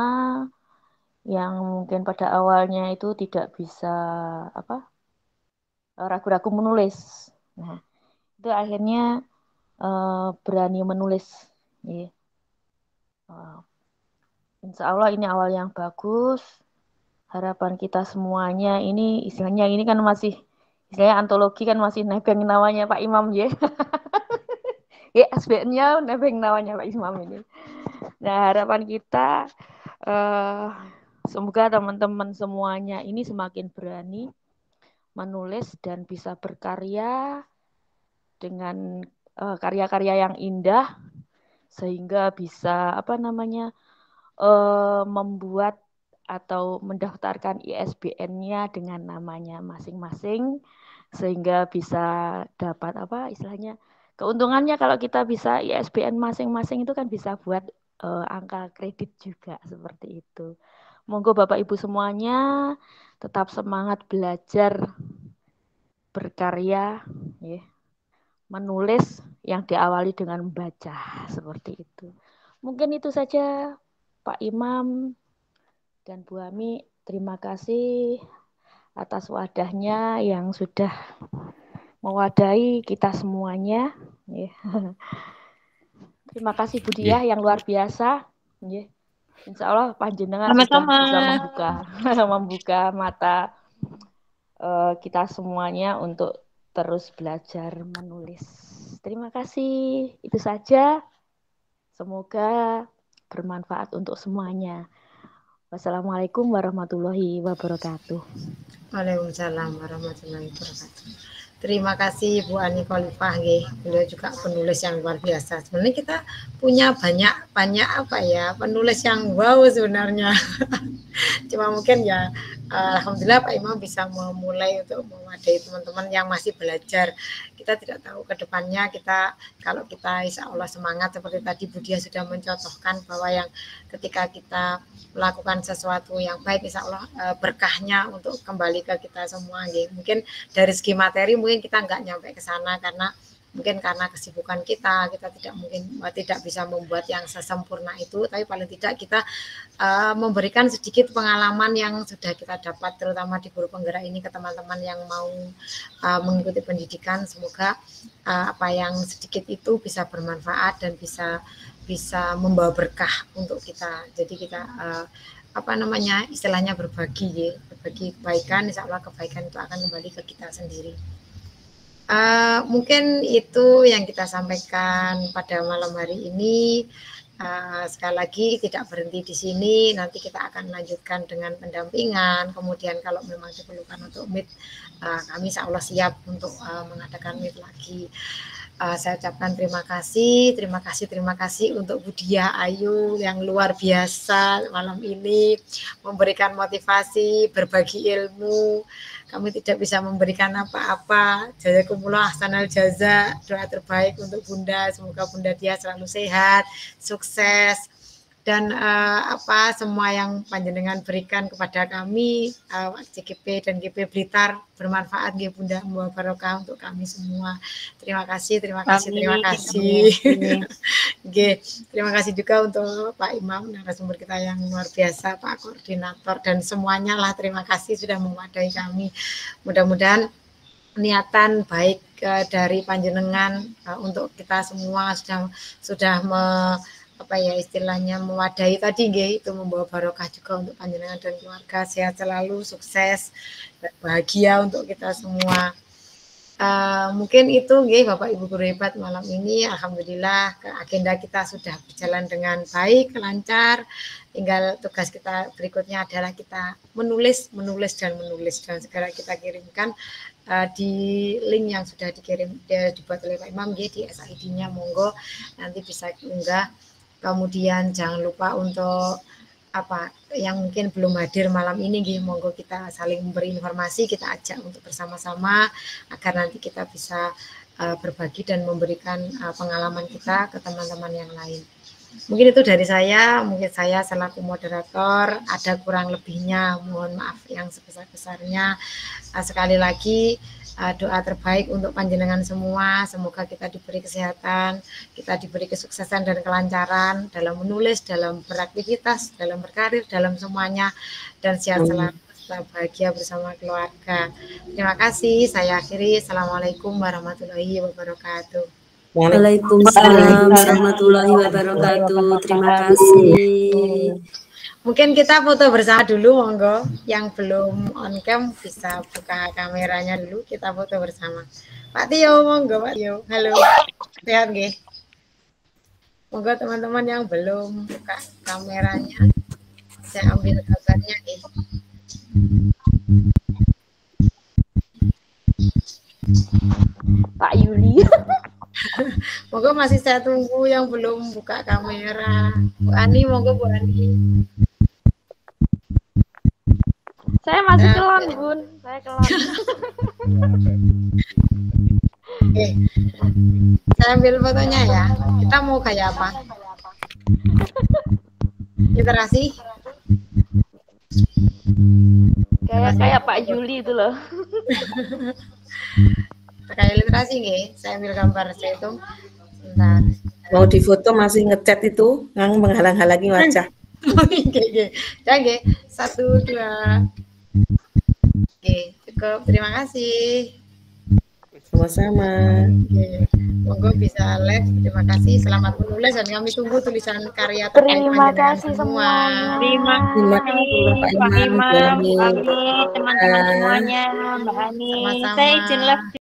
yang mungkin pada awalnya itu tidak bisa ragu-ragu menulis. Nah, itu akhirnya berani menulis ya. Insya Allah ini awal yang bagus. Harapan kita semuanya ini istilahnya ini kan masih istilahnya antologi kan masih nebeng namanya Pak Imam ya. Ya SBN-nya nebeng namanya Pak Imam ini. Nah, harapan kita semoga teman-teman semuanya ini semakin berani menulis dan bisa berkarya dengan karya-karya yang indah sehingga bisa membuat atau mendaftarkan ISBN-nya dengan namanya masing-masing sehingga bisa dapat istilahnya keuntungannya kalau kita bisa ISBN masing-masing itu kan bisa buat angka kredit juga seperti itu. Monggo Bapak Ibu semuanya tetap semangat belajar berkarya ya. Menulis yang diawali dengan membaca seperti itu. Mungkin itu saja Pak Imam dan Bu Ami, terima kasih atas wadahnya yang sudah mewadahi kita semuanya. Terima kasih Budiah yang luar biasa. Insya Allah panjenengan sudah bisa membuka mata kita semuanya untuk terus belajar menulis. Terima kasih. Itu saja. Semoga bermanfaat untuk semuanya. Wassalamualaikum warahmatullahi wabarakatuh. Waalaikumsalam warahmatullahi wabarakatuh. Terima kasih Bu Ani Khalifah, beliau juga penulis yang luar biasa. Sebenarnya kita punya banyak penulis yang wow sebenarnya. Cuma mungkin ya alhamdulillah Pak Imam bisa memulai untuk mewadahi teman-teman yang masih belajar. Kita tidak tahu ke depannya kalau kita insya Allah semangat seperti tadi Budiah sudah mencontohkan bahwa yang ketika kita melakukan sesuatu yang baik insya Allah berkahnya untuk kembali ke kita semua. Mungkin dari segi materi mungkin kita nggak nyampe ke sana karena kesibukan kita tidak bisa membuat yang sesempurna itu, tapi paling tidak kita memberikan sedikit pengalaman yang sudah kita dapat terutama di Guru Penggerak ini ke teman-teman yang mau mengikuti pendidikan. Semoga apa yang sedikit itu bisa bermanfaat dan bisa membawa berkah untuk kita. Jadi kita istilahnya berbagi kebaikan, insya Allah kebaikan itu akan kembali ke kita sendiri. Mungkin itu yang kita sampaikan pada malam hari ini. Sekali lagi tidak berhenti di sini, nanti kita akan lanjutkan dengan pendampingan. Kemudian kalau memang diperlukan untuk meet, kami insya Allah siap untuk mengadakan meet lagi. Saya ucapkan terima kasih untuk Budiah Ayu yang luar biasa malam ini memberikan motivasi, berbagi ilmu. Kami tidak bisa memberikan apa-apa. Jazakumullah ahsanal jaza. Doa terbaik untuk Bunda. Semoga Bunda dia selalu sehat, sukses, dan apa semua yang panjenengan berikan kepada kami CGP dan GP Blitar bermanfaat nggih Bunda, muga barokah untuk kami semua. Terima kasih, terima kasih, terima kasih. Nggih, terima kasih juga untuk Pak Imam narasumber kita yang luar biasa, Pak Koordinator dan semuanya lah, terima kasih sudah mewadai kami. Mudah-mudahan niatan baik dari panjenengan untuk kita semua sudah apa ya istilahnya mewadahi tadi nggih, itu membawa barokah juga untuk panjenengan dan keluarga, sehat selalu, sukses dan bahagia untuk kita semua. Mungkin itu nggih Bapak Ibu guru hebat malam ini, alhamdulillah agenda kita sudah berjalan dengan baik, lancar. Tinggal tugas kita berikutnya adalah kita menulis dan segera kita kirimkan di link yang sudah dibuat oleh Pak Imam nggih, di SID-nya monggo nanti bisa unggah. Kemudian jangan lupa untuk apa yang mungkin belum hadir malam ini nggih, monggo kita saling memberi informasi, kita ajak untuk bersama-sama agar nanti kita bisa berbagi dan memberikan pengalaman kita ke teman-teman yang lain. Mungkin itu dari saya, mungkin saya selaku moderator ada kurang lebihnya, mohon maaf yang sebesar-besarnya. Sekali lagi doa terbaik untuk panjenengan semua, semoga kita diberi kesehatan, kita diberi kesuksesan dan kelancaran dalam menulis, dalam beraktivitas, dalam berkarir, dalam semuanya, dan sehat selalu, bahagia bersama keluarga. Terima kasih, saya akhiri. Assalamualaikum warahmatullahi wabarakatuh. Waalaikumsalam warahmatullahi wabarakatuh. Terima kasih. Mungkin kita foto bersama dulu, monggo. Yang belum on cam bisa buka kameranya dulu, kita foto bersama. Pak Tio, monggo Pak Tio. Halo, sehat nggih? Monggo teman-teman yang belum buka kameranya, saya ambil gambarnya nggih. Pak Yuli. Monggo masih saya tunggu yang belum buka kamera. Bu Ani, monggo Bu Ani. Saya masih kelon, Bun. Saya kelon. Oke. Saya ambil fotonya ya. Kita mau kayak apa? Literasi? Kayak Pak Yuli itu loh. Kayak literasi nggih. Saya ambil gambar saya itu. Sebentar. Mau difoto masih ngecat itu yang menghalang-halangi wajah. Oke. Oke. 1, 2. Oke, cukup. Terima kasih. Sama-sama. Oke. Monggo bisa live. Terima kasih. Selamat menulis dan kami tunggu tulisan karya terkait Terima kasih semua. Terima kasih Pak Imam, Bu Ani, teman-teman semuanya, Mbak Ani. Sama-sama. Saya izin live.